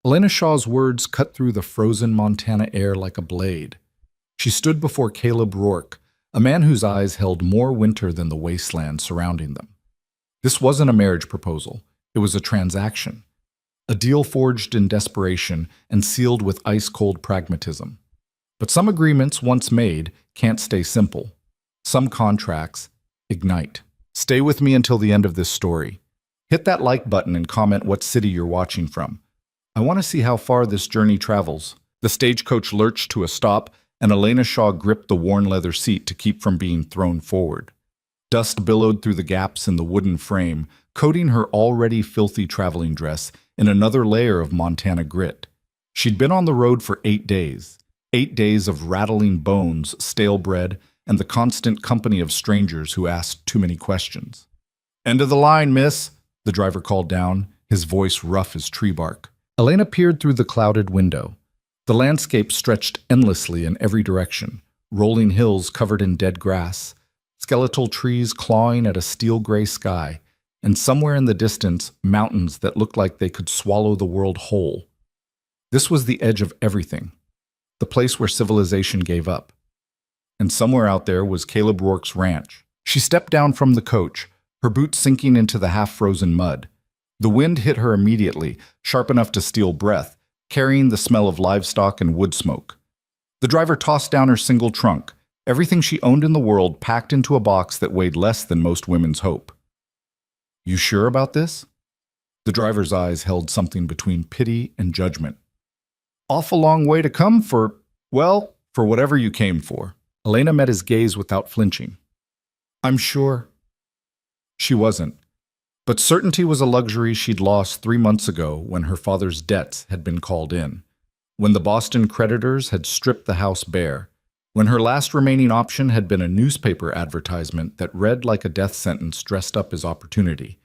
Elena Shaw's words cut through the frozen Montana air like a blade. She stood before Caleb Rourke, a man whose eyes held more winter than the wasteland surrounding them. This wasn't a marriage proposal. It was a transaction. A deal forged in desperation and sealed with ice-cold pragmatism. But some agreements, once made, can't stay simple. Some contracts ignite. Stay with me until the end of this story. Hit that like button and comment what city you're watching from. I want to see how far this journey travels. The stagecoach lurched to a stop, and Elena Shaw gripped the worn leather seat to keep from being thrown forward. Dust billowed through the gaps in the wooden frame, coating her already filthy traveling dress in another layer of Montana grit. She'd been on the road for 8 days. 8 days of rattling bones, stale bread, and the constant company of strangers who asked too many questions. "End of the line, miss," the driver called down, his voice rough as tree bark. Elena peered through the clouded window. The landscape stretched endlessly in every direction, rolling hills covered in dead grass, skeletal trees clawing at a steel-gray sky, and somewhere in the distance, mountains that looked like they could swallow the world whole. This was the edge of everything, the place where civilization gave up. And somewhere out there was Caleb Rourke's ranch. She stepped down from the coach, her boots sinking into the half-frozen mud. The wind hit her immediately, sharp enough to steal breath, carrying the smell of livestock and wood smoke. The driver tossed down her single trunk, everything she owned in the world packed into a box that weighed less than most women's hope. "You sure about this?" The driver's eyes held something between pity and judgment. "Awful long way to come for whatever you came for." Elena met his gaze without flinching. "I'm sure." She wasn't. But certainty was a luxury she'd lost 3 months ago when her father's debts had been called in, when the Boston creditors had stripped the house bare, when her last remaining option had been a newspaper advertisement that read like a death sentence dressed up as opportunity.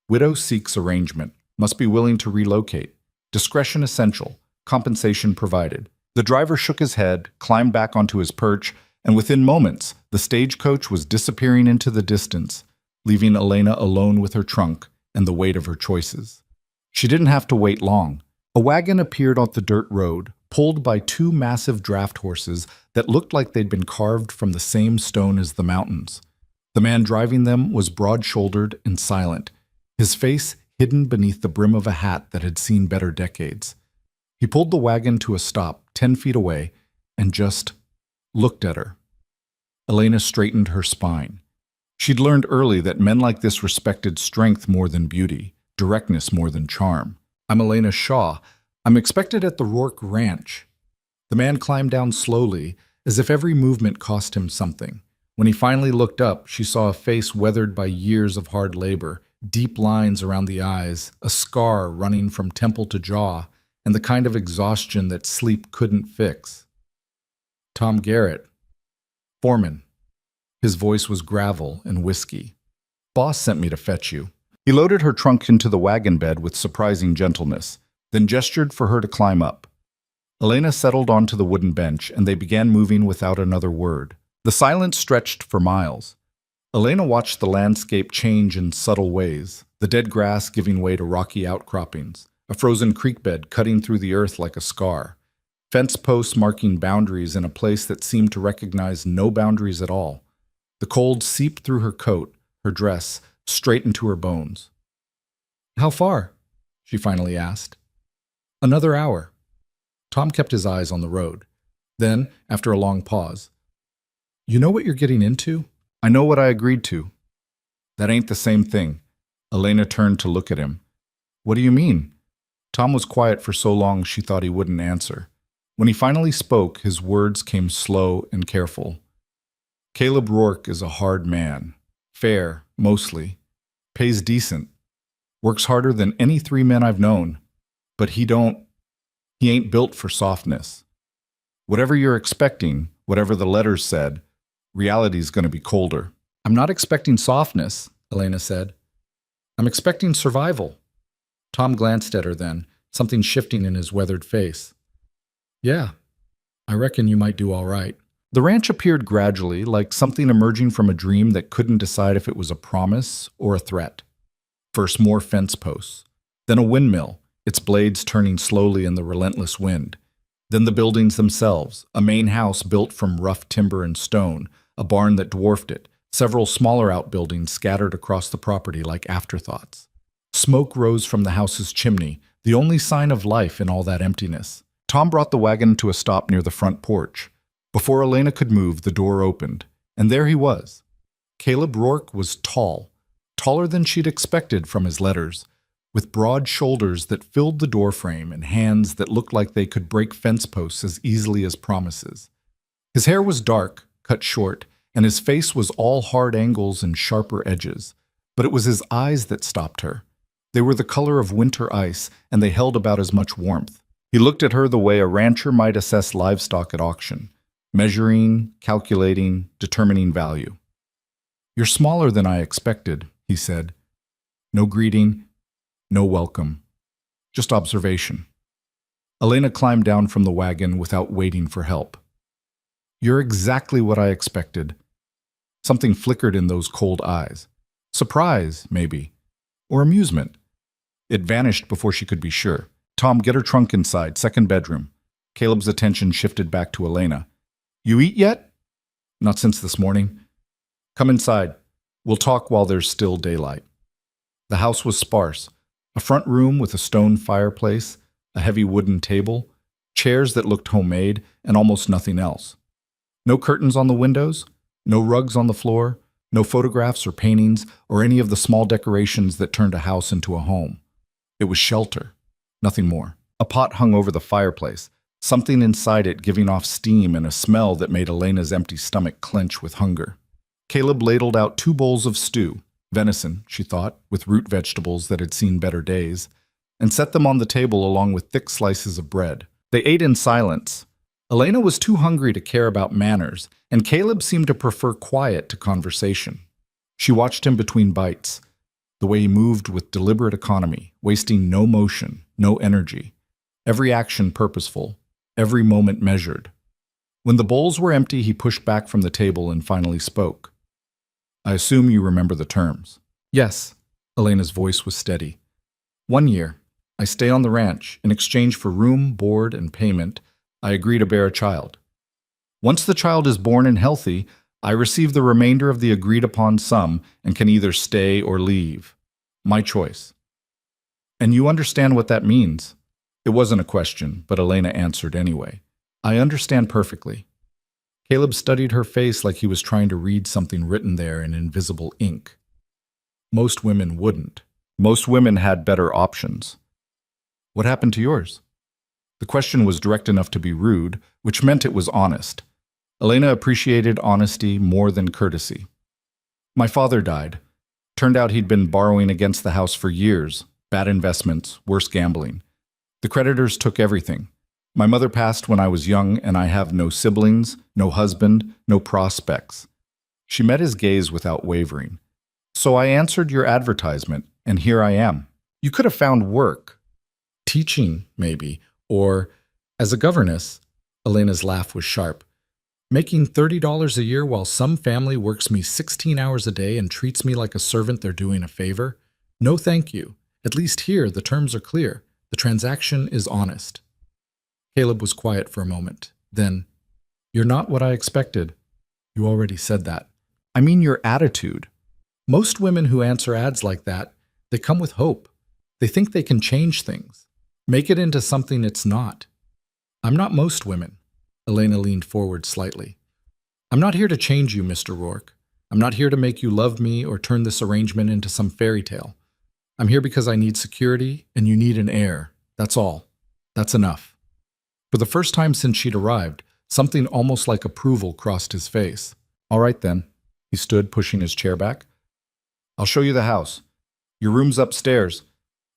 Widow seeks arrangement, must be willing to relocate. Discretion essential, compensation provided. The driver shook his head, climbed back onto his perch, and within moments, the stagecoach was disappearing into the distance, leaving Elena alone with her trunk and the weight of her choices. She didn't have to wait long. A wagon appeared on the dirt road, pulled by 2 massive draft horses that looked like they'd been carved from the same stone as the mountains. The man driving them was broad-shouldered and silent, his face hidden beneath the brim of a hat that had seen better decades. He pulled the wagon to a stop 10 feet away and just looked at her. Elena straightened her spine. She'd learned early that men like this respected strength more than beauty, directness more than charm. "I'm Elena Shaw. I'm expected at the Rourke Ranch." The man climbed down slowly, as if every movement cost him something. When he finally looked up, she saw a face weathered by years of hard labor, deep lines around the eyes, a scar running from temple to jaw, and the kind of exhaustion that sleep couldn't fix. "Tom Garrett. Foreman." His voice was gravel and whiskey. "Boss sent me to fetch you." He loaded her trunk into the wagon bed with surprising gentleness, then gestured for her to climb up. Elena settled onto the wooden bench, and they began moving without another word. The silence stretched for miles. Elena watched the landscape change in subtle ways, the dead grass giving way to rocky outcroppings, a frozen creek bed cutting through the earth like a scar, fence posts marking boundaries in a place that seemed to recognize no boundaries at all. The cold seeped through her coat, her dress, straight into her bones. "How far?" she finally asked. "Another hour." Tom kept his eyes on the road. Then, after a long pause, "You know what you're getting into?" "I know what I agreed to." "That ain't the same thing." Elena turned to look at him. "What do you mean?" Tom was quiet for so long she thought he wouldn't answer. When he finally spoke, his words came slow and careful. "Caleb Rourke is a hard man. Fair, mostly. Pays decent. Works harder than any 3 men I've known. But he ain't built for softness. Whatever you're expecting, whatever the letters said, reality's going to be colder." "I'm not expecting softness," Elena said. "I'm expecting survival." Tom glanced at her then, something shifting in his weathered face. "Yeah, I reckon you might do all right." The ranch appeared gradually, like something emerging from a dream that couldn't decide if it was a promise or a threat. First more fence posts, then a windmill, its blades turning slowly in the relentless wind. Then the buildings themselves, a main house built from rough timber and stone, a barn that dwarfed it, several smaller outbuildings scattered across the property like afterthoughts. Smoke rose from the house's chimney, the only sign of life in all that emptiness. Tom brought the wagon to a stop near the front porch. Before Elena could move, the door opened, and there he was. Caleb Rourke was tall, taller than she'd expected from his letters, with broad shoulders that filled the doorframe and hands that looked like they could break fence posts as easily as promises. His hair was dark, cut short, and his face was all hard angles and sharper edges. But it was his eyes that stopped her. They were the color of winter ice, and they held about as much warmth. He looked at her the way a rancher might assess livestock at auction, measuring, calculating, determining value. "You're smaller than I expected," he said. No greeting, no welcome, just observation. Elena climbed down from the wagon without waiting for help. "You're exactly what I expected." Something flickered in those cold eyes. Surprise, maybe, or amusement. It vanished before she could be sure. "Tom, get her trunk inside, second bedroom." Caleb's attention shifted back to Elena. "You eat yet?" "Not since this morning." "Come inside. We'll talk while there's still daylight." The house was sparse. A front room with a stone fireplace, a heavy wooden table, chairs that looked homemade, and almost nothing else. No curtains on the windows, no rugs on the floor, no photographs or paintings or any of the small decorations that turned a house into a home. It was shelter, nothing more. A pot hung over the fireplace, something inside it giving off steam and a smell that made Elena's empty stomach clench with hunger. Caleb ladled out 2 bowls of stew, venison, she thought, with root vegetables that had seen better days, and set them on the table along with thick slices of bread. They ate in silence. Elena was too hungry to care about manners, and Caleb seemed to prefer quiet to conversation. She watched him between bites, the way he moved with deliberate economy, wasting no motion, no energy. Every action purposeful, every moment measured. When the bowls were empty, he pushed back from the table and finally spoke. "I assume you remember the terms." "Yes." Elena's voice was steady. "1 year. I stay on the ranch. In exchange for room, board, and payment, I agree to bear a child. Once the child is born and healthy, I receive the remainder of the agreed-upon sum and can either stay or leave. My choice." "And you understand what that means?" It wasn't a question, but Elena answered anyway. "I understand perfectly." Caleb studied her face like he was trying to read something written there in invisible ink. Most women wouldn't. Most women had better options. "What happened to yours?" The question was direct enough to be rude, which meant it was honest. Elena appreciated honesty more than courtesy. "My father died. Turned out he'd been borrowing against the house for years, bad investments, worse gambling. The creditors took everything. My mother passed when I was young, and I have no siblings, no husband, no prospects." She met his gaze without wavering. "So I answered your advertisement, and here I am. You could have found work. Teaching, maybe, or as a governess." Elena's laugh was sharp. "Making $30 a year while some family works me 16 hours a day and treats me like a servant they're doing a favor? No thank you. At least here the terms are clear. The transaction is honest." Caleb was quiet for a moment. Then, "You're not what I expected." "You already said that." "I mean your attitude. Most women who answer ads like that, they come with hope. They think they can change things, make it into something it's not. I'm not most women." Elena leaned forward slightly. "I'm not here to change you, Mr. Rourke. I'm not here to make you love me or turn this arrangement into some fairy tale. I'm here because I need security and you need an heir. That's all. That's enough." For the first time since she'd arrived, something almost like approval crossed his face. "All right then." He stood, pushing his chair back. "I'll show you the house. Your room's upstairs.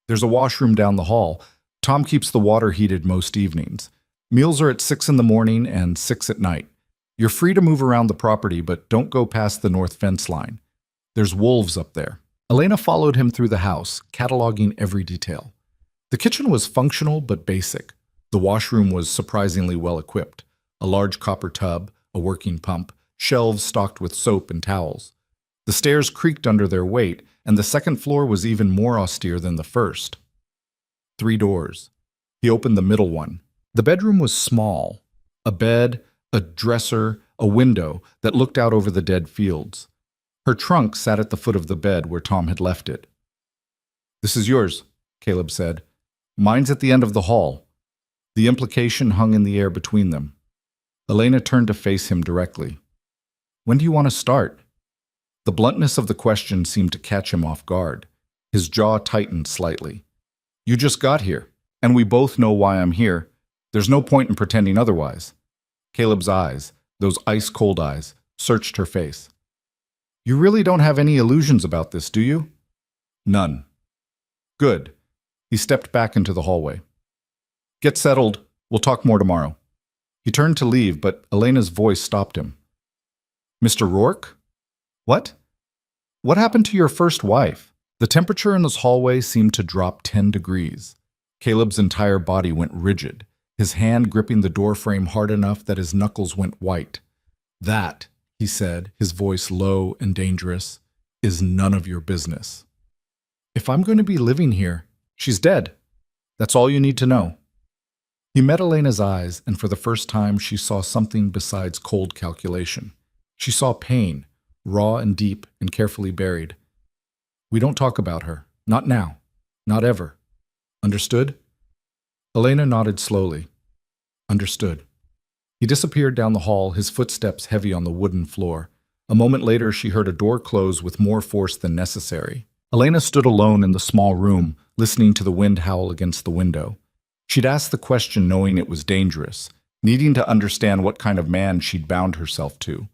There's a washroom down the hall. Tom keeps the water heated most evenings. Meals are at 6 in the morning and 6 at night. You're free to move around the property, but don't go past the north fence line. There's wolves up there." Elena followed him through the house, cataloging every detail. The kitchen was functional but basic. The washroom was surprisingly well equipped. A large copper tub, a working pump, shelves stocked with soap and towels. The stairs creaked under their weight, and the second floor was even more austere than the first. 3 doors. He opened the middle one. The bedroom was small. A bed, a dresser, a window that looked out over the dead fields. Her trunk sat at the foot of the bed where Tom had left it. "This is yours," Caleb said. "Mine's at the end of the hall." The implication hung in the air between them. Elena turned to face him directly. "When do you want to start?" The bluntness of the question seemed to catch him off guard. His jaw tightened slightly. "You just got here, and we both know why I'm here. There's no point in pretending otherwise." Caleb's eyes, those ice-cold eyes, searched her face. "You really don't have any illusions about this, do you?" "None." "Good." He stepped back into the hallway. "Get settled. We'll talk more tomorrow." He turned to leave, but Elena's voice stopped him. "Mr. Rourke? What? What happened to your first wife?" The temperature in this hallway seemed to drop 10 degrees. Caleb's entire body went rigid, his hand gripping the doorframe hard enough that his knuckles went white. "That," he said, his voice low and dangerous, "is none of your business. If I'm going to be living here, she's dead. That's all you need to know." He met Elena's eyes, and for the first time she saw something besides cold calculation. She saw pain, raw and deep and carefully buried. "We don't talk about her. Not now. Not ever. Understood?" Elena nodded slowly. "Understood." He disappeared down the hall, his footsteps heavy on the wooden floor. A moment later she heard a door close with more force than necessary. Elena stood alone in the small room, listening to the wind howl against the window. She'd asked the question knowing it was dangerous, needing to understand what kind of man she'd bound herself to.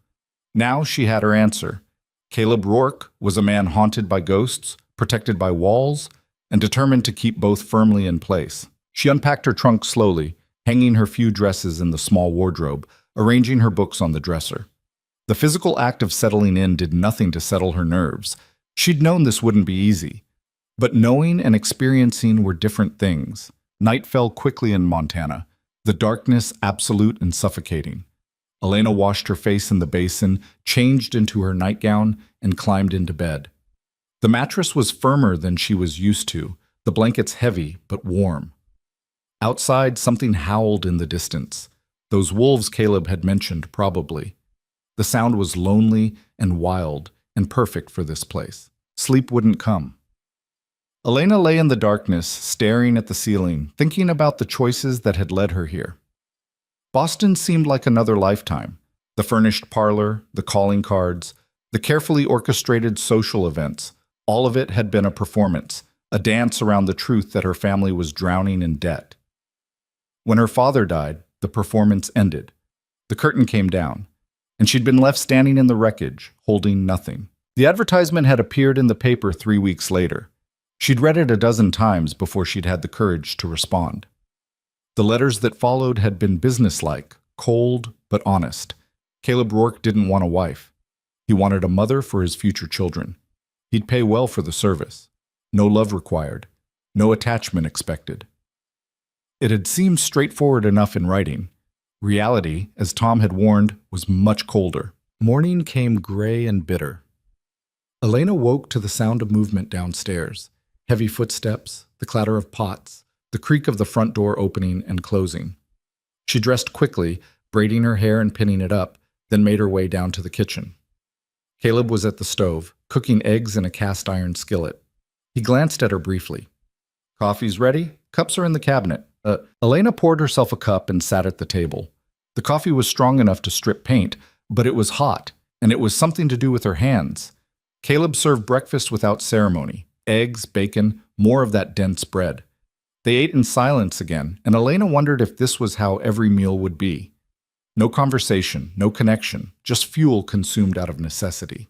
Now she had her answer. Caleb Rourke was a man haunted by ghosts, protected by walls, and determined to keep both firmly in place. She unpacked her trunk slowly, hanging her few dresses in the small wardrobe, arranging her books on the dresser. The physical act of settling in did nothing to settle her nerves. She'd known this wouldn't be easy. But knowing and experiencing were different things. Night fell quickly in Montana, the darkness absolute and suffocating. Elena washed her face in the basin, changed into her nightgown, and climbed into bed. The mattress was firmer than she was used to, the blankets heavy but warm. Outside, something howled in the distance. Those wolves Caleb had mentioned, probably. The sound was lonely and wild and perfect for this place. Sleep wouldn't come. Elena lay in the darkness, staring at the ceiling, thinking about the choices that had led her here. Boston seemed like another lifetime. The furnished parlor, the calling cards, the carefully orchestrated social events, all of it had been a performance, a dance around the truth that her family was drowning in debt. When her father died, the performance ended. The curtain came down, and she'd been left standing in the wreckage, holding nothing. The advertisement had appeared in the paper 3 weeks later. She'd read it a dozen times before she'd had the courage to respond. The letters that followed had been businesslike, cold, but honest. Caleb Rourke didn't want a wife. He wanted a mother for his future children. He'd pay well for the service. No love required. No attachment expected. It had seemed straightforward enough in writing. Reality, as Tom had warned, was much colder. Morning came gray and bitter. Elena woke to the sound of movement downstairs. Heavy footsteps, the clatter of pots, the creak of the front door opening and closing. She dressed quickly, braiding her hair and pinning it up, then made her way down to the kitchen. Caleb was at the stove, cooking eggs in a cast-iron skillet. He glanced at her briefly. "Coffee's ready? Cups are in the cabinet." Elena poured herself a cup and sat at the table. The coffee was strong enough to strip paint, but it was hot, and it was something to do with her hands. Caleb served breakfast without ceremony. Eggs, bacon, more of that dense bread. They ate in silence again, and Elena wondered if this was how every meal would be. No conversation, no connection, just fuel consumed out of necessity.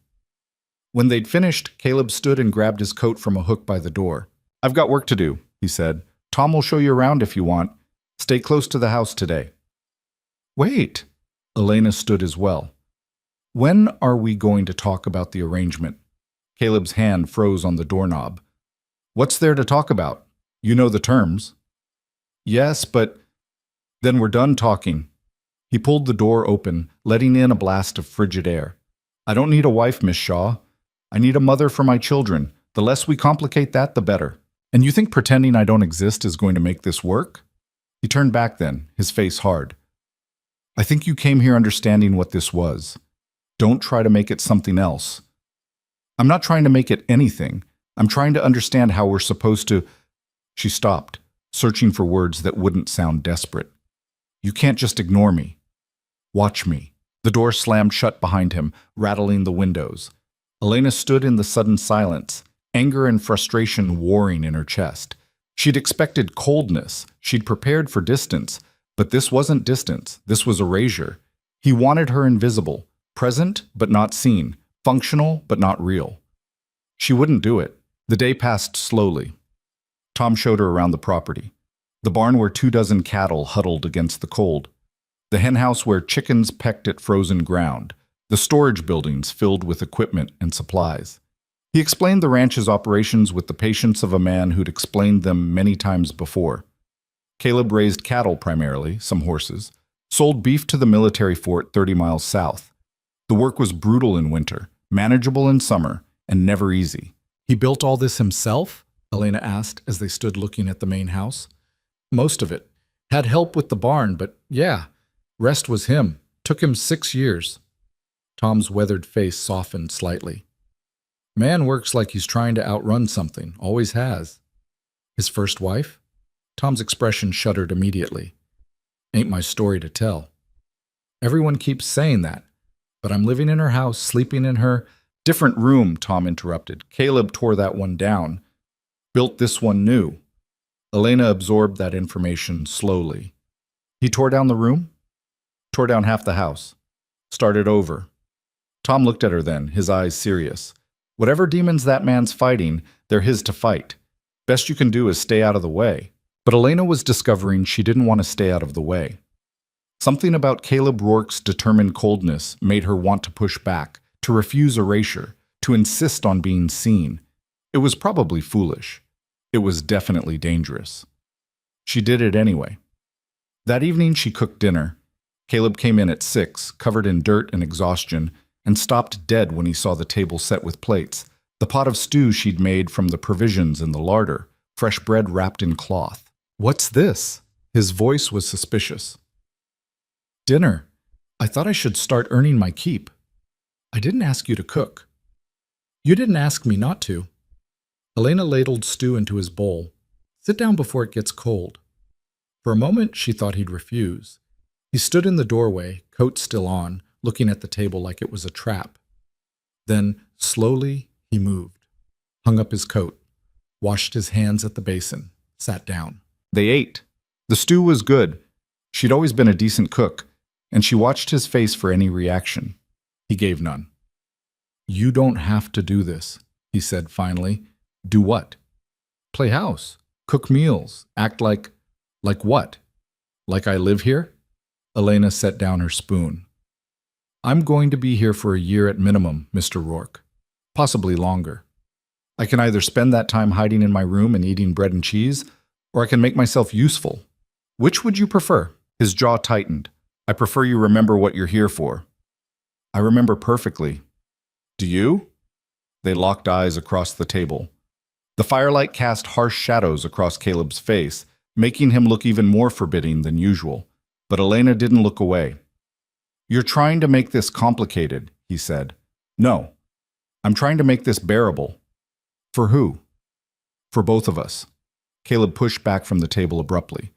When they'd finished, Caleb stood and grabbed his coat from a hook by the door. "I've got work to do," he said. "Tom will show you around if you want. Stay close to the house today." "Wait." Elena stood as well. "When are we going to talk about the arrangement?" Caleb's hand froze on the doorknob. "What's there to talk about? You know the terms." "Yes, but—" "Then we're done talking." He pulled the door open, letting in a blast of frigid air. "I don't need a wife, Miss Shaw. I need a mother for my children. The less we complicate that, the better." And you think pretending I don't exist is going to make this work? He turned back then, his face hard. I think you came here understanding what this was. Don't try to make it something else. I'm not trying to make it anything. I'm trying to understand how we're supposed to. She stopped, searching for words that wouldn't sound desperate. You can't just ignore me. Watch me. The door slammed shut behind him, rattling the windows. Elena stood in the sudden silence, anger and frustration warring in her chest. She'd expected coldness. She'd prepared for distance. But this wasn't distance. This was erasure. He wanted her invisible, present but not seen, functional but not real. She wouldn't do it. The day passed slowly. Tom showed her around the property. The barn where 24 cattle huddled against the cold. The henhouse where chickens pecked at frozen ground. The storage buildings filled with equipment and supplies. He explained the ranch's operations with the patience of a man who'd explained them many times before. Caleb raised cattle primarily, some horses, sold beef to the military fort 30 miles south. The work was brutal in winter, manageable in summer, and never easy. He built all this himself? Elena asked as they stood looking at the main house. Most of it. Had help with the barn, but yeah, rest was him. Took him 6 years. Tom's weathered face softened slightly. Man works like he's trying to outrun something, always has. His first wife? Tom's expression shuddered immediately. Ain't my story to tell. Everyone keeps saying that, but I'm living in her house, sleeping in her different room, Tom interrupted. Caleb tore that one down, built this one new. Elena absorbed that information slowly. He tore down the room? Tore down half the house. Started over. Tom looked at her then, his eyes serious. Whatever demons that man's fighting, they're his to fight. Best you can do is stay out of the way. But Elena was discovering she didn't want to stay out of the way. Something about Caleb Rourke's determined coldness made her want to push back, to refuse erasure, to insist on being seen. It was probably foolish. It was definitely dangerous. She did it anyway. That evening she cooked dinner. Caleb came in at 6, covered in dirt and exhaustion, and stopped dead when he saw the table set with plates, the pot of stew she'd made from the provisions in the larder, fresh bread wrapped in cloth. What's this? His voice was suspicious. Dinner. I thought I should start earning my keep. I didn't ask you to cook. You didn't ask me not to. Elena ladled stew into his bowl. Sit down before it gets cold. For a moment, she thought he'd refuse. He stood in the doorway, coat still on, looking at the table like it was a trap. Then, slowly, he moved, hung up his coat, washed his hands at the basin, sat down. They ate. The stew was good. She'd always been a decent cook, and she watched his face for any reaction. He gave none. You don't have to do this, he said finally. Do what? Play house, cook meals, act like what? Like I live here? Elena set down her spoon. I'm going to be here for a year at minimum, Mr. Rourke. Possibly longer. I can either spend that time hiding in my room and eating bread and cheese, or I can make myself useful. Which would you prefer? His jaw tightened. I prefer you remember what you're here for. I remember perfectly. Do you? They locked eyes across the table. The firelight cast harsh shadows across Caleb's face, making him look even more forbidding than usual. But Elena didn't look away. You're trying to make this complicated, he said. No. I'm trying to make this bearable. For who? For both of us. Caleb pushed back from the table abruptly.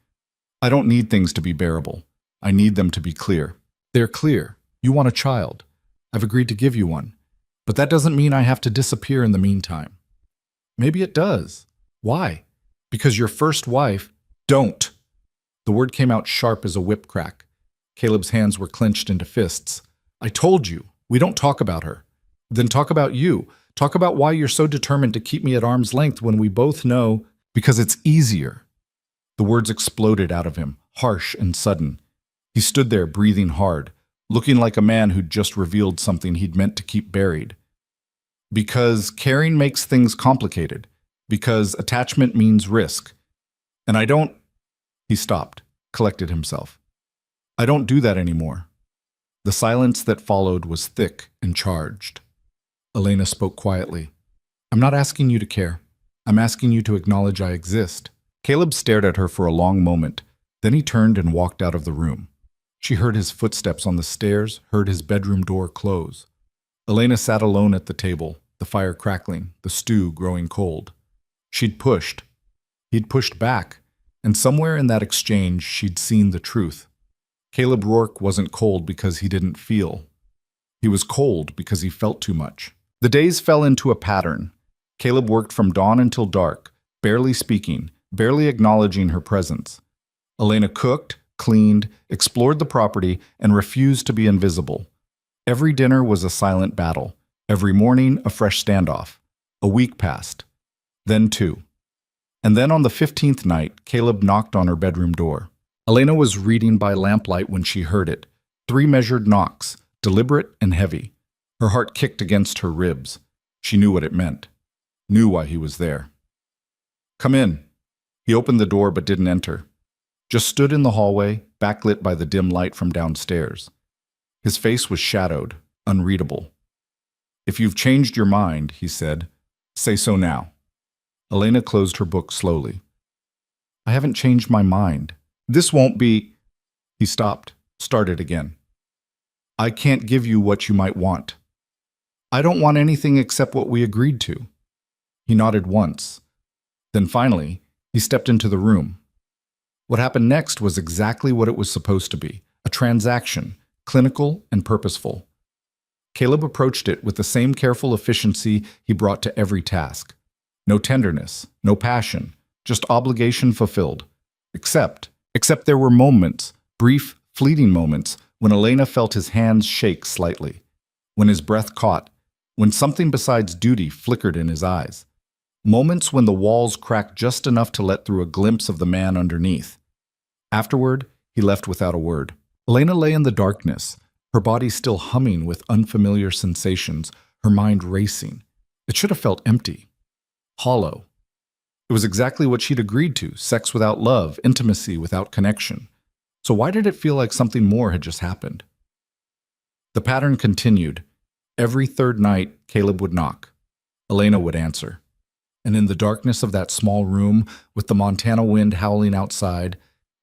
I don't need things to be bearable. I need them to be clear. They're clear. You want a child. I've agreed to give you one. But that doesn't mean I have to disappear in the meantime. Maybe it does. Why? Because your first wife... Don't! The word came out sharp as a whip crack. Caleb's hands were clenched into fists. I told you, we don't talk about her. Then talk about you. Talk about why you're so determined to keep me at arm's length when we both know... Because it's easier. The words exploded out of him, harsh and sudden. He stood there, breathing hard, looking like a man who'd just revealed something he'd meant to keep buried. Because caring makes things complicated. Because attachment means risk. And I don't... He stopped, collected himself. I don't do that anymore. The silence that followed was thick and charged. Elena spoke quietly. I'm not asking you to care. I'm asking you to acknowledge I exist. Caleb stared at her for a long moment. Then he turned and walked out of the room. She heard his footsteps on the stairs, heard his bedroom door close. Elena sat alone at the table, the fire crackling, the stew growing cold. She'd pushed. He'd pushed back, and somewhere in that exchange she'd seen the truth. Caleb Rourke wasn't cold because he didn't feel. He was cold because he felt too much. The days fell into a pattern. Caleb worked from dawn until dark, barely speaking, barely acknowledging her presence. Elena cooked, cleaned, explored the property, and refused to be invisible. Every dinner was a silent battle. Every morning, a fresh standoff. A week passed. Then two. And then on the 15th night, Caleb knocked on her bedroom door. Elena was reading by lamplight when she heard it. 3 measured knocks, deliberate and heavy. Her heart kicked against her ribs. She knew what it meant. Knew why he was there. Come in. He opened the door but didn't enter. Just stood in the hallway, backlit by the dim light from downstairs. His face was shadowed, unreadable. If you've changed your mind, he said, say so now. Elena closed her book slowly. I haven't changed my mind. This won't be... He stopped, started again. I can't give you what you might want. I don't want anything except what we agreed to. He nodded once. Then finally, he stepped into the room. What happened next was exactly what it was supposed to be, a transaction, clinical and purposeful. Caleb approached it with the same careful efficiency he brought to every task. No tenderness, no passion, just obligation fulfilled. Except there were moments, brief, fleeting moments, when Elena felt his hands shake slightly, when his breath caught, when something besides duty flickered in his eyes. Moments when the walls cracked just enough to let through a glimpse of the man underneath. Afterward, he left without a word. Elena lay in the darkness, her body still humming with unfamiliar sensations, her mind racing. It should have felt empty, hollow. It was exactly what she'd agreed to, sex without love, intimacy without connection. So why did it feel like something more had just happened? The pattern continued. Every third night, Caleb would knock. Elena would answer. And in the darkness of that small room, with the Montana wind howling outside,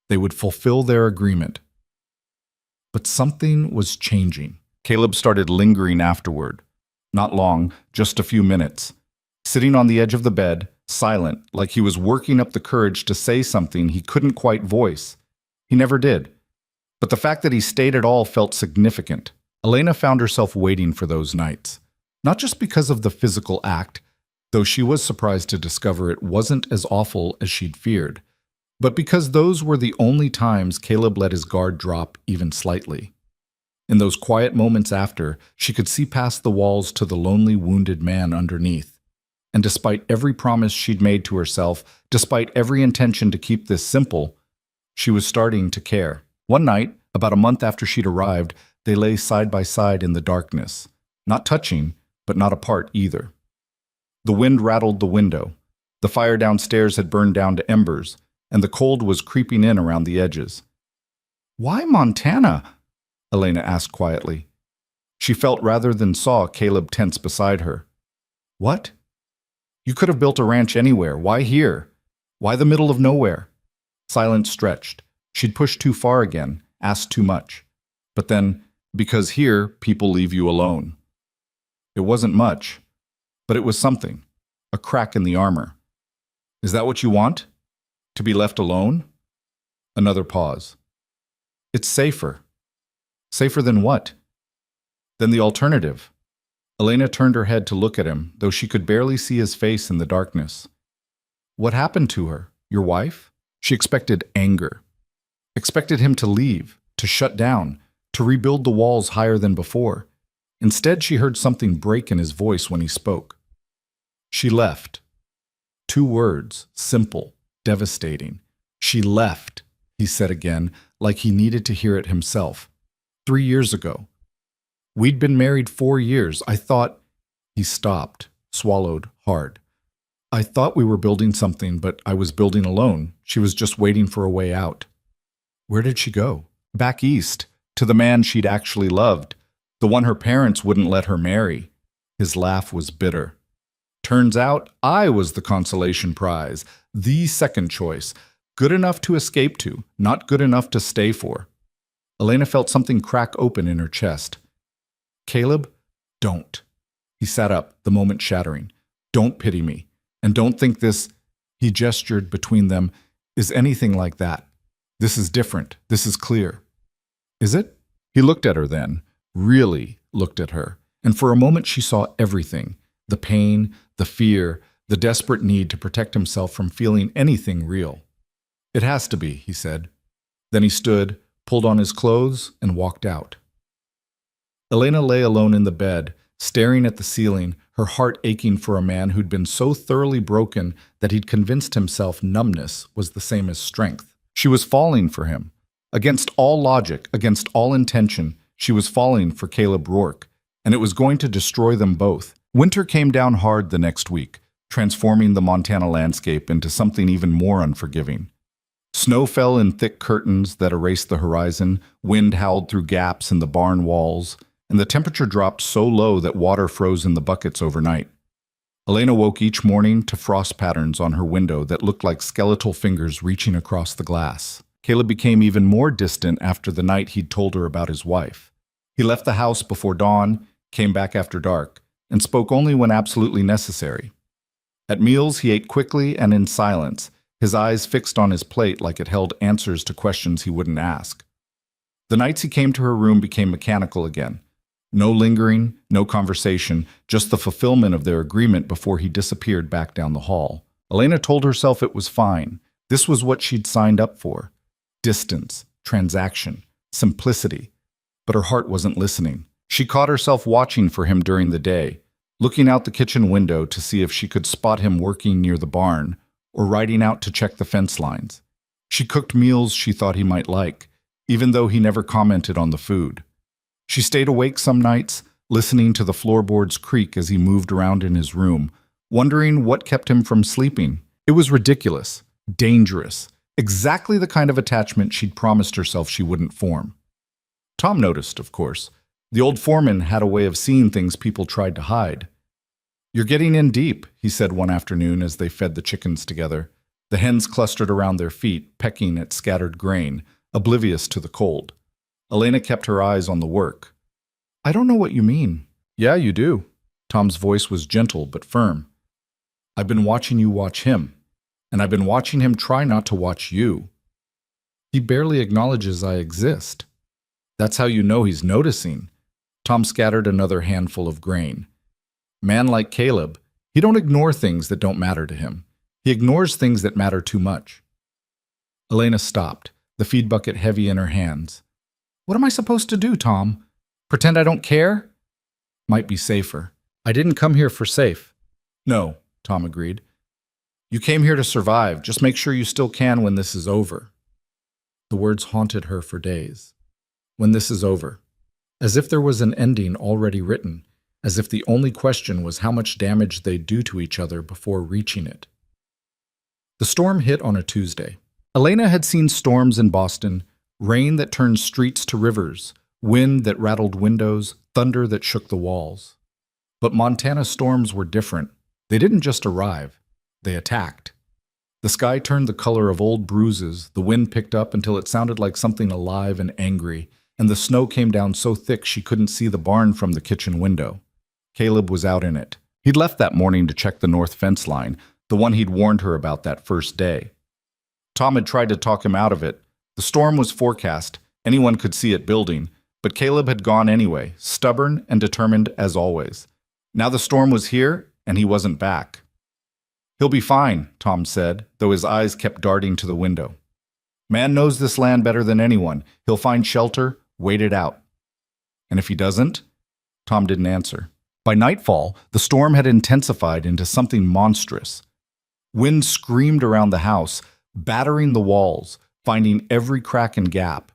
they would fulfill their agreement. But something was changing. Caleb started lingering afterward. Not long, just a few minutes. Sitting on the edge of the bed, silent, like he was working up the courage to say something he couldn't quite voice. He never did. But the fact that he stayed at all felt significant. Elena found herself waiting for those nights. Not just because of the physical act, though she was surprised to discover it wasn't as awful as she'd feared, but because those were the only times Caleb let his guard drop even slightly. In those quiet moments after, she could see past the walls to the lonely, wounded man underneath. And despite every promise she'd made to herself, despite every intention to keep this simple, she was starting to care. One night, about a month after she'd arrived, they lay side by side in the darkness, not touching, but not apart either. The wind rattled the window. The fire downstairs had burned down to embers, and the cold was creeping in around the edges. "Why Montana?" Elena asked quietly. She felt rather than saw Caleb tense beside her. "What? You could have built a ranch anywhere. Why here? Why the middle of nowhere?" Silence stretched. She'd pushed too far again, asked too much. But then, because here, people leave you alone. It wasn't much, but it was something. A crack in the armor. "Is that what you want? To be left alone?" Another pause. "It's safer." "Safer than what?" "Than the alternative." Elena turned her head to look at him, though she could barely see his face in the darkness. "What happened to her? Your wife?" She expected anger. Expected him to leave, to shut down, to rebuild the walls higher than before. Instead, she heard something break in his voice when he spoke. She left. 2 words, simple, devastating. "She left," he said again, like he needed to hear it himself. 3 years ago. "We'd been married 4 years. I thought..." He stopped, swallowed hard. "I thought we were building something, but I was building alone. She was just waiting for a way out." Where did she go? Back east, to the man she'd actually loved, the one her parents wouldn't let her marry. His laugh was bitter. Turns out I was the consolation prize, the second choice, good enough to escape to, not good enough to stay for. Elena felt something crack open in her chest. Caleb, don't. He sat up, the moment shattering. Don't pity me. And don't think this, he gestured between them, is anything like that. This is different. This is clear. Is it? He looked at her then, really looked at her, and for a moment she saw everything, the pain, the fear, the desperate need to protect himself from feeling anything real. It has to be, he said. Then he stood, pulled on his clothes, and walked out. Elena lay alone in the bed, staring at the ceiling, her heart aching for a man who'd been so thoroughly broken that he'd convinced himself numbness was the same as strength. She was falling for him. Against all logic, against all intention, she was falling for Caleb Rourke, and it was going to destroy them both. Winter came down hard the next week, transforming the Montana landscape into something even more unforgiving. Snow fell in thick curtains that erased the horizon, wind howled through gaps in the barn walls, and the temperature dropped so low that water froze in the buckets overnight. Elena woke each morning to frost patterns on her window that looked like skeletal fingers reaching across the glass. Caleb became even more distant after the night he'd told her about his wife. He left the house before dawn, came back after dark, and spoke only when absolutely necessary. At meals, he ate quickly and in silence, his eyes fixed on his plate like it held answers to questions he wouldn't ask. The nights he came to her room became mechanical again. No lingering, no conversation, just the fulfillment of their agreement before he disappeared back down the hall. Elena told herself it was fine. This was what she'd signed up for. Distance, transaction, simplicity. But her heart wasn't listening. She caught herself watching for him during the day, looking out the kitchen window to see if she could spot him working near the barn or riding out to check the fence lines. She cooked meals she thought he might like, even though he never commented on the food. She stayed awake some nights, listening to the floorboards creak as he moved around in his room, wondering what kept him from sleeping. It was ridiculous, dangerous, exactly the kind of attachment she'd promised herself she wouldn't form. Tom noticed, of course. The old foreman had a way of seeing things people tried to hide. "You're getting in deep," he said one afternoon as they fed the chickens together. The hens clustered around their feet, pecking at scattered grain, oblivious to the cold. Elena kept her eyes on the work. "I don't know what you mean." "Yeah, you do." Tom's voice was gentle but firm. "I've been watching you watch him, and I've been watching him try not to watch you. He barely acknowledges I exist. That's how you know he's noticing." Tom scattered another handful of grain. "Man like Caleb, he don't ignore things that don't matter to him. He ignores things that matter too much." Elena stopped, the feed bucket heavy in her hands. "What am I supposed to do, Tom? Pretend I don't care?" "Might be safer. I didn't come here for safe." "No," Tom agreed. "You came here to survive. Just make sure you still can when this is over." The words haunted her for days. When this is over. As if there was an ending already written, as if the only question was how much damage they'd do to each other before reaching it. The storm hit on a Tuesday. Elena had seen storms in Boston, rain that turned streets to rivers, wind that rattled windows, thunder that shook the walls. But Montana storms were different. They didn't just arrive. They attacked. The sky turned the color of old bruises, the wind picked up until it sounded like something alive and angry, and the snow came down so thick she couldn't see the barn from the kitchen window. Caleb was out in it. He'd left that morning to check the north fence line, the one he'd warned her about that first day. Tom had tried to talk him out of it. The storm was forecast, anyone could see it building, but Caleb had gone anyway, stubborn and determined as always. Now the storm was here, and he wasn't back. "He'll be fine," Tom said, though his eyes kept darting to the window. "Man knows this land better than anyone. He'll find shelter, wait it out." "And if he doesn't?" Tom didn't answer. By nightfall, the storm had intensified into something monstrous. Wind screamed around the house, battering the walls, finding every crack and gap.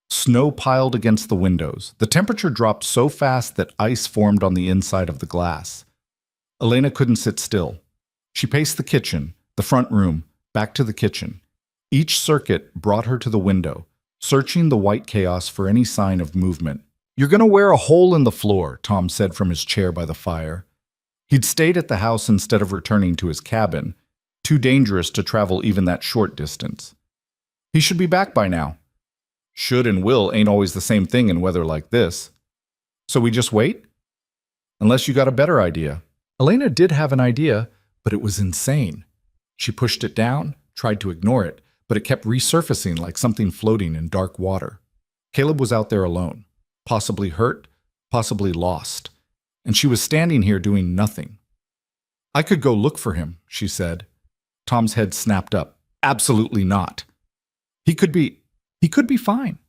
Snow piled against the windows. The temperature dropped so fast that ice formed on the inside of the glass. Elena couldn't sit still. She paced the kitchen, the front room, back to the kitchen. Each circuit brought her to the window, searching the white chaos for any sign of movement. "You're going to wear a hole in the floor," Tom said from his chair by the fire. He'd stayed at the house instead of returning to his cabin, too dangerous to travel even that short distance. He should be back by now. Should and will ain't always the same thing in weather like this. So we just wait? Unless you got a better idea. Elena did have an idea, but it was insane. She pushed it down, tried to ignore it, but it kept resurfacing like something floating in dark water. Caleb was out there alone, possibly hurt, possibly lost, and she was standing here doing nothing. I could go look for him, she said. Tom's head snapped up. Absolutely not. He could be fine.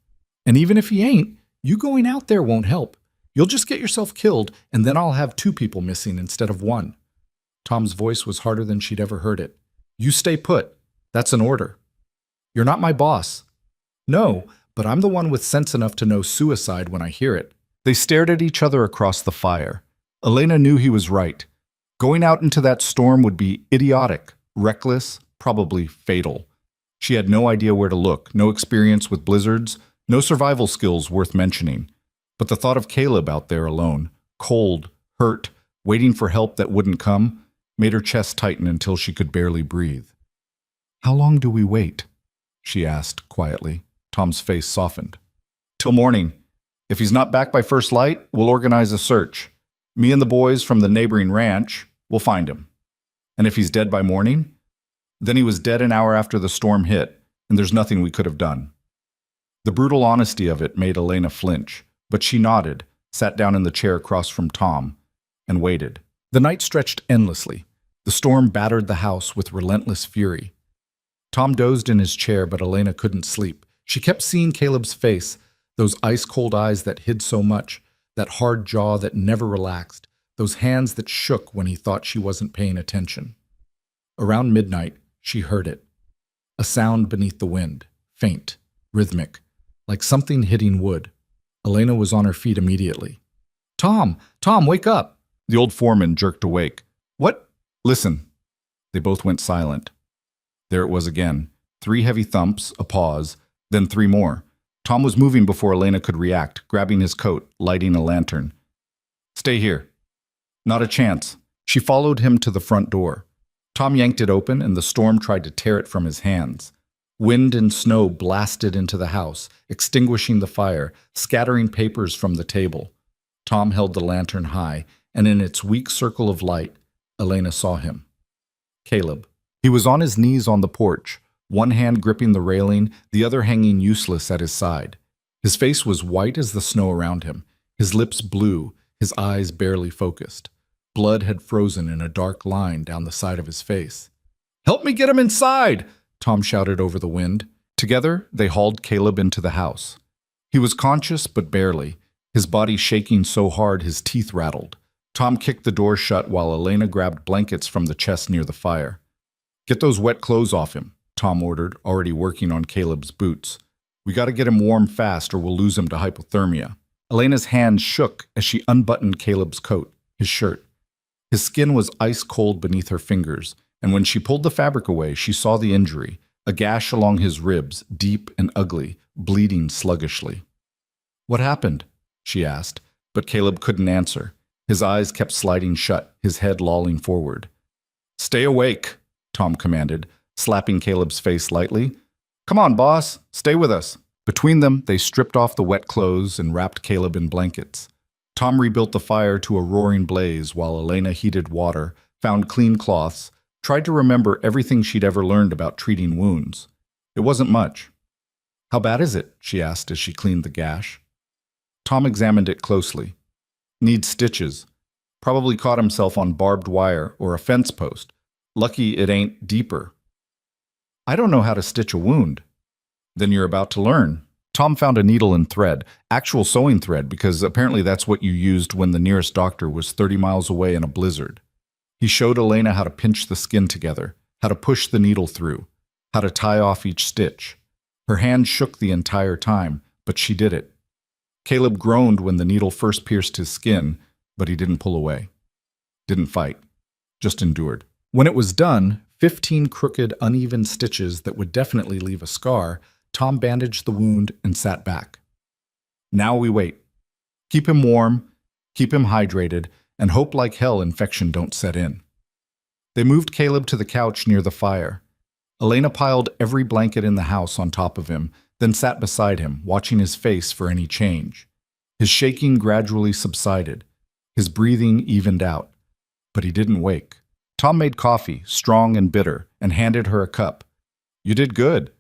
And even if he ain't, you going out there won't help. You'll just get yourself killed, and then I'll have 2 people missing instead of 1. Tom's voice was harder than she'd ever heard it. You stay put. That's an order. You're not my boss. No, but I'm the one with sense enough to know suicide when I hear it. They stared at each other across the fire. Elena knew he was right. Going out into that storm would be idiotic, reckless, probably fatal. She had no idea where to look, no experience with blizzards, no survival skills worth mentioning. But the thought of Caleb out there alone, cold, hurt, waiting for help that wouldn't come, made her chest tighten until she could barely breathe. How long do we wait? She asked quietly. Tom's face softened. Till morning. If he's not back by first light, we'll organize a search. Me and the boys from the neighboring ranch will find him. And if he's dead by morning, then he was dead an hour after the storm hit, and there's nothing we could have done. The brutal honesty of it made Elena flinch, but she nodded, sat down in the chair across from Tom, and waited. The night stretched endlessly. The storm battered the house with relentless fury. Tom dozed in his chair, but Elena couldn't sleep. She kept seeing Caleb's face, those ice-cold eyes that hid so much, that hard jaw that never relaxed, those hands that shook when he thought she wasn't paying attention. Around midnight, she heard it. A sound beneath the wind, faint, rhythmic, like something hitting wood. Elena was on her feet immediately. Tom, wake up! The old foreman jerked awake. What? Listen. They both went silent. There it was again. 3 heavy thumps, a pause, then 3 more. Tom was moving before Elena could react, grabbing his coat, lighting a lantern. Stay here. Not a chance. She followed him to the front door. Tom yanked it open, and the storm tried to tear it from his hands. Wind and snow blasted into the house, extinguishing the fire, scattering papers from the table. Tom held the lantern high, and in its weak circle of light, Elena saw him. Caleb. He was on his knees on the porch, one hand gripping the railing, the other hanging useless at his side. His face was white as the snow around him, his lips blue, his eyes barely focused. Blood had frozen in a dark line down the side of his face. Help me get him inside! Tom shouted over the wind. Together, they hauled Caleb into the house. He was conscious, but barely, his body shaking so hard his teeth rattled. Tom kicked the door shut while Elena grabbed blankets from the chest near the fire. Get those wet clothes off him, Tom ordered, already working on Caleb's boots. We gotta get him warm fast or we'll lose him to hypothermia. Elena's hand shook as she unbuttoned Caleb's coat, his shirt. His skin was ice cold beneath her fingers, and when she pulled the fabric away, she saw the injury, a gash along his ribs, deep and ugly, bleeding sluggishly. What happened? She asked, but Caleb couldn't answer. His eyes kept sliding shut, his head lolling forward. Stay awake, Tom commanded, slapping Caleb's face lightly. Come on, boss, stay with us. Between them, they stripped off the wet clothes and wrapped Caleb in blankets. Tom rebuilt the fire to a roaring blaze while Elena heated water, found clean cloths, tried to remember everything she'd ever learned about treating wounds. It wasn't much. How bad is it? She asked as she cleaned the gash. Tom examined it closely. Needs stitches. Probably caught himself on barbed wire or a fence post. Lucky it ain't deeper. I don't know how to stitch a wound. Then you're about to learn. Tom found a needle and thread, actual sewing thread, because apparently that's what you used when the nearest doctor was 30 miles away in a blizzard. He showed Elena how to pinch the skin together, how to push the needle through, how to tie off each stitch. Her hand shook the entire time, but she did it. Caleb groaned when the needle first pierced his skin, but he didn't pull away. Didn't fight. Just endured. When it was done, 15 crooked, uneven stitches that would definitely leave a scar, Tom bandaged the wound and sat back. Now we wait. Keep him warm, keep him hydrated, and hope like hell infection don't set in. They moved Caleb to the couch near the fire. Elena piled every blanket in the house on top of him, then sat beside him, watching his face for any change. His shaking gradually subsided. His breathing evened out. But he didn't wake. Tom made coffee, strong and bitter, and handed her a cup. "You did good."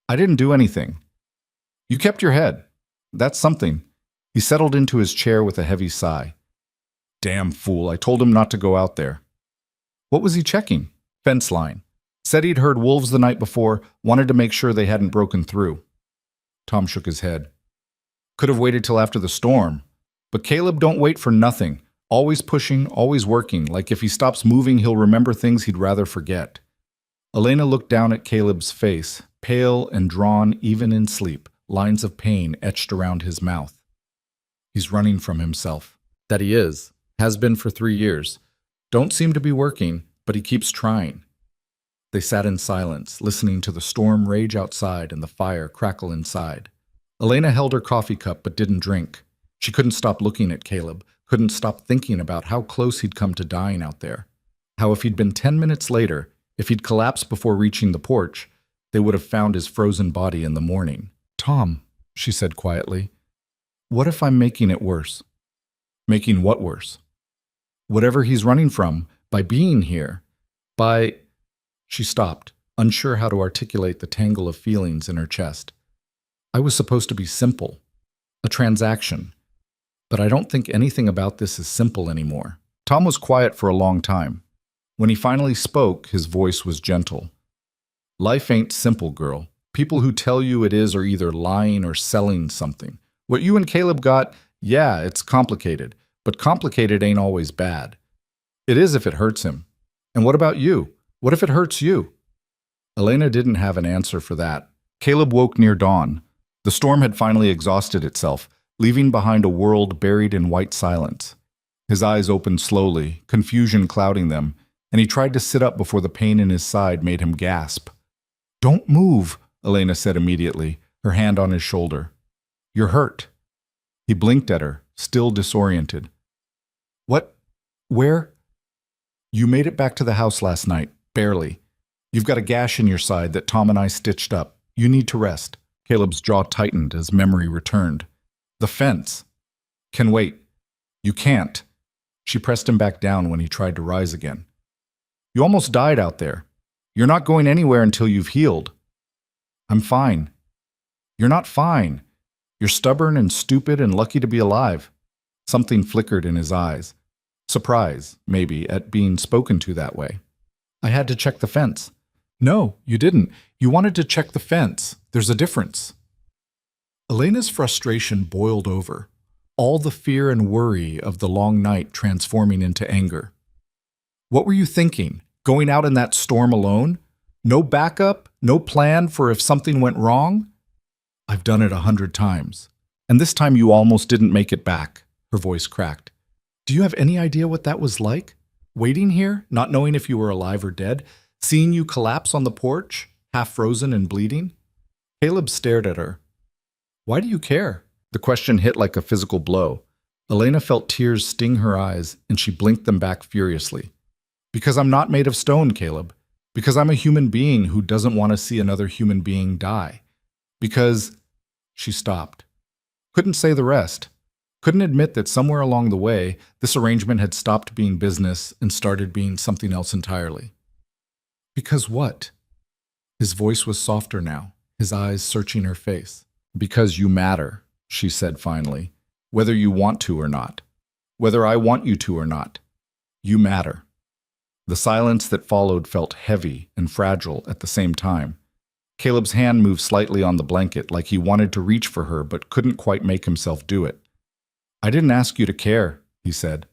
"I didn't do anything." "You kept your head. That's something." He settled into his chair with a heavy sigh. "Damn fool, I told him not to go out there." "What was he checking?" "Fence line. Said he'd heard wolves the night before, wanted to make sure they hadn't broken through." Tom shook his head. "Could have waited till after the storm. But Caleb don't wait for nothing. Always pushing, always working, like if he stops moving he'll remember things he'd rather forget." Elena looked down at Caleb's face, pale and drawn even in sleep, lines of pain etched around his mouth. "He's running from himself." "That he is. Has been for 3 years. Don't seem to be working, but he keeps trying." They sat in silence, listening to the storm rage outside and the fire crackle inside. Elena held her coffee cup but didn't drink. She couldn't stop looking at Caleb, couldn't stop thinking about how close he'd come to dying out there. How if he'd been 10 minutes later, if he'd collapsed before reaching the porch, they would have found his frozen body in the morning. "Tom," she said quietly, "what if I'm making it worse?" "Making what worse?" "Whatever he's running from, by being here. By—" She stopped, unsure how to articulate the tangle of feelings in her chest. "I was supposed to be simple. A transaction. But I don't think anything about this is simple anymore." Tom was quiet for a long time. When he finally spoke, his voice was gentle. "Life ain't simple, girl. People who tell you it is are either lying or selling something. What you and Caleb got, yeah, it's complicated. But complicated ain't always bad. It is if it hurts him. And what about you? What if it hurts you?" Elena didn't have an answer for that. Caleb woke near dawn. The storm had finally exhausted itself, leaving behind a world buried in white silence. His eyes opened slowly, confusion clouding them, and he tried to sit up before the pain in his side made him gasp. "Don't move," Elena said immediately, her hand on his shoulder. "You're hurt." He blinked at her, still disoriented. "What? Where?" "You made it back to the house last night, barely. You've got a gash in your side that Tom and I stitched up. You need to rest." Caleb's jaw tightened as memory returned. "The fence." "Can wait." "You can't." She pressed him back down when he tried to rise again. "You almost died out there. You're not going anywhere until you've healed." "I'm fine." "You're not fine. You're stubborn and stupid and lucky to be alive." Something flickered in his eyes. Surprise, maybe, at being spoken to that way. "I had to check the fence." "No, you didn't. You wanted to check the fence. There's a difference." Elena's frustration boiled over, all the fear and worry of the long night transforming into anger. "What were you thinking? Going out in that storm alone? No backup? No plan for if something went wrong?" "I've done it 100 times. And this time you almost didn't make it back," her voice cracked. "Do you have any idea what that was like? Waiting here, not knowing if you were alive or dead, seeing you collapse on the porch, half frozen and bleeding?" Caleb stared at her. "Why do you care?" The question hit like a physical blow. Elena felt tears sting her eyes, and she blinked them back furiously. "Because I'm not made of stone, Caleb. Because I'm a human being who doesn't want to see another human being die. Because—" She stopped. Couldn't say the rest. Couldn't admit that somewhere along the way, this arrangement had stopped being business and started being something else entirely. "Because what?" His voice was softer now, his eyes searching her face. "Because you matter," she said finally, "whether you want to or not. Whether I want you to or not. You matter." The silence that followed felt heavy and fragile at the same time. Caleb's hand moved slightly on the blanket like he wanted to reach for her but couldn't quite make himself do it. "I didn't ask you to care," he said.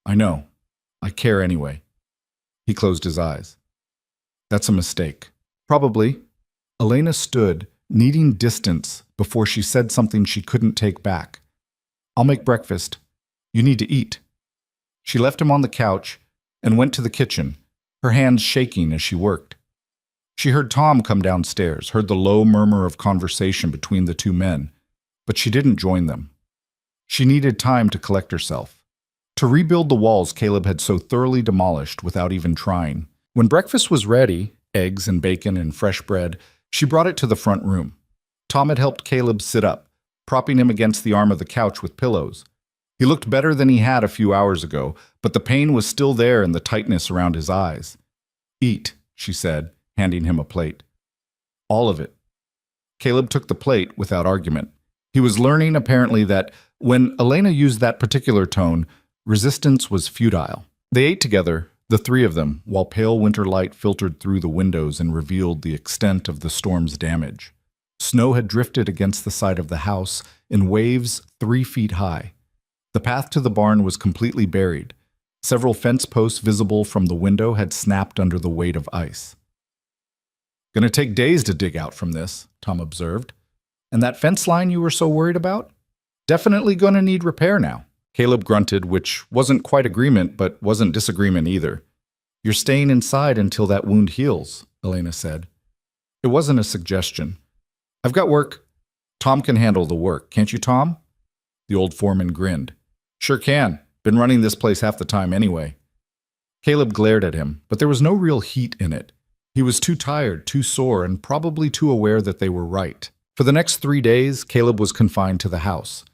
"I know. I care anyway." He closed his eyes. "That's a mistake." "Probably." Elena stood, needing distance, before she said something she couldn't take back. "I'll make breakfast. You need to eat." She left him on the couch and went to the kitchen, her hands shaking as she worked. She heard Tom come downstairs, heard the low murmur of conversation between the two men, but she didn't join them. She needed time to collect herself. to rebuild the walls Caleb had so thoroughly demolished without even trying. When breakfast was ready, eggs and bacon and fresh bread, she brought it to the front room. Tom had helped Caleb sit up, propping him against the arm of the couch with pillows. He looked better than he had a few hours ago, but the pain was still there in the tightness around his eyes. "Eat," she said, handing him a plate. "All of it." Caleb took the plate without argument. He was learning, apparently, that when Elena used that particular tone, resistance was futile. They ate together, the three of them, while pale winter light filtered through the windows and revealed the extent of the storm's damage. Snow had drifted against the side of the house in waves 3 feet high. The path to the barn was completely buried. Several fence posts visible from the window had snapped under the weight of ice. "Gonna take days to dig out from this," Tom observed. "And that fence line you were so worried about? Definitely gonna need repair now." Caleb grunted, which wasn't quite agreement, but wasn't disagreement either. "You're staying inside until that wound heals," Elena said. It wasn't a suggestion. "I've got work." "Tom can handle the work, can't you, Tom?" The old foreman grinned. "Sure can. Been running this place half the time anyway." Caleb glared at him, but there was no real heat in it. He was too tired, too sore, and probably too aware that they were right. For the next 3 days, Caleb was confined to the house.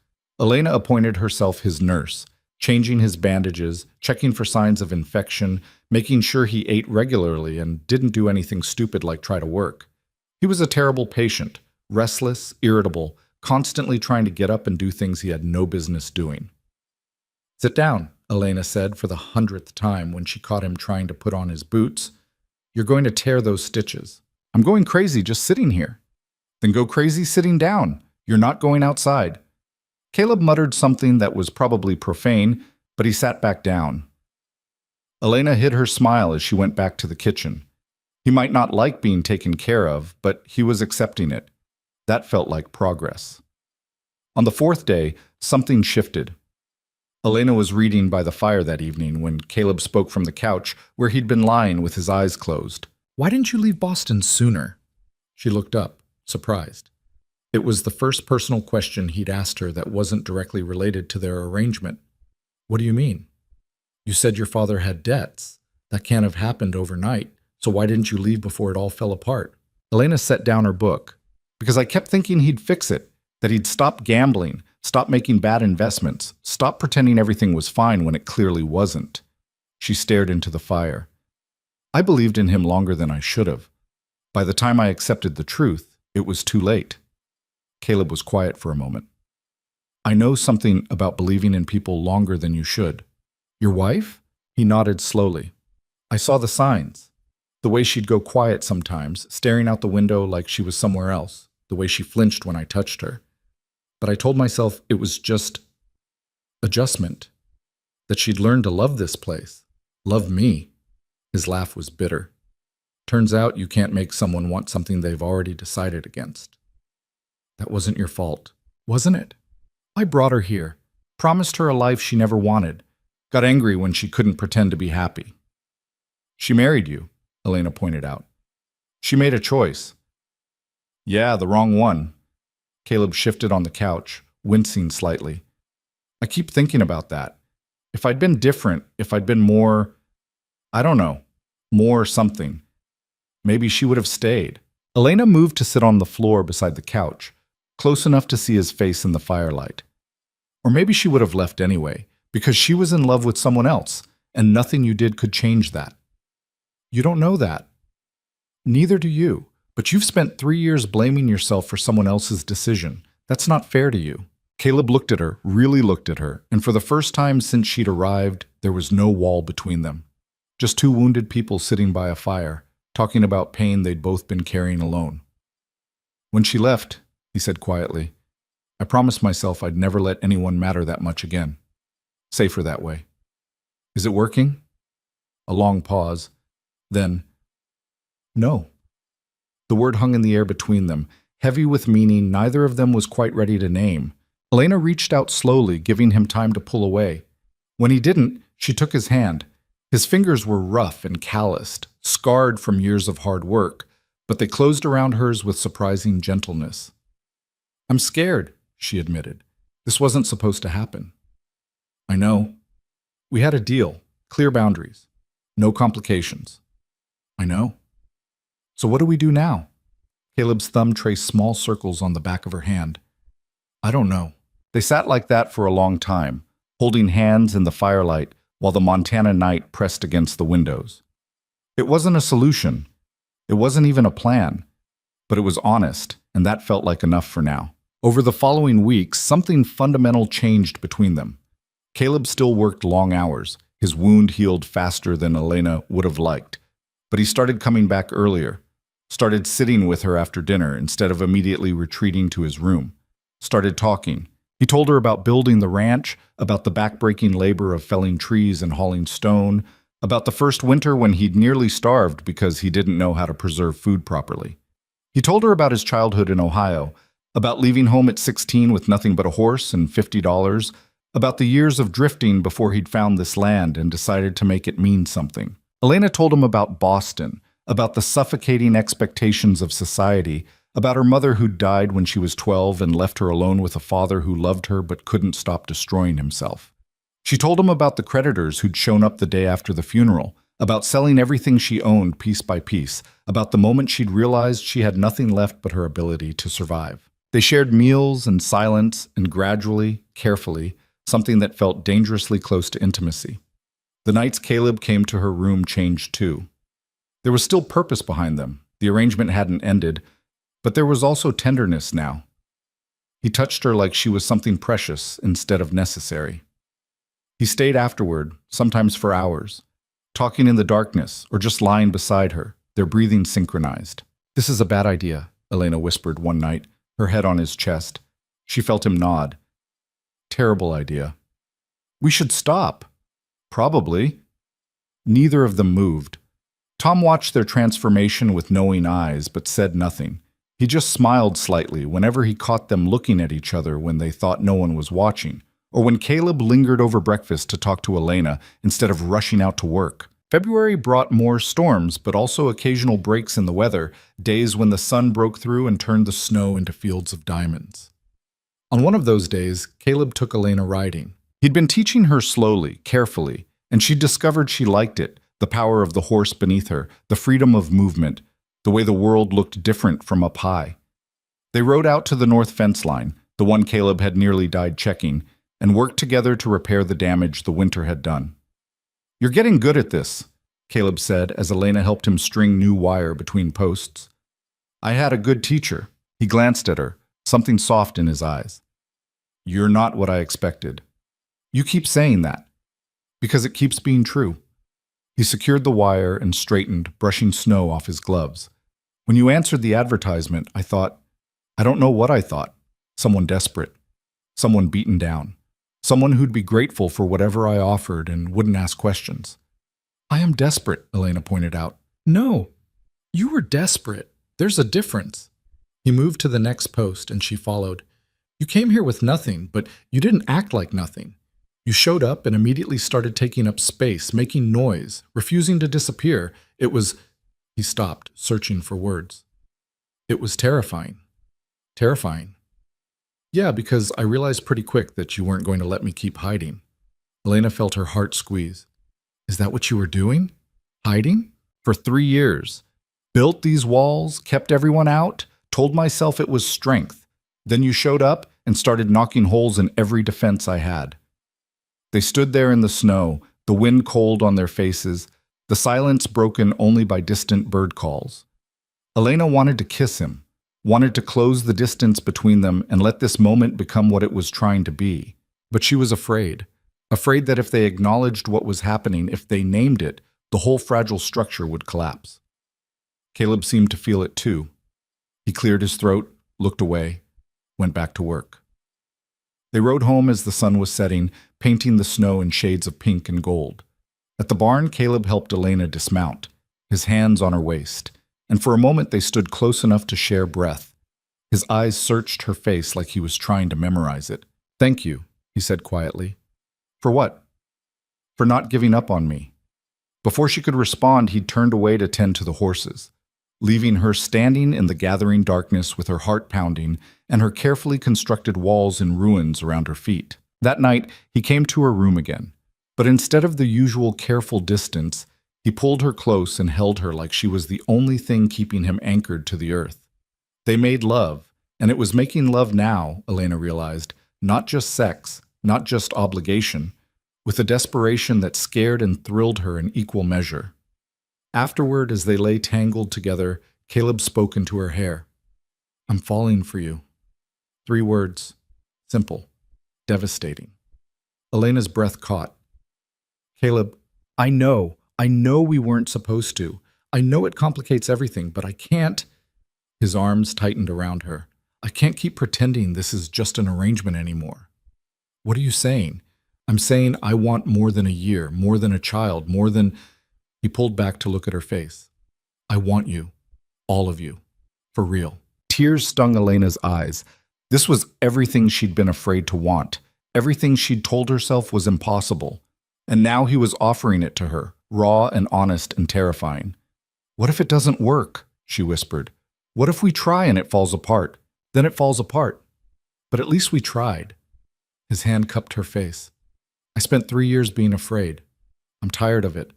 Elena appointed herself his nurse, changing his bandages, checking for signs of infection, making sure he ate regularly and didn't do anything stupid like try to work. He was a terrible patient, restless, irritable, constantly trying to get up and do things he had no business doing. "Sit down," Elena said for the 100th time when she caught him trying to put on his boots. "You're going to tear those stitches." "I'm going crazy just sitting here." "Then go crazy sitting down. You're not going outside." Caleb muttered something that was probably profane, but he sat back down. Elena hid her smile as she went back to the kitchen. He might not like being taken care of, but he was accepting it. That felt like progress. On the 4th day, something shifted. Elena was reading by the fire that evening when Caleb spoke from the couch where he'd been lying with his eyes closed. "Why didn't you leave Boston sooner?" She looked up, surprised. It was the first personal question he'd asked her that wasn't directly related to their arrangement. "What do you mean?" "You said your father had debts. That can't have happened overnight, so why didn't you leave before it all fell apart?" Elena set down her book. "Because I kept thinking he'd fix it, that he'd stop gambling, stop making bad investments, stop pretending everything was fine when it clearly wasn't." She stared into the fire. "I believed in him longer than I should have. By the time I accepted the truth, it was too late." Caleb was quiet for a moment. "I know something about believing in people longer than you should." "Your wife?" He nodded slowly. "I saw the signs. The way she'd go quiet sometimes, staring out the window like she was somewhere else, the way she flinched when I touched her. But I told myself it was just adjustment, that she'd learned to love this place, love me." His laugh was bitter. "Turns out you can't make someone want something they've already decided against." "That wasn't your fault, wasn't it? I brought her here, promised her a life she never wanted, got angry when she couldn't pretend to be happy." "She married you," Elena pointed out. "She made a choice." "Yeah, the wrong one." Caleb shifted on the couch, wincing slightly. "I keep thinking about that. If I'd been different, if I'd been more, I don't know, more something, maybe she would have stayed." Elena moved to sit on the floor beside the couch, close enough to see his face in the firelight. Or maybe she would have left anyway, because she was in love with someone else, and nothing you did could change that. "You don't know that. Neither do you, but you've spent 3 years blaming yourself for someone else's decision. That's not fair to you." Caleb looked at her, really looked at her, and for the first time since she'd arrived, there was no wall between them. Just 2 wounded people sitting by a fire, talking about pain they'd both been carrying alone. "When she left," he said quietly, "I promised myself I'd never let anyone matter that much again. Safer that way. Is it working?" A long pause. Then, "No." The word hung in the air between them, heavy with meaning neither of them was quite ready to name. Elena reached out slowly, giving him time to pull away. When he didn't, she took his hand. His fingers were rough and calloused, scarred from years of hard work, but they closed around hers with surprising gentleness. "I'm scared," she admitted. "This wasn't supposed to happen." "I know." We had a deal, clear boundaries, no complications. I know. So what do we do now? Caleb's thumb traced small circles on the back of her hand. I don't know. They sat like that for a long time, holding hands in the firelight while the Montana night pressed against the windows. It wasn't a solution. It wasn't even a plan. But it was honest, and that felt like enough for now. Over the following weeks, something fundamental changed between them. Caleb still worked long hours. His wound healed faster than Elena would have liked. But he started coming back earlier, started sitting with her after dinner instead of immediately retreating to his room, started talking. He told her about building the ranch, about the backbreaking labor of felling trees and hauling stone, about the first winter when he'd nearly starved because he didn't know how to preserve food properly. He told her about his childhood in Ohio, about leaving home at 16 with nothing but a horse and $50, about the years of drifting before he'd found this land and decided to make it mean something. Elena told him about Boston, about the suffocating expectations of society, about her mother who died when she was 12 and left her alone with a father who loved her but couldn't stop destroying himself. She told him about the creditors who'd shown up the day after the funeral, about selling everything she owned piece by piece, about the moment she'd realized she had nothing left but her ability to survive. They shared meals and silence and gradually, carefully, something that felt dangerously close to intimacy. The nights Caleb came to her room changed too. There was still purpose behind them. The arrangement hadn't ended, but there was also tenderness now. He touched her like she was something precious instead of necessary. He stayed afterward, sometimes for hours, talking in the darkness or just lying beside her, their breathing synchronized. "This is a bad idea," Elena whispered one night, her head on his chest. She felt him nod. "Terrible idea." "We should stop." "Probably." Neither of them moved. Tom watched their transformation with knowing eyes, but said nothing. He just smiled slightly whenever he caught them looking at each other when they thought no one was watching, or when Caleb lingered over breakfast to talk to Elena instead of rushing out to work. February brought more storms, but also occasional breaks in the weather, days when the sun broke through and turned the snow into fields of diamonds. On one of those days, Caleb took Elena riding. He'd been teaching her slowly, carefully, and she discovered she liked it, the power of the horse beneath her, the freedom of movement, the way the world looked different from up high. They rode out to the north fence line, the one Caleb had nearly died checking, and worked together to repair the damage the winter had done. "You're getting good at this," Caleb said as Elena helped him string new wire between posts. "I had a good teacher." He glanced at her, something soft in his eyes. "You're not what I expected." "You keep saying that." "Because it keeps being true." He secured the wire and straightened, brushing snow off his gloves. "When you answered the advertisement, I don't know what I thought. Someone desperate. Someone beaten down. Someone who'd be grateful for whatever I offered and wouldn't ask questions." "I am desperate," Elena pointed out. "No, you were desperate. There's a difference." He moved to the next post and she followed. "You came here with nothing, but you didn't act like nothing. You showed up and immediately started taking up space, making noise, refusing to disappear. It was—" He stopped, searching for words. "It was terrifying." "Terrifying?" "Yeah, because I realized pretty quick that you weren't going to let me keep hiding." Elena felt her heart squeeze. "Is that what you were doing? Hiding? For 3 years. Built these walls, kept everyone out, told myself it was strength. Then you showed up and started knocking holes in every defense I had." They stood there in the snow, the wind cold on their faces, the silence broken only by distant bird calls. Elena wanted to kiss him, wanted to close the distance between them and let this moment become what it was trying to be. But she was afraid that if they acknowledged what was happening, if they named it, the whole fragile structure would collapse. Caleb seemed to feel it too. He cleared his throat, looked away, went back to work. They rode home as the sun was setting, painting the snow in shades of pink and gold. At the barn, Caleb helped Elena dismount, his hands on her waist, and for a moment they stood close enough to share breath. His eyes searched her face like he was trying to memorize it. "Thank you," he said quietly. "For what?" "For not giving up on me." Before she could respond, he turned away to tend to the horses, leaving her standing in the gathering darkness with her heart pounding and her carefully constructed walls in ruins around her feet. That night, he came to her room again. But instead of the usual careful distance, he pulled her close and held her like she was the only thing keeping him anchored to the earth. They made love, and it was making love now, Elena realized, not just sex, not just obligation, with a desperation that scared and thrilled her in equal measure. Afterward, as they lay tangled together, Caleb spoke into her hair. "I'm falling for you." 3 words. Simple. Devastating. Elena's breath caught. "Caleb, I know we weren't supposed to. I know it complicates everything, but I can't." His arms tightened around her. "I can't keep pretending this is just an arrangement anymore." "What are you saying?" "I'm saying I want more than a year, more than a child, more than—" He pulled back to look at her face. "I want you. All of you. For real." Tears stung Elena's eyes. This was everything she'd been afraid to want, everything she'd told herself was impossible. And now he was offering it to her, raw and honest and terrifying. "What if it doesn't work?" she whispered. "What if we try and it falls apart? Then it falls apart. But at least we tried." His hand cupped her face. "I spent 3 years being afraid. I'm tired of it.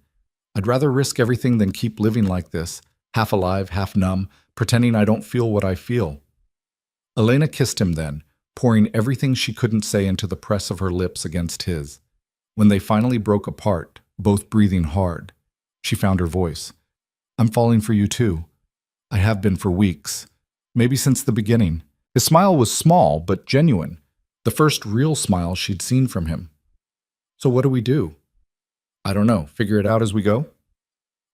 I'd rather risk everything than keep living like this, half alive, half numb, pretending I don't feel what I feel." Elena kissed him then, pouring everything she couldn't say into the press of her lips against his. When they finally broke apart, both breathing hard, she found her voice. "I'm falling for you too. I have been for weeks. Maybe since the beginning." His smile was small, but genuine. The first real smile she'd seen from him. "So what do we do?" "I don't know. Figure it out as we go?"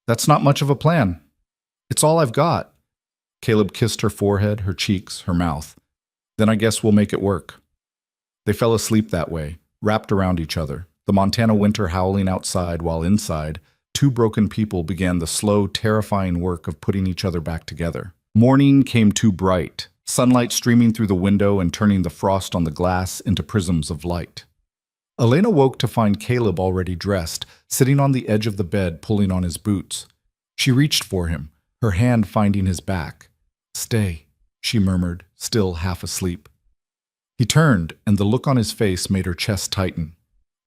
"That's not much of a plan. It's all I've got." Caleb kissed her forehead, her cheeks, her mouth. "Then I guess we'll make it work." They fell asleep that way, wrapped around each other, the Montana winter howling outside while inside, 2 broken people began the slow, terrifying work of putting each other back together. Morning came too bright, sunlight streaming through the window and turning the frost on the glass into prisms of light. Elena woke to find Caleb already dressed, sitting on the edge of the bed pulling on his boots. She reached for him, her hand finding his back. "Stay," she murmured, still half asleep. He turned, and the look on his face made her chest tighten.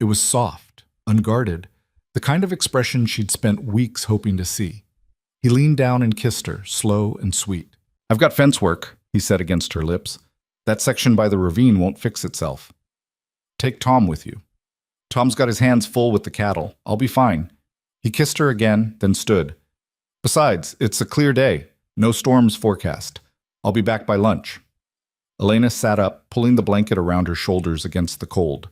It was soft, unguarded, the kind of expression she'd spent weeks hoping to see. He leaned down and kissed her, slow and sweet. "I've got fence work," he said against her lips. "That section by the ravine won't fix itself. Take Tom with you." "Tom's got his hands full with the cattle. I'll be fine." He kissed her again, then stood. "Besides, it's a clear day. No storms forecast. I'll be back by lunch." Elena sat up, pulling the blanket around her shoulders against the cold.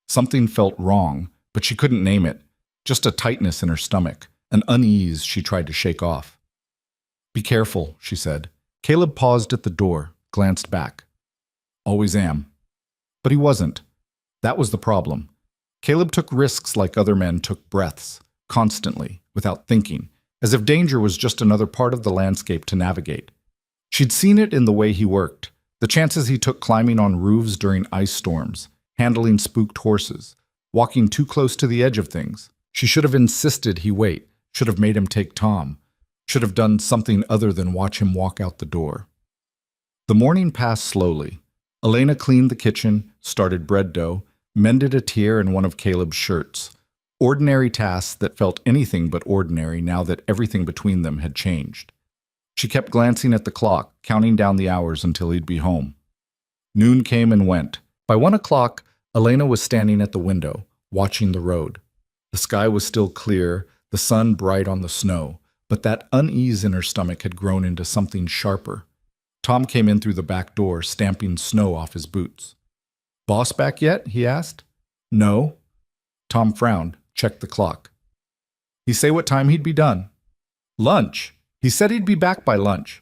Something felt wrong, but she couldn't name it. Just a tightness in her stomach, an unease she tried to shake off. "Be careful," she said. Caleb paused at the door, glanced back. "Always am." But he wasn't. That was the problem. Caleb took risks like other men took breaths, constantly, without thinking, as if danger was just another part of the landscape to navigate. She'd seen it in the way he worked, the chances he took climbing on roofs during ice storms, handling spooked horses, walking too close to the edge of things. She should have insisted he wait, should have made him take Tom, should have done something other than watch him walk out the door. The morning passed slowly. Elena cleaned the kitchen, started bread dough, mended a tear in one of Caleb's shirts. Ordinary tasks that felt anything but ordinary now that everything between them had changed. She kept glancing at the clock, counting down the hours until he'd be home. Noon came and went. By 1 o'clock, Elena was standing at the window, watching the road. The sky was still clear, the sun bright on the snow, but that unease in her stomach had grown into something sharper. Tom came in through the back door, stamping snow off his boots. "Boss back yet?" he asked. "No." Tom frowned, checked the clock. "He say what time he'd be done?" "Lunch. He said he'd be back by lunch."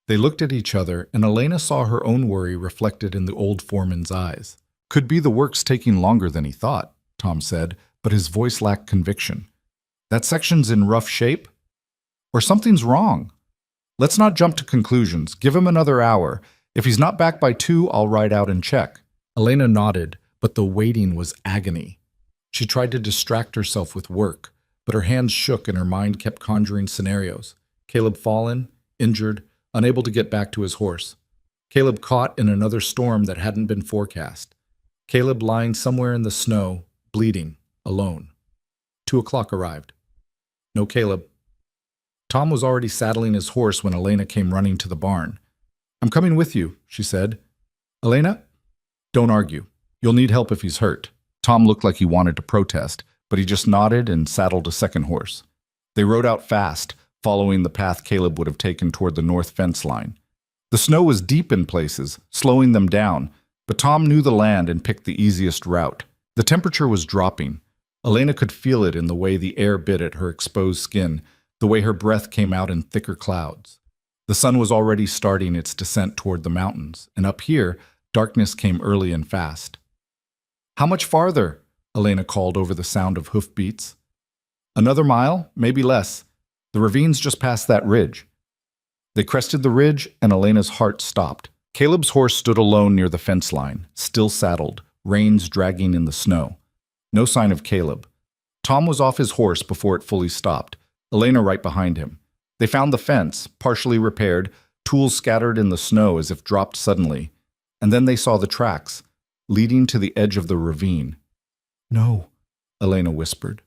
They looked at each other, and Elena saw her own worry reflected in the old foreman's eyes. "Could be the work's taking longer than he thought," Tom said, but his voice lacked conviction. "That section's in rough shape? Or something's wrong. Let's not jump to conclusions. Give him another hour. If he's not back by 2, I'll ride out and check." Elena nodded, but the waiting was agony. She tried to distract herself with work, but her hands shook and her mind kept conjuring scenarios. Caleb fallen, injured, unable to get back to his horse. Caleb caught in another storm that hadn't been forecast. Caleb lying somewhere in the snow, bleeding, alone. 2 o'clock arrived. No Caleb. Tom was already saddling his horse when Elena came running to the barn. I'm coming with you, she said. Elena? Don't argue. You'll need help if he's hurt. Tom looked like he wanted to protest, but he just nodded and saddled a second horse. They rode out fast, following the path Caleb would have taken toward the north fence line. The snow was deep in places, slowing them down, but Tom knew the land and picked the easiest route. The temperature was dropping. Elena could feel it in the way the air bit at her exposed skin, the way her breath came out in thicker clouds. The sun was already starting its descent toward the mountains, and up here, darkness came early and fast. How much farther? Elena called over the sound of hoofbeats. Another mile, maybe less. The ravine's just past that ridge. They crested the ridge, and Elena's heart stopped. Caleb's horse stood alone near the fence line, still saddled, reins dragging in the snow. No sign of Caleb. Tom was off his horse before it fully stopped, Elena right behind him. They found the fence, partially repaired, tools scattered in the snow as if dropped suddenly. And then they saw the tracks, leading to the edge of the ravine. No, Elena whispered.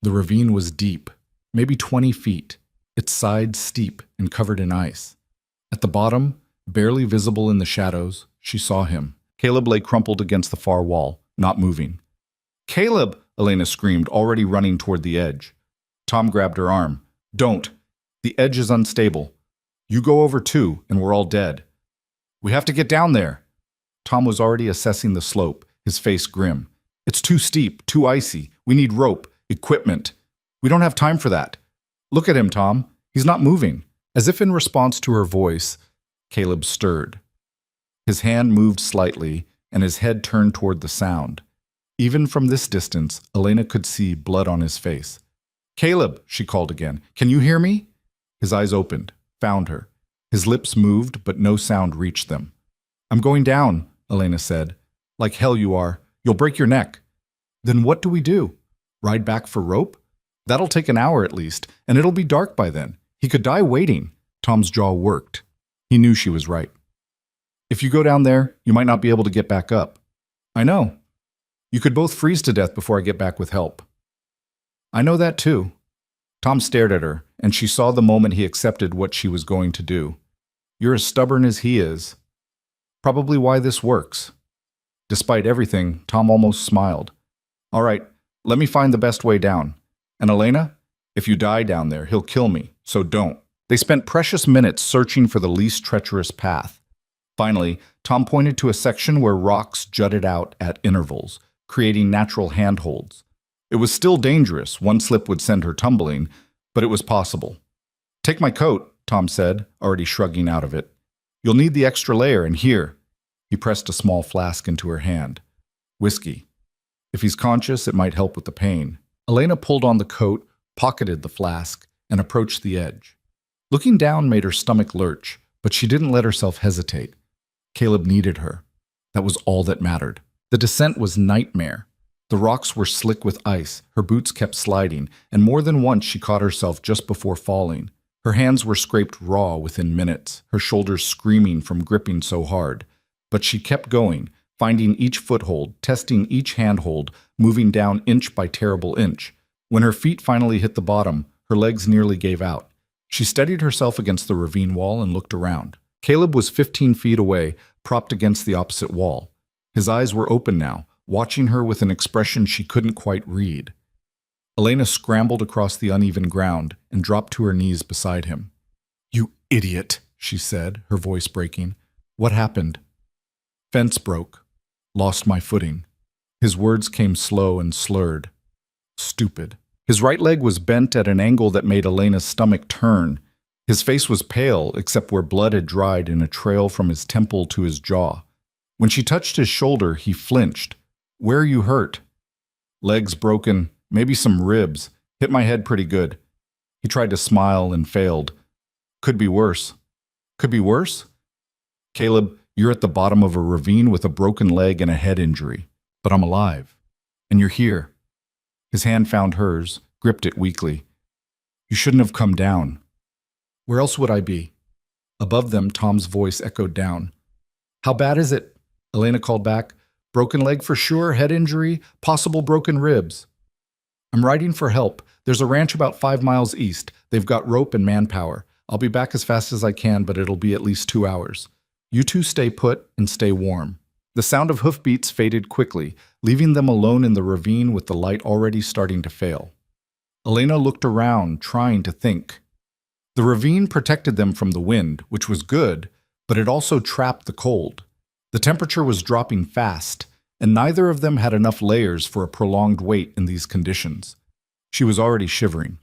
The ravine was deep, maybe 20 feet, its sides steep and covered in ice. At the bottom, barely visible in the shadows, she saw him. Caleb lay crumpled against the far wall, not moving. Caleb! Elena screamed, already running toward the edge. Tom grabbed her arm. Don't. The edge is unstable. You go over too, and we're all dead. We have to get down there. Tom was already assessing the slope, his face grim. It's too steep, too icy. We need rope, equipment. We don't have time for that. Look at him, Tom. He's not moving. As if in response to her voice, Caleb stirred. His hand moved slightly, and his head turned toward the sound. Even from this distance, Elena could see blood on his face. Caleb, she called again. Can you hear me? His eyes opened, found her. His lips moved, but no sound reached them. I'm going down, Elena said. Like hell you are. You'll break your neck. Then what do we do? Ride back for rope? That'll take an hour at least, and it'll be dark by then. He could die waiting. Tom's jaw worked. He knew she was right. If you go down there, you might not be able to get back up. I know. You could both freeze to death before I get back with help. I know that too. Tom stared at her, and she saw the moment he accepted what she was going to do. You're as stubborn as he is. Probably why this works. Despite everything, Tom almost smiled. All right, let me find the best way down. And Elena, if you die down there, he'll kill me, so don't. They spent precious minutes searching for the least treacherous path. Finally, Tom pointed to a section where rocks jutted out at intervals, creating natural handholds. It was still dangerous. One slip would send her tumbling, but it was possible. Take my coat, Tom said, already shrugging out of it. You'll need the extra layer, and here. He pressed a small flask into her hand. Whiskey. If he's conscious, it might help with the pain. Elena pulled on the coat, pocketed the flask, and approached the edge. Looking down made her stomach lurch, but she didn't let herself hesitate. Caleb needed her. That was all that mattered. The descent was nightmare. The rocks were slick with ice, her boots kept sliding, and more than once she caught herself just before falling. Her hands were scraped raw within minutes, her shoulders screaming from gripping so hard. But she kept going, finding each foothold, testing each handhold, moving down inch by terrible inch. When her feet finally hit the bottom, her legs nearly gave out. She steadied herself against the ravine wall and looked around. Caleb was 15 feet away, propped against the opposite wall. His eyes were open now, watching her with an expression she couldn't quite read. Elena scrambled across the uneven ground and dropped to her knees beside him. You idiot, she said, her voice breaking. What happened? Fence broke. Lost my footing. His words came slow and slurred. Stupid. His right leg was bent at an angle that made Elena's stomach turn. His face was pale, except where blood had dried in a trail from his temple to his jaw. When she touched his shoulder, he flinched. Where are you hurt? Legs broken, maybe some ribs. Hit my head pretty good. He tried to smile and failed. Could be worse. Could be worse? Caleb, you're at the bottom of a ravine with a broken leg and a head injury. But I'm alive. And you're here. His hand found hers, gripped it weakly. You shouldn't have come down. Where else would I be? Above them, Tom's voice echoed down. How bad is it? Elena called back. Broken leg for sure, head injury, possible broken ribs. I'm riding for help. There's a ranch about 5 miles east. They've got rope and manpower. I'll be back as fast as I can, but it'll be at least 2 hours. You two stay put and stay warm." The sound of hoofbeats faded quickly, leaving them alone in the ravine with the light already starting to fail. Elena looked around, trying to think. The ravine protected them from the wind, which was good, but it also trapped the cold. The temperature was dropping fast, and neither of them had enough layers for a prolonged wait in these conditions. She was already shivering.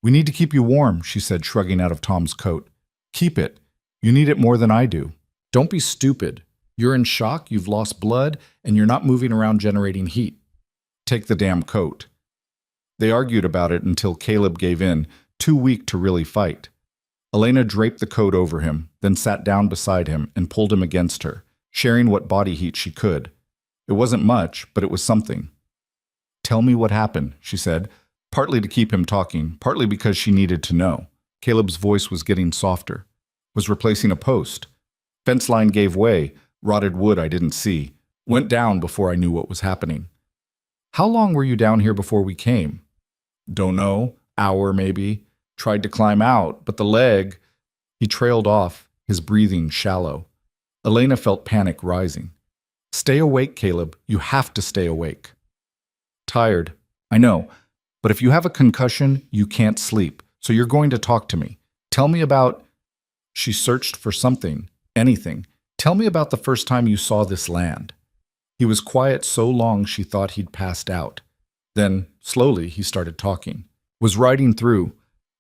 "We need to keep you warm," she said, shrugging out of Tom's coat. "Keep it. You need it more than I do. Don't be stupid. You're in shock, you've lost blood, and you're not moving around generating heat. Take the damn coat." They argued about it until Caleb gave in, too weak to really fight. Elena draped the coat over him, then sat down beside him and pulled him against her, sharing what body heat she could. It wasn't much, but it was something. "Tell me what happened," she said, partly to keep him talking, partly because she needed to know. Caleb's voice was getting softer. "Was replacing a post. Fence line gave way, rotted wood I didn't see. Went down before I knew what was happening." "How long were you down here before we came?" "Don't know. Hour, maybe. Tried to climb out, but the leg—" He trailed off, his breathing shallow. Elena felt panic rising. "Stay awake, Caleb. You have to stay awake." "Tired. I know. But if you have a concussion, you can't sleep. So you're going to talk to me. Tell me about—" She searched for something, anything. "Tell me about the first time you saw this land." He was quiet so long she thought he'd passed out. Then, slowly, he started talking. "Was riding through.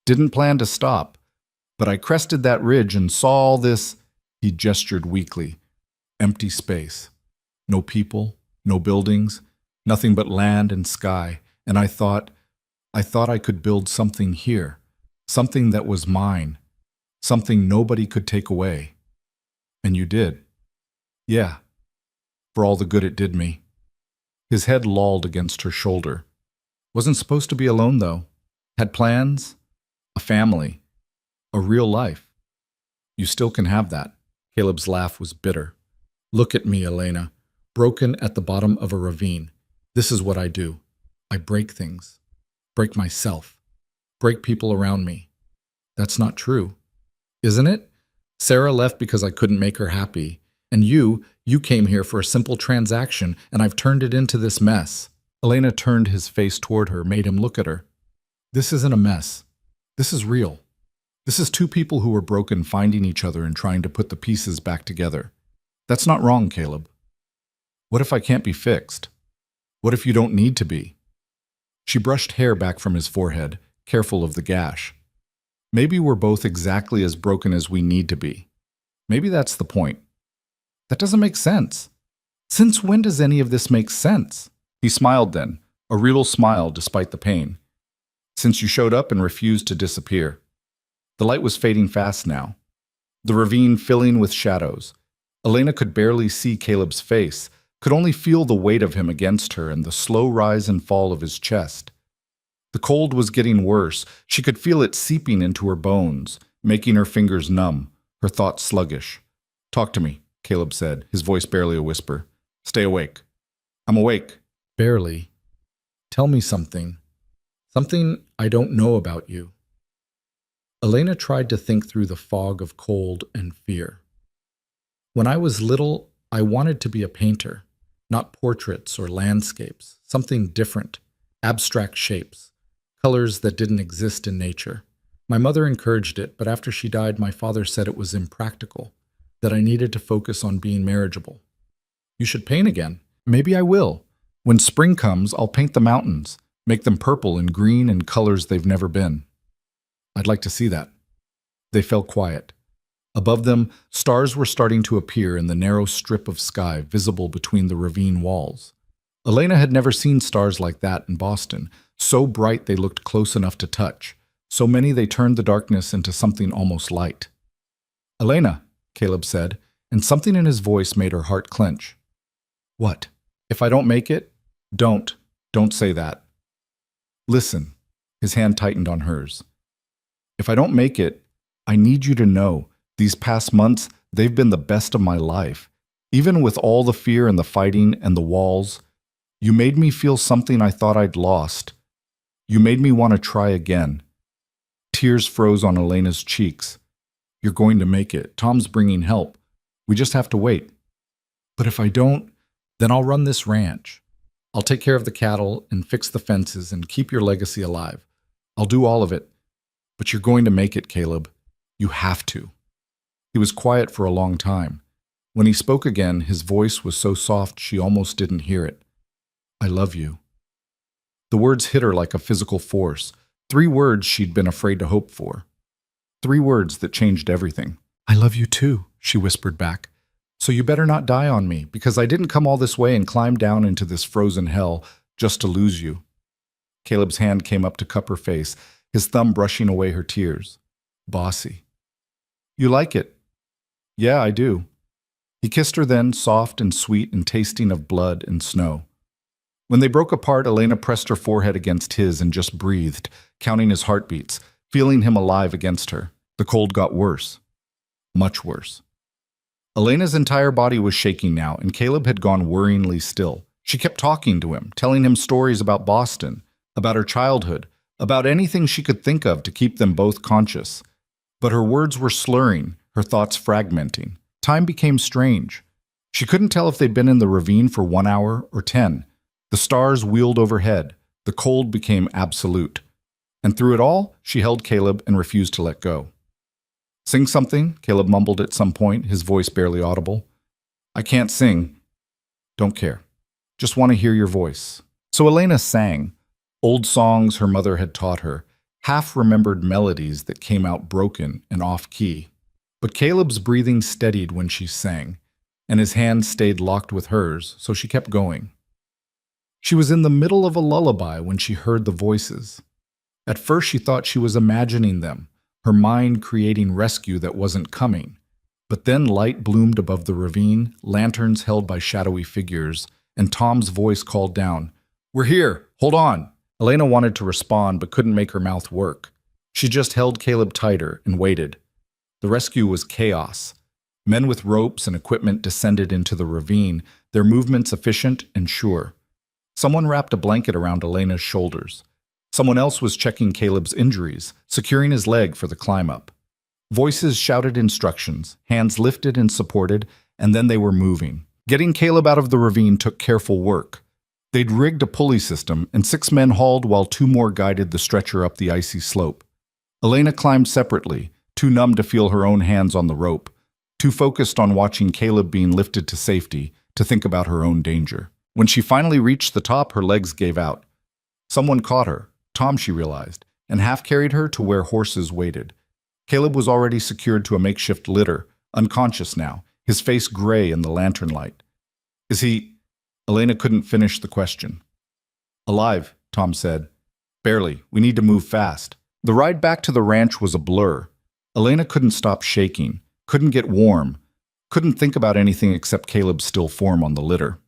Didn't plan to stop. But I crested that ridge and saw all this—" He gestured weakly. "Empty space. No people, no buildings, nothing but land and sky. And I thought I could build something here. Something that was mine. Something nobody could take away. And you did. Yeah. For all the good it did me." His head lolled against her shoulder. "Wasn't supposed to be alone, though. Had plans. A family. A real life. You still can have that." Caleb's laugh was bitter. "Look at me, Elena. Broken at the bottom of a ravine. This is what I do. I break things. Break myself. Break people around me. That's not true. Isn't it? Sarah left because I couldn't make her happy. And you came here for a simple transaction, and I've turned it into this mess." Elena turned his face toward her, made him look at her. "This isn't a mess. This is real. This is two people who were broken finding each other and trying to put the pieces back together. That's not wrong, Caleb. What if I can't be fixed? What if you don't need to be?" She brushed hair back from his forehead, careful of the gash. "Maybe we're both exactly as broken as we need to be. Maybe that's the point." "That doesn't make sense. Since when does any of this make sense?" He smiled then, a real smile despite the pain. "Since you showed up and refused to disappear." The light was fading fast now, the ravine filling with shadows. Elena could barely see Caleb's face, could only feel the weight of him against her and the slow rise and fall of his chest. The cold was getting worse. She could feel it seeping into her bones, making her fingers numb, her thoughts sluggish. "Talk to me," Caleb said, his voice barely a whisper. "Stay awake." "I'm awake." "Barely. Tell me something. Something I don't know about you." Elena tried to think through the fog of cold and fear. "When I was little, I wanted to be a painter. Not portraits or landscapes, something different, abstract shapes, colors that didn't exist in nature. My mother encouraged it, but after she died, my father said it was impractical, that I needed to focus on being marriageable. You should paint again." "Maybe I will. When spring comes, I'll paint the mountains, make them purple and green and colors they've never been." "I'd like to see that." They fell quiet. Above them, stars were starting to appear in the narrow strip of sky visible between the ravine walls. Elena had never seen stars like that in Boston, so bright they looked close enough to touch, so many they turned the darkness into something almost light. "Elena," Caleb said, and something in his voice made her heart clench. "What? If I don't make it? Don't say that. Listen." His hand tightened on hers. "If I don't make it, I need you to know, these past months, they've been the best of my life. Even with all the fear and the fighting and the walls, you made me feel something I thought I'd lost, You made me want to try again. Tears froze on Elena's cheeks. You're going to make it. Tom's bringing help. We just have to wait. But if I don't, then I'll run this ranch. I'll take care of the cattle and fix the fences and keep your legacy alive. I'll do all of it. But you're going to make it, Caleb. You have to. He was quiet for a long time. When he spoke again, his voice was so soft she almost didn't hear it. I love you. The words hit her like a physical force. 3 words she'd been afraid to hope for. 3 words that changed everything. I love you too, she whispered back. So you better not die on me, because I didn't come all this way and climb down into this frozen hell just to lose you. Caleb's hand came up to cup her face, his thumb brushing away her tears. Bossy. You like it? Yeah, I do. He kissed her then, soft and sweet and tasting of blood and snow. When they broke apart, Elena pressed her forehead against his and just breathed, counting his heartbeats, feeling him alive against her. The cold got worse. Much worse. Elena's entire body was shaking now, and Caleb had gone worryingly still. She kept talking to him, telling him stories about Boston, about her childhood, about anything she could think of to keep them both conscious. But her words were slurring, her thoughts fragmenting. Time became strange. She couldn't tell if they'd been in the ravine for 1 hour or 10. The stars wheeled overhead. The cold became absolute. And through it all, she held Caleb and refused to let go. Sing something, Caleb mumbled at some point, his voice barely audible. I can't sing. Don't care. Just want to hear your voice. So Elena sang. Old songs her mother had taught her, half-remembered melodies that came out broken and off-key. But Caleb's breathing steadied when she sang, and his hand stayed locked with hers, so she kept going. She was in the middle of a lullaby when she heard the voices. At first she thought she was imagining them, her mind creating rescue that wasn't coming. But then light bloomed above the ravine, lanterns held by shadowy figures, and Tom's voice called down, We're here! Hold on! Elena wanted to respond but couldn't make her mouth work. She just held Caleb tighter and waited. The rescue was chaos. Men with ropes and equipment descended into the ravine, their movements efficient and sure. Someone wrapped a blanket around Elena's shoulders. Someone else was checking Caleb's injuries, securing his leg for the climb-up. Voices shouted instructions, hands lifted and supported, and then they were moving. Getting Caleb out of the ravine took careful work. They'd rigged a pulley system, and 6 men hauled while 2 more guided the stretcher up the icy slope. Elena climbed separately, too numb to feel her own hands on the rope, too focused on watching Caleb being lifted to safety to think about her own danger. When she finally reached the top, her legs gave out. Someone caught her, Tom she realized, and half-carried her to where horses waited. Caleb was already secured to a makeshift litter, unconscious now, his face gray in the lantern light. Is he... Elena couldn't finish the question. Alive, Tom said. Barely. We need to move fast. The ride back to the ranch was a blur. Elena couldn't stop shaking, couldn't get warm, couldn't think about anything except Caleb's still form on the litter.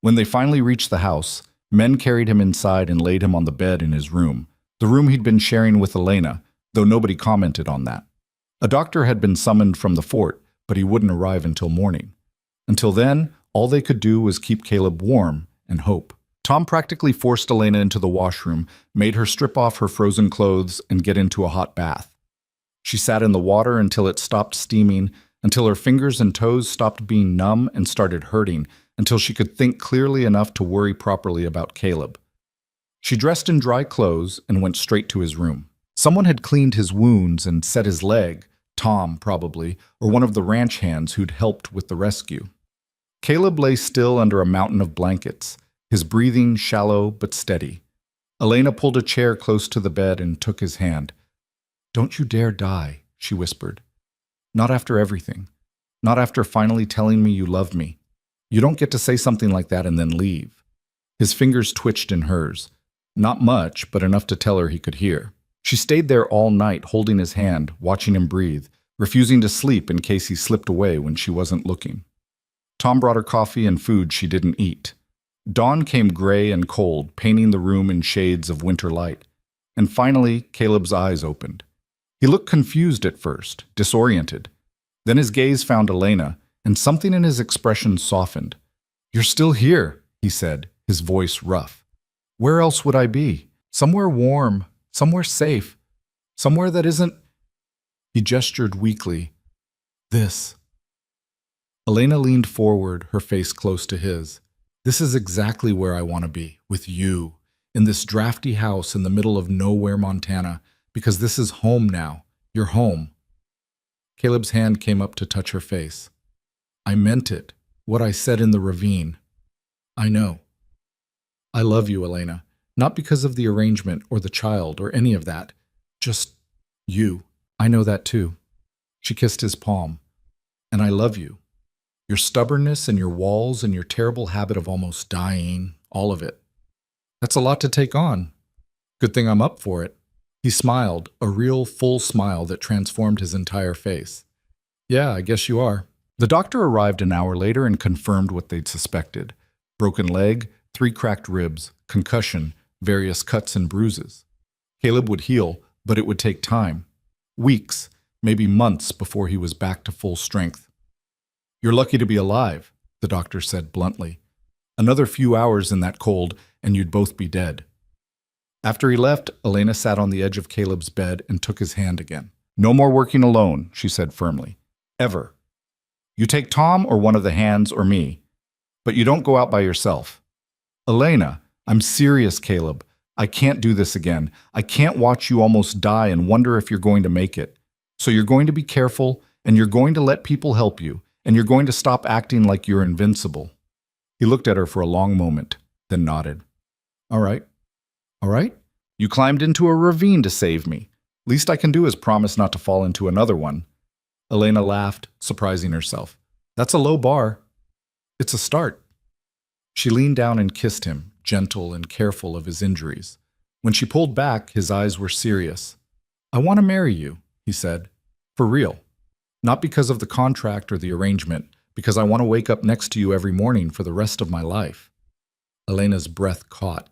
When they finally reached the house, men carried him inside and laid him on the bed in his room, the room he'd been sharing with Elena, though nobody commented on that. A doctor had been summoned from the fort, but he wouldn't arrive until morning. Until then, all they could do was keep Caleb warm and hope. Tom practically forced Elena into the washroom, made her strip off her frozen clothes and get into a hot bath. She sat in the water until it stopped steaming, until her fingers and toes stopped being numb and started hurting, until she could think clearly enough to worry properly about Caleb. She dressed in dry clothes and went straight to his room. Someone had cleaned his wounds and set his leg, Tom probably, or one of the ranch hands who'd helped with the rescue. Caleb lay still under a mountain of blankets, his breathing shallow but steady. Elena pulled a chair close to the bed and took his hand. Don't you dare die, she whispered. Not after everything. Not after finally telling me you love me. You don't get to say something like that and then leave. His fingers twitched in hers. Not much, but enough to tell her he could hear. She stayed there all night, holding his hand, watching him breathe, refusing to sleep in case he slipped away when she wasn't looking. Tom brought her coffee and food she didn't eat. Dawn came gray and cold, painting the room in shades of winter light. And finally, Caleb's eyes opened. He looked confused at first, disoriented. Then his gaze found Elena, and something in his expression softened. You're still here, he said, his voice rough. Where else would I be? Somewhere warm, somewhere safe, somewhere that isn't. He gestured weakly. This. Elena leaned forward, her face close to his. This is exactly where I want to be, with you, in this drafty house in the middle of nowhere, Montana, because this is home now. You're home. Caleb's hand came up to touch her face. I meant it, what I said in the ravine. I know. I love you, Elena, not because of the arrangement or the child or any of that. Just you. I know that too. She kissed his palm. And I love you. Your stubbornness and your walls and your terrible habit of almost dying, all of it. That's a lot to take on. Good thing I'm up for it. He smiled, a real full smile that transformed his entire face. Yeah, I guess you are. The doctor arrived an hour later and confirmed what they'd suspected. Broken leg, 3 cracked ribs, concussion, various cuts and bruises. Caleb would heal, but it would take time. Weeks, maybe months before he was back to full strength. You're lucky to be alive, the doctor said bluntly. Another few hours in that cold, and you'd both be dead. After he left, Elena sat on the edge of Caleb's bed and took his hand again. No more working alone, she said firmly. Ever. You take Tom or one of the hands or me, but you don't go out by yourself. Elena, I'm serious, Caleb. I can't do this again. I can't watch you almost die and wonder if you're going to make it. So you're going to be careful, and you're going to let people help you, and you're going to stop acting like you're invincible. He looked at her for a long moment, then nodded. All right. All right? You climbed into a ravine to save me. Least I can do is promise not to fall into another one. Elena laughed, surprising herself. That's a low bar. It's a start. She leaned down and kissed him, gentle and careful of his injuries. When she pulled back, his eyes were serious. I want to marry you, he said. For real. Not because of the contract or the arrangement, because I want to wake up next to you every morning for the rest of my life. Elena's breath caught.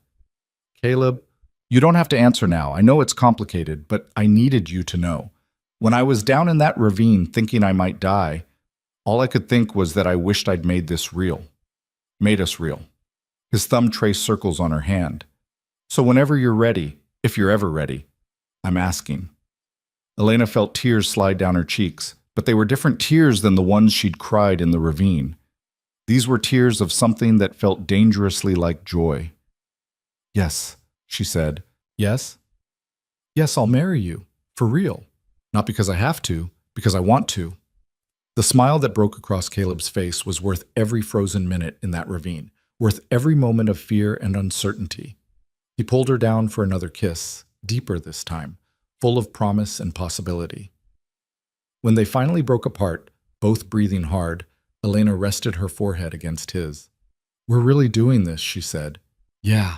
Caleb, you don't have to answer now. I know it's complicated, but I needed you to know. When I was down in that ravine thinking I might die, all I could think was that I wished I'd made this real. Made us real. His thumb traced circles on her hand. So whenever you're ready, if you're ever ready, I'm asking. Elena felt tears slide down her cheeks, but they were different tears than the ones she'd cried in the ravine. These were tears of something that felt dangerously like joy. Yes, she said. Yes? Yes, I'll marry you. For real. Not because I have to, because I want to. The smile that broke across Caleb's face was worth every frozen minute in that ravine, worth every moment of fear and uncertainty. He pulled her down for another kiss, deeper this time, full of promise and possibility. When they finally broke apart, both breathing hard, Elena rested her forehead against his. We're really doing this, she said. Yeah,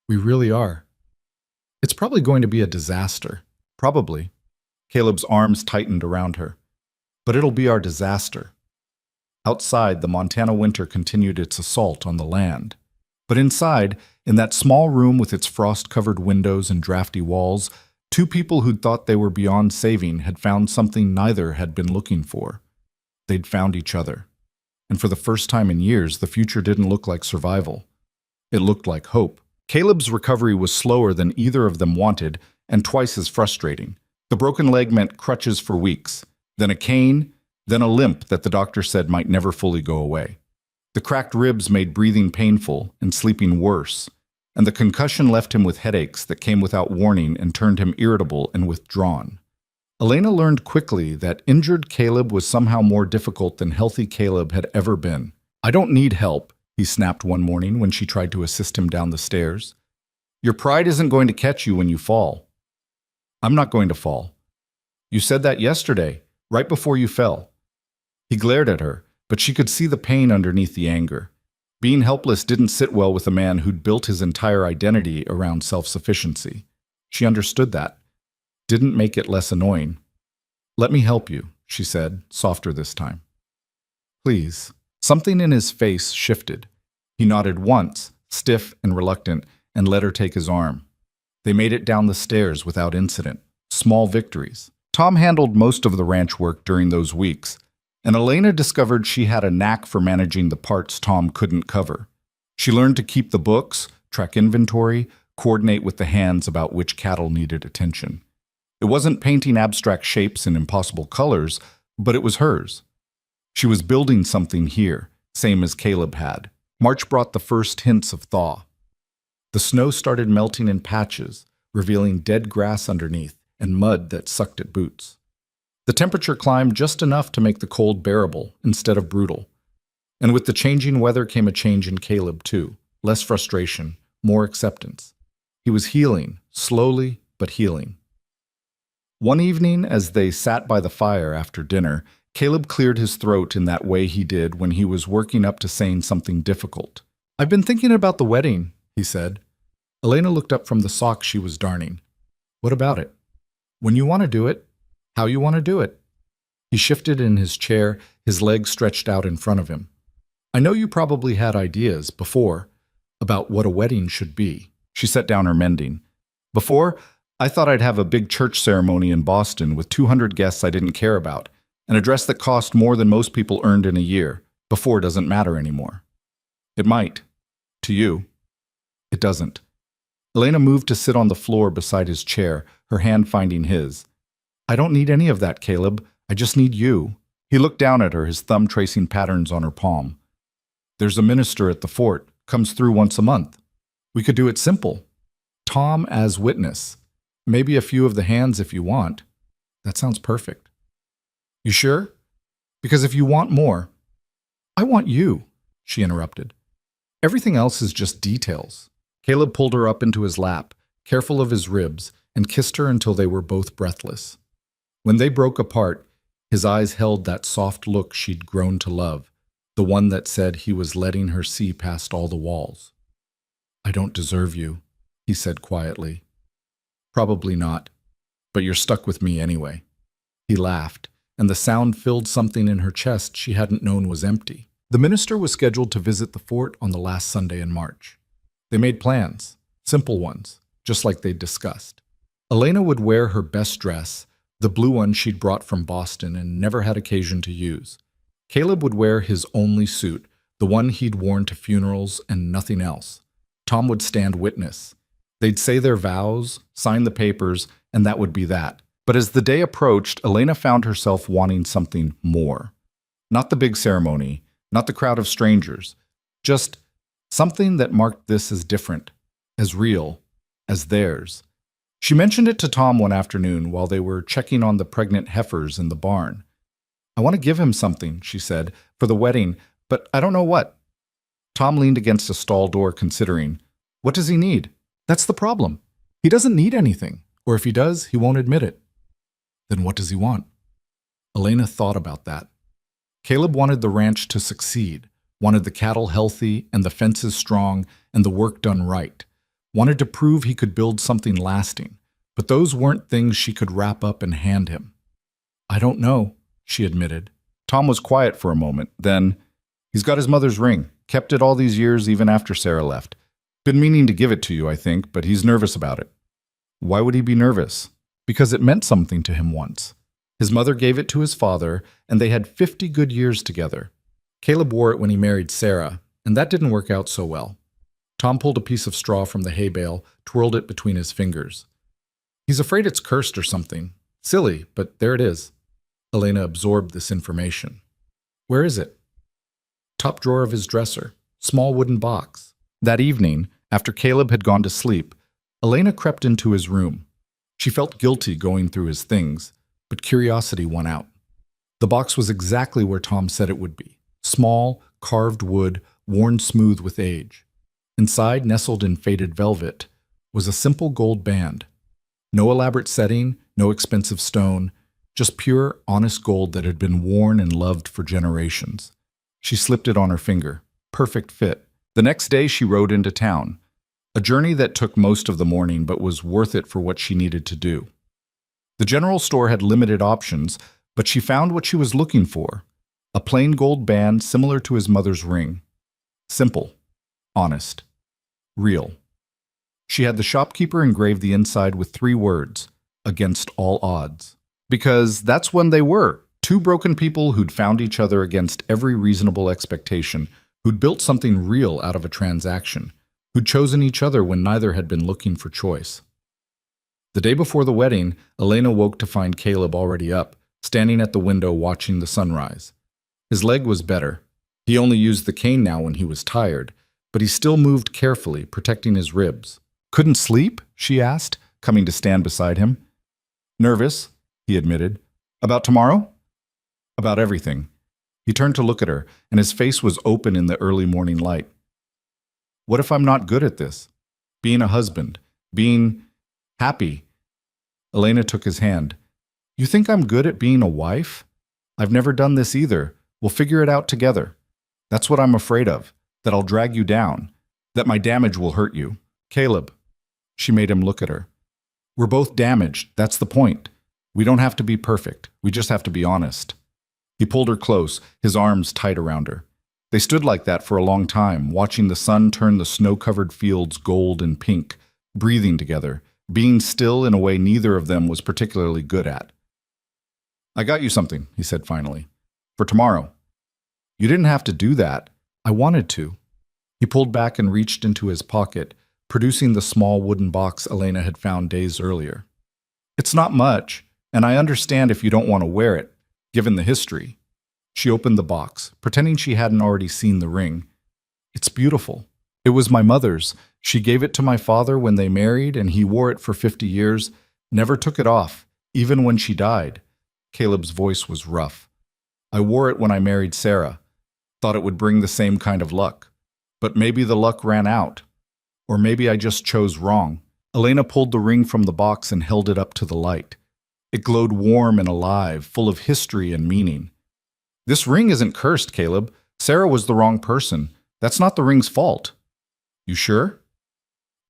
we really are. It's probably going to be a disaster. Probably. Caleb's arms tightened around her. But it'll be our disaster. Outside, the Montana winter continued its assault on the land. But inside, in that small room with its frost-covered windows and drafty walls, 2 people who'd thought they were beyond saving had found something neither had been looking for. They'd found each other. And for the first time in years, the future didn't look like survival. It looked like hope. Caleb's recovery was slower than either of them wanted, and twice as frustrating. The broken leg meant crutches for weeks, then a cane, then a limp that the doctor said might never fully go away. The cracked ribs made breathing painful and sleeping worse, and the concussion left him with headaches that came without warning and turned him irritable and withdrawn. Elena learned quickly that injured Caleb was somehow more difficult than healthy Caleb had ever been. I don't need help, he snapped one morning when she tried to assist him down the stairs. Your pride isn't going to catch you when you fall. I'm not going to fall. You said that yesterday, right before you fell. He glared at her, but she could see the pain underneath the anger. Being helpless didn't sit well with a man who'd built his entire identity around self-sufficiency. She understood that. Didn't make it less annoying. Let me help you, she said, softer this time. Please. Something in his face shifted. He nodded once, stiff and reluctant, and let her take his arm. They made it down the stairs without incident. Small victories. Tom handled most of the ranch work during those weeks, and Elena discovered she had a knack for managing the parts Tom couldn't cover. She learned to keep the books, track inventory, coordinate with the hands about which cattle needed attention. It wasn't painting abstract shapes in impossible colors, but it was hers. She was building something here, same as Caleb had. March brought the first hints of thaw. The snow started melting in patches, revealing dead grass underneath and mud that sucked at boots. The temperature climbed just enough to make the cold bearable instead of brutal. And with the changing weather came a change in Caleb, too. Less frustration, more acceptance. He was healing, slowly but healing. One evening, as they sat by the fire after dinner, Caleb cleared his throat in that way he did when he was working up to saying something difficult. "I've been thinking about the wedding," he said. Elena looked up from the sock she was darning. "What about it?" "When you want to do it, how you want to do it." He shifted in his chair, his legs stretched out in front of him. "I know you probably had ideas, before, about what a wedding should be." She set down her mending. "Before, I thought I'd have a big church ceremony in Boston with 200 guests I didn't care about, and a dress that cost more than most people earned in a year. Before doesn't matter anymore." "It might. To you. It doesn't." Elena moved to sit on the floor beside his chair, her hand finding his. "I don't need any of that, Caleb. I just need you." He looked down at her, his thumb tracing patterns on her palm. "There's a minister at the fort. Comes through once a month. We could do it simple. Tom as witness. Maybe a few of the hands if you want." "That sounds perfect." "You sure? Because if you want more—" "I want you," she interrupted. "Everything else is just details." Caleb pulled her up into his lap, careful of his ribs, and kissed her until they were both breathless. When they broke apart, his eyes held that soft look she'd grown to love, the one that said he was letting her see past all the walls. "I don't deserve you," he said quietly. "Probably not, but you're stuck with me anyway." He laughed, and the sound filled something in her chest she hadn't known was empty. The minister was scheduled to visit the fort on the last Sunday in March. They made plans, simple ones, just like they'd discussed. Elena would wear her best dress, the blue one she'd brought from Boston and never had occasion to use. Caleb would wear his only suit, the one he'd worn to funerals and nothing else. Tom would stand witness. They'd say their vows, sign the papers, and that would be that. But as the day approached, Elena found herself wanting something more. Not the big ceremony, not the crowd of strangers, just something that marked this as different, as real, as theirs. She mentioned it to Tom one afternoon while they were checking on the pregnant heifers in the barn. "I want to give him something," she said, "for the wedding, but I don't know what." Tom leaned against a stall door considering. "What does he need?" "That's the problem. He doesn't need anything, or if he does, he won't admit it." "Then what does he want?" Elena thought about that. Caleb wanted the ranch to succeed, wanted the cattle healthy and the fences strong and the work done right, wanted to prove he could build something lasting, but those weren't things she could wrap up and hand him. "I don't know," she admitted. Tom was quiet for a moment, then, "He's got his mother's ring, kept it all these years even after Sarah left. Been meaning to give it to you, I think, but he's nervous about it." "Why would he be nervous?" "Because it meant something to him once. His mother gave it to his father, and they had 50 good years together. Caleb wore it when he married Sarah, and that didn't work out so well." Tom pulled a piece of straw from the hay bale, twirled it between his fingers. "He's afraid it's cursed or something. Silly, but there it is." Elena absorbed this information. "Where is it?" "Top drawer of his dresser. Small wooden box." That evening, after Caleb had gone to sleep, Elena crept into his room. She felt guilty going through his things, but curiosity won out. The box was exactly where Tom said it would be. Small, carved wood, worn smooth with age. Inside, nestled in faded velvet, was a simple gold band. No elaborate setting, no expensive stone, just pure, honest gold that had been worn and loved for generations. She slipped it on her finger. Perfect fit. The next day she rode into town. A journey that took most of the morning but was worth it for what she needed to do. The general store had limited options, but she found what she was looking for. A plain gold band similar to his mother's ring. Simple. Honest. Real. She had the shopkeeper engrave the inside with 3 words, "Against all odds." Because that's when they were. 2 broken people who'd found each other against every reasonable expectation, who'd built something real out of a transaction. who'd chosen each other when neither had been looking for choice. The day before the wedding, Elena woke to find Caleb already up, standing at the window watching the sunrise. His leg was better. He only used the cane now when he was tired, but he still moved carefully, protecting his ribs. "Couldn't sleep?" she asked, coming to stand beside him. "Nervous," he admitted. "About tomorrow?" "About everything." He turned to look at her, and his face was open in the early morning light. "What if I'm not good at this? Being a husband, being happy?" Elena took his hand. "You think I'm good at being a wife? I've never done this either. We'll figure it out together. That's what I'm afraid of, that I'll drag you down, that my damage will hurt you. Caleb." She made him look at her. "We're both damaged, that's the point. We don't have to be perfect, we just have to be honest." He pulled her close, his arms tight around her. They stood like that for a long time, watching the sun turn the snow-covered fields gold and pink, breathing together, being still in a way neither of them was particularly good at. "I got you something," he said finally. "For tomorrow." "You didn't have to do that. I wanted to." He pulled back and reached into his pocket, producing the small wooden box Elena had found days earlier. "It's not much, and I understand if you don't want to wear it, given the history." She opened the box, pretending she hadn't already seen the ring. "It's beautiful. It was my mother's. She gave it to my father when they married, and he wore it for 50 years, never took it off, even when she died." Caleb's voice was rough. "I wore it when I married Sarah. Thought it would bring the same kind of luck. But maybe the luck ran out. Or maybe I just chose wrong." Elena pulled the ring from the box and held it up to the light. It glowed warm and alive, full of history and meaning. "This ring isn't cursed, Caleb. Sarah was the wrong person. That's not the ring's fault." "You sure?"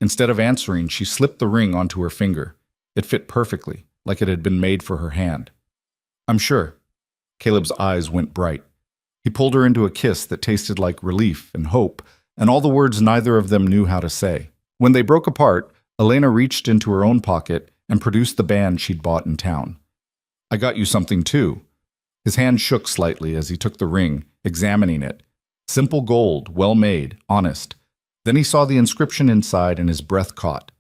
Instead of answering, she slipped the ring onto her finger. It fit perfectly, like it had been made for her hand. "I'm sure." Caleb's eyes went bright. He pulled her into a kiss that tasted like relief and hope, and all the words neither of them knew how to say. When they broke apart, Elena reached into her own pocket and produced the band she'd bought in town. "I got you something too." His hand shook slightly as he took the ring, examining it. Simple gold, well made, honest. Then he saw the inscription inside and his breath caught.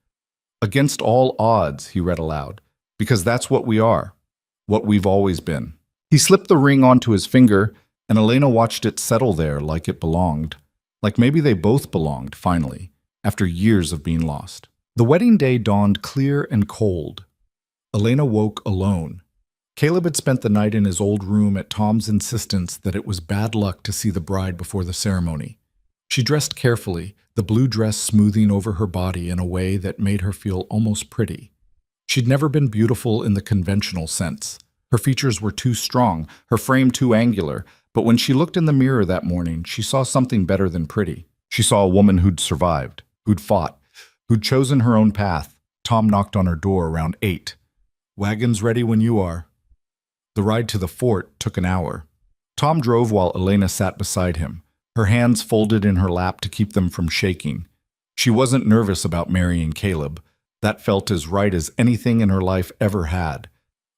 "Against all odds," he read aloud, "because that's what we are, what we've always been." He slipped the ring onto his finger, and Elena watched it settle there like it belonged. Like maybe they both belonged, finally, after years of being lost. The wedding day dawned clear and cold. Elena woke alone. Caleb had spent the night in his old room at Tom's insistence that it was bad luck to see the bride before the ceremony. She dressed carefully, the blue dress smoothing over her body in a way that made her feel almost pretty. She'd never been beautiful in the conventional sense. Her features were too strong, her frame too angular, but when she looked in the mirror that morning, she saw something better than pretty. She saw a woman who'd survived, who'd fought, who'd chosen her own path. Tom knocked on her door around 8. "Wagon's ready when you are." The ride to the fort took an hour. Tom drove while Elena sat beside him, her hands folded in her lap to keep them from shaking. She wasn't nervous about marrying Caleb. That felt as right as anything in her life ever had.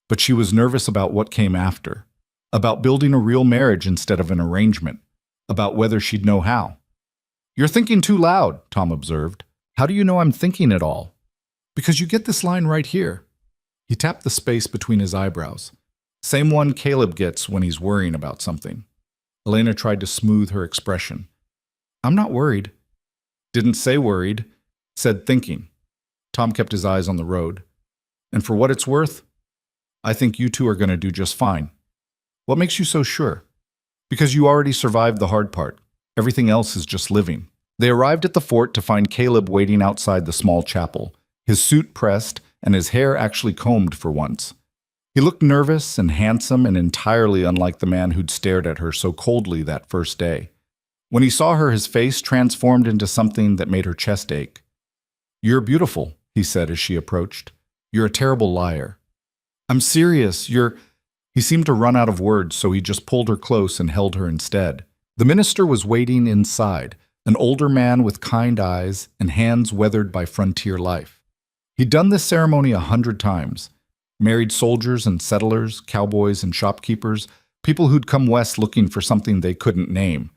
But she was nervous about what came after, about building a real marriage instead of an arrangement, about whether she'd know how. "You're thinking too loud," Tom observed. "How do you know I'm thinking it all?" "Because you get this line right here." He tapped the space between his eyebrows. Same one Caleb gets when he's worrying about something. Elena tried to smooth her expression. "I'm not worried." "Didn't say worried, said thinking." Tom kept his eyes on the road. "And for what it's worth, I think you two are going to do just fine." "What makes you so sure?" "Because you already survived the hard part. Everything else is just living." They arrived at the fort to find Caleb waiting outside the small chapel, his suit pressed and his hair actually combed for once. He looked nervous and handsome and entirely unlike the man who'd stared at her so coldly that first day. When he saw her, his face transformed into something that made her chest ache. "You're beautiful," he said as she approached. "You're a terrible liar." "I'm serious, you're—" He seemed to run out of words, so he just pulled her close and held her instead. The minister was waiting inside, an older man with kind eyes and hands weathered by frontier life. He'd done this ceremony 100 times. Married soldiers and settlers, cowboys and shopkeepers, people who'd come west looking for something they couldn't name.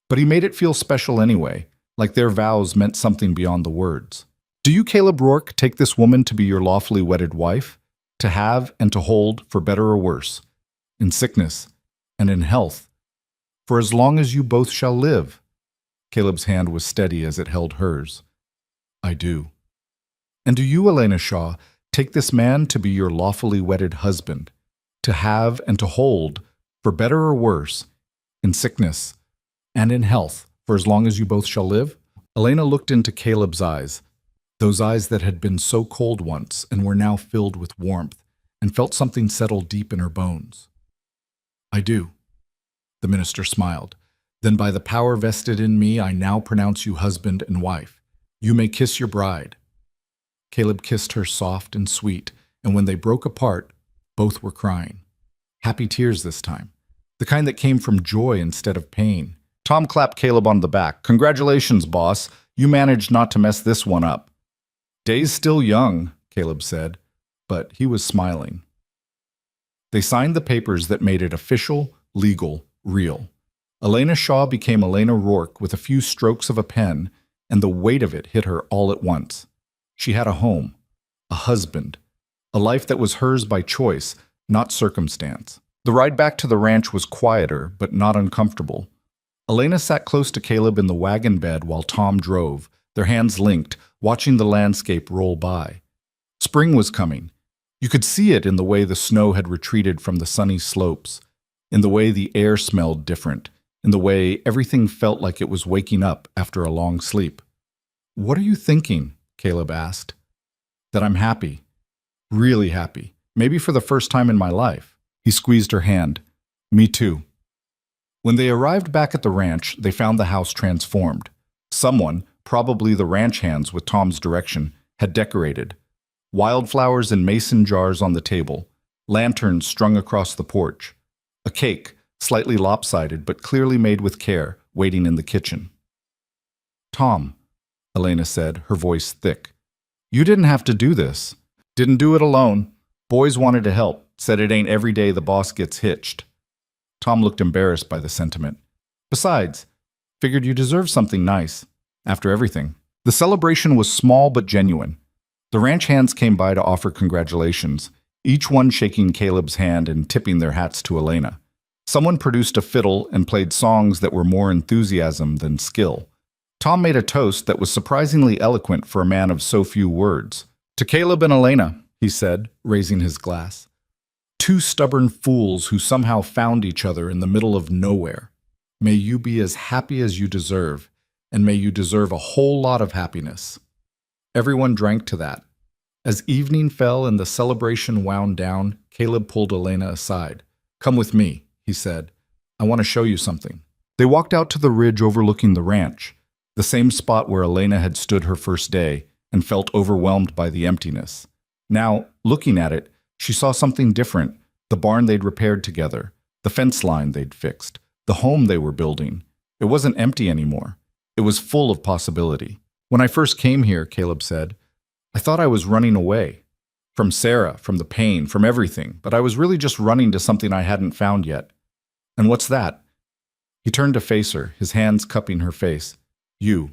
But he made it feel special anyway, like their vows meant something beyond the words. Do you, Caleb Rourke, take this woman to be your lawfully wedded wife, to have and to hold for better or worse, in sickness and in health, for as long as you both shall live? Caleb's hand was steady as it held hers. I do. And do you, Elena Shaw, take this man to be your lawfully wedded husband, to have and to hold, for better or worse, in sickness and in health, for as long as you both shall live? Elena looked into Caleb's eyes, those eyes that had been so cold once and were now filled with warmth, and felt something settle deep in her bones. I do. The minister smiled. Then by the power vested in me, I now pronounce you husband and wife. You may kiss your bride. Caleb kissed her soft and sweet, and when they broke apart, both were crying. Happy tears this time, the kind that came from joy instead of pain. Tom clapped Caleb on the back. Congratulations, boss. You managed not to mess this one up. Day's still young, Caleb said, but he was smiling. They signed the papers that made it official, legal, real. Elena Shaw became Elena Rourke with a few strokes of a pen, and the weight of it hit her all at once. She had a home, a husband, a life that was hers by choice, not circumstance. The ride back to the ranch was quieter, but not uncomfortable. Elena sat close to Caleb in the wagon bed while Tom drove, their hands linked, watching the landscape roll by. Spring was coming. You could see it in the way the snow had retreated from the sunny slopes, in the way the air smelled different, in the way everything felt like it was waking up after a long sleep. What are you thinking? Caleb asked. That I'm happy. Really happy. Maybe for the first time in my life. He squeezed her hand. Me too. When they arrived back at the ranch, they found the house transformed. Someone, probably the ranch hands with Tom's direction, had decorated. Wildflowers in mason jars on the table, lanterns strung across the porch, a cake, slightly lopsided but clearly made with care, waiting in the kitchen. Tom, Elena said, her voice thick. You didn't have to do this. Didn't do it alone. Boys wanted to help, said it ain't every day the boss gets hitched. Tom looked embarrassed by the sentiment. Besides, figured you deserved something nice. After everything. The celebration was small but genuine. The ranch hands came by to offer congratulations, each one shaking Caleb's hand and tipping their hats to Elena. Someone produced a fiddle and played songs that were more enthusiasm than skill. Tom made a toast that was surprisingly eloquent for a man of so few words. To Caleb and Elena, he said, raising his glass. Two stubborn fools who somehow found each other in the middle of nowhere. May you be as happy as you deserve, and may you deserve a whole lot of happiness. Everyone drank to that. As evening fell and the celebration wound down, Caleb pulled Elena aside. Come with me, he said. I want to show you something. They walked out to the ridge overlooking the ranch, the same spot where Elena had stood her first day and felt overwhelmed by the emptiness. Now, looking at it, she saw something different, the barn they'd repaired together, the fence line they'd fixed, the home they were building. It wasn't empty anymore. It was full of possibility. When I first came here, Caleb said, I thought I was running away. From Sarah, from the pain, from everything, but I was really just running to something I hadn't found yet. And what's that? He turned to face her, his hands cupping her face. You.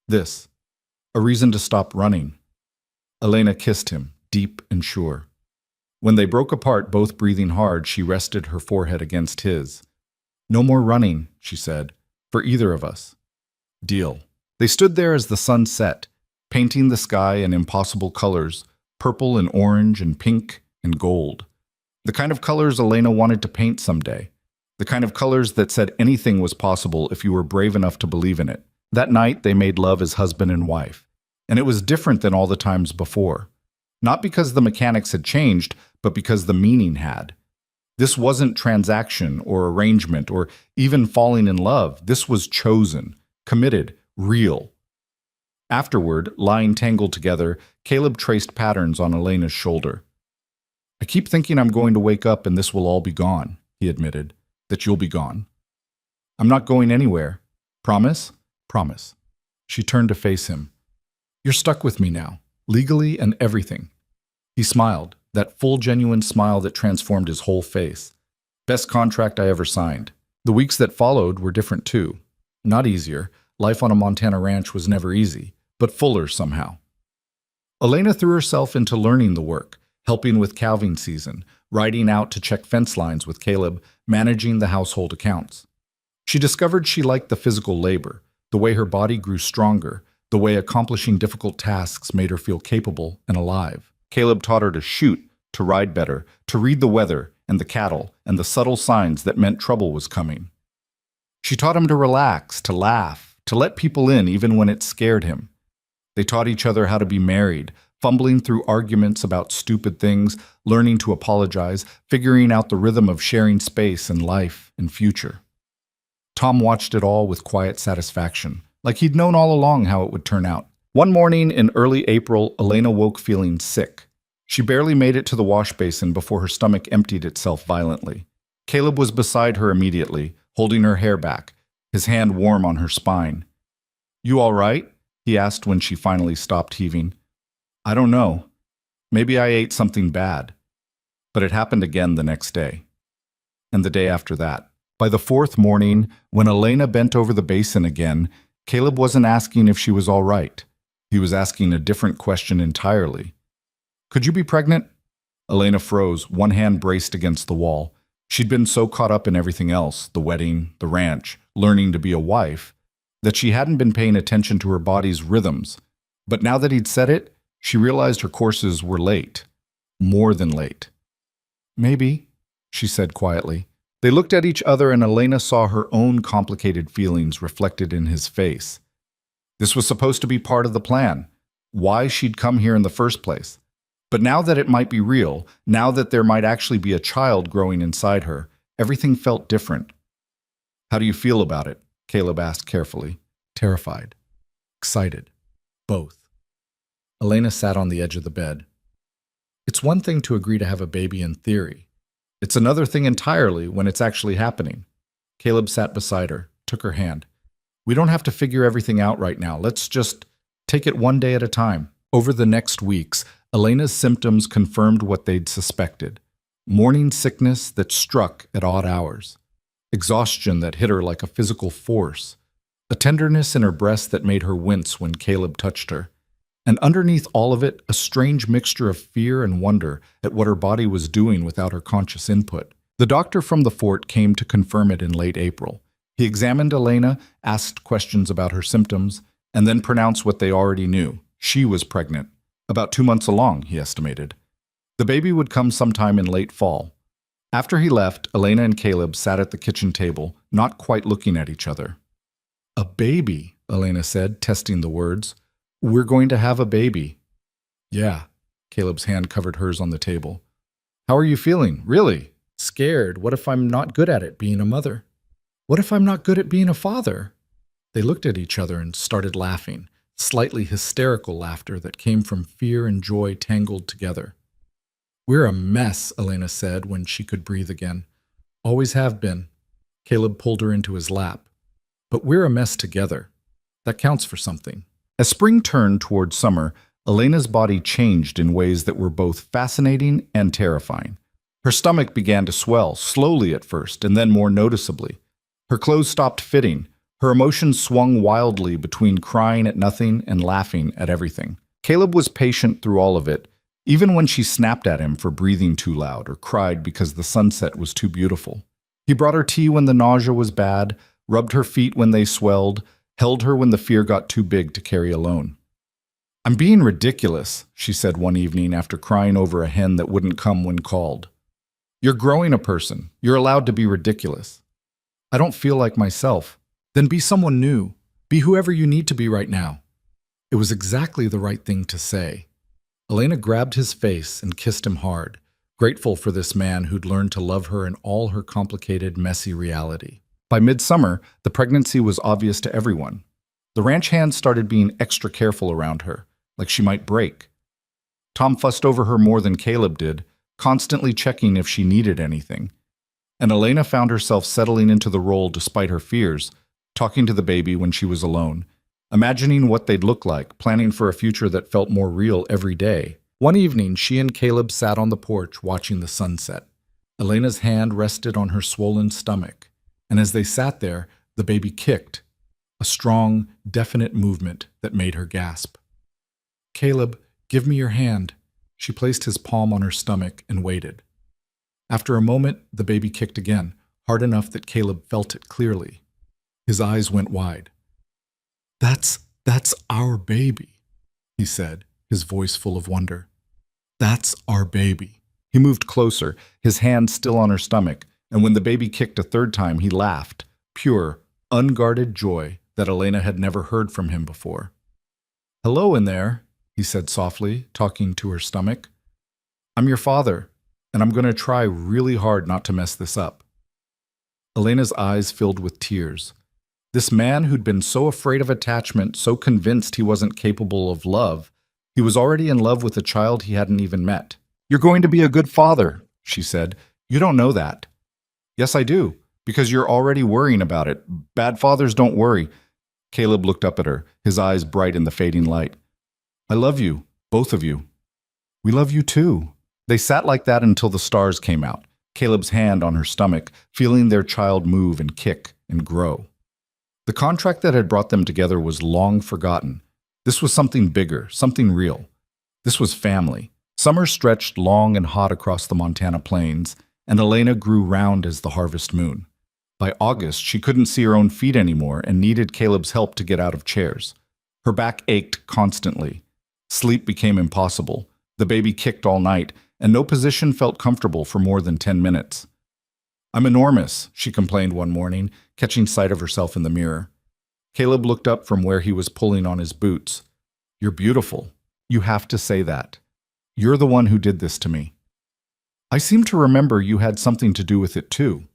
This. A reason to stop running. Elena kissed him, deep and sure. When they broke apart, both breathing hard, she rested her forehead against his. No more running, she said, for either of us. Deal. They stood there as the sun set, painting the sky in impossible colors, purple and orange and pink and gold. The kind of colors Elena wanted to paint someday. The kind of colors that said anything was possible if you were brave enough to believe in it. That night, they made love as husband and wife. And it was different than all the times before. Not because the mechanics had changed, but because the meaning had. This wasn't transaction or arrangement or even falling in love. This was chosen, committed, real. Afterward, lying tangled together, Caleb traced patterns on Elena's shoulder. I keep thinking I'm going to wake up and this will all be gone, he admitted, that you'll be gone. I'm not going anywhere. Promise? Promise. She turned to face him. You're stuck with me now, legally and everything. He smiled, that full, genuine smile that transformed his whole face. Best contract I ever signed. The weeks that followed were different too. Not easier. life on a Montana ranch was never easy, but fuller somehow. Elena threw herself into learning the work, helping with calving season, riding out to check fence lines with Caleb, managing the household accounts. She discovered she liked the physical labor, the way her body grew stronger, the way accomplishing difficult tasks made her feel capable and alive. Caleb taught her to shoot, to ride better, to read the weather and the cattle and the subtle signs that meant trouble was coming. She taught him to relax, to laugh, to let people in even when it scared him. They taught each other how to be married, fumbling through arguments about stupid things, learning to apologize, figuring out the rhythm of sharing space and life and future. Tom watched it all with quiet satisfaction, like he'd known all along how it would turn out. One morning in early April, Elena woke feeling sick. She barely made it to the wash basin before her stomach emptied itself violently. Caleb was beside her immediately, holding her hair back, his hand warm on her spine. "You all right?" he asked when she finally stopped heaving. "I don't know. Maybe I ate something bad." But it happened again the next day. And the day after that. By the fourth morning, when Elena bent over the basin again, Caleb wasn't asking if she was all right. He was asking a different question entirely. "Could you be pregnant?" Elena froze, one hand braced against the wall. She'd been so caught up in everything else, the wedding, the ranch, learning to be a wife, that she hadn't been paying attention to her body's rhythms. But now that he'd said it, she realized her courses were late. More than late. "Maybe," she said quietly. They looked at each other and Elena saw her own complicated feelings reflected in his face. This was supposed to be part of the plan, why she'd come here in the first place. But now that it might be real, now that there might actually be a child growing inside her, everything felt different. "How do you feel about it?" Caleb asked carefully. "Terrified. Excited. Both." Elena sat on the edge of the bed. "It's one thing to agree to have a baby in theory. It's another thing entirely when it's actually happening." Caleb sat beside her, took her hand. "We don't have to figure everything out right now. Let's just take it one day at a time." Over the next weeks, Elena's symptoms confirmed what they'd suspected. Morning sickness that struck at odd hours. Exhaustion that hit her like a physical force. A tenderness in her breast that made her wince when Caleb touched her. And underneath all of it, a strange mixture of fear and wonder at what her body was doing without her conscious input. The doctor from the fort came to confirm it in late April. He examined Elena, asked questions about her symptoms, and then pronounced what they already knew. She was pregnant. About 2 months along, he estimated. The baby would come sometime in late fall. After he left, Elena and Caleb sat at the kitchen table, not quite looking at each other. "A baby," Elena said, testing the words. "We're going to have a baby." "Yeah." Caleb's hand covered hers on the table. "How are you feeling? Really? Scared? What if I'm not good at it, being a mother? What if I'm not good at being a father?" They looked at each other and started laughing, slightly hysterical laughter that came from fear and joy tangled together. "We're a mess," Elena said when she could breathe again. "Always have been." Caleb pulled her into his lap. "But we're a mess together. That counts for something." As spring turned toward summer, Elena's body changed in ways that were both fascinating and terrifying. Her stomach began to swell, slowly at first, and then more noticeably. Her clothes stopped fitting. Her emotions swung wildly between crying at nothing and laughing at everything. Caleb was patient through all of it, even when she snapped at him for breathing too loud or cried because the sunset was too beautiful. He brought her tea when the nausea was bad, rubbed her feet when they swelled, held her when the fear got too big to carry alone. "I'm being ridiculous," she said one evening after crying over a hen that wouldn't come when called. "You're growing a person. You're allowed to be ridiculous." "I don't feel like myself." "Then be someone new. Be whoever you need to be right now." It was exactly the right thing to say. Elena grabbed his face and kissed him hard, grateful for this man who'd learned to love her in all her complicated, messy reality. By midsummer, the pregnancy was obvious to everyone. The ranch hands started being extra careful around her, like she might break. Tom fussed over her more than Caleb did, constantly checking if she needed anything. And Elena found herself settling into the role despite her fears, talking to the baby when she was alone, imagining what they'd look like, planning for a future that felt more real every day. One evening, she and Caleb sat on the porch watching the sunset. Elena's hand rested on her swollen stomach, and as they sat there, the baby kicked. a strong, definite movement that made her gasp. Caleb, give me your hand. She placed his palm on her stomach and waited. After a moment, the baby kicked again, hard enough that Caleb felt it clearly. His eyes went wide. That's our baby, he said, his voice full of wonder. That's our baby. He moved closer, his hand still on her stomach, and when the baby kicked a third time, he laughed, pure, unguarded joy that Elena had never heard from him before. Hello in there, he said softly, talking to her stomach. I'm your father, and I'm going to try really hard not to mess this up. Elena's eyes filled with tears. This man who'd been so afraid of attachment, so convinced he wasn't capable of love, he was already in love with a child he hadn't even met. You're going to be a good father, she said. You don't know that. Yes, I do, because you're already worrying about it. Bad fathers don't worry. Caleb looked up at her, his eyes bright in the fading light. I love you, both of you. We love you too. They sat like that until the stars came out, Caleb's hand on her stomach, feeling their child move and kick and grow. The contract that had brought them together was long forgotten. This was something bigger, something real. This was family. Summer stretched long and hot across the Montana plains, and Elena grew round as the harvest moon. By August, she couldn't see her own feet anymore and needed Caleb's help to get out of chairs. Her back ached constantly. Sleep became impossible. The baby kicked all night, and no position felt comfortable for more than 10 minutes. I'm enormous, she complained one morning, catching sight of herself in the mirror. Caleb looked up from where he was pulling on his boots. You're beautiful. You have to say that. You're the one who did this to me. I seem to remember you had something to do with it too.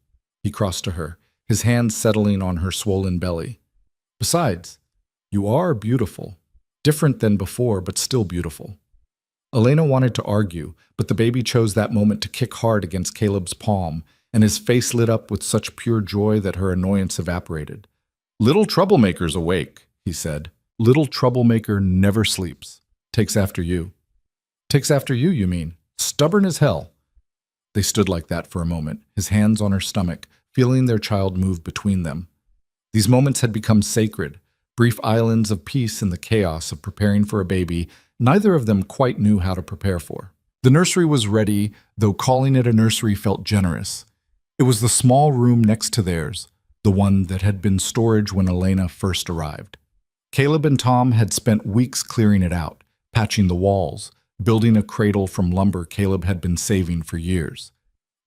He crossed to her, his hands settling on her swollen belly. Besides, you are beautiful. Different than before, but still beautiful. Elena wanted to argue, but the baby chose that moment to kick hard against Caleb's palm, and his face lit up with such pure joy that her annoyance evaporated. Little troublemaker's awake, he said. Little troublemaker never sleeps. Takes after you. Takes after you, you mean? Stubborn as hell. They stood like that for a moment, his hands on her stomach, feeling their child move between them. These moments had become sacred, brief islands of peace in the chaos of preparing for a baby neither of them quite knew how to prepare for. The nursery was ready, though calling it a nursery felt generous. It was the small room next to theirs, the one that had been storage when Elena first arrived. Caleb and Tom had spent weeks clearing it out, patching the walls, building a cradle from lumber Caleb had been saving for years.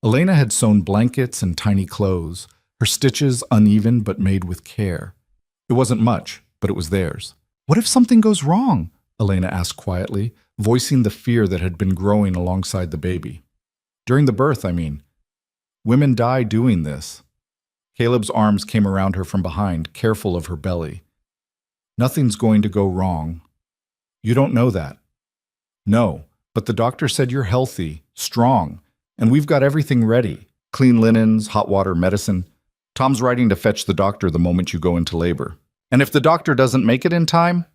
Elena had sewn blankets and tiny clothes, her stitches uneven but made with care. It wasn't much, but it was theirs. What if something goes wrong? Elena asked quietly, voicing the fear that had been growing alongside the baby. During the birth, I mean. Women die doing this. Caleb's arms came around her from behind, careful of her belly. Nothing's going to go wrong. You don't know that. No, but the doctor said you're healthy, strong, and we've got everything ready. Clean linens, hot water, medicine. Tom's writing to fetch the doctor the moment you go into labor. And if the doctor doesn't make it in time,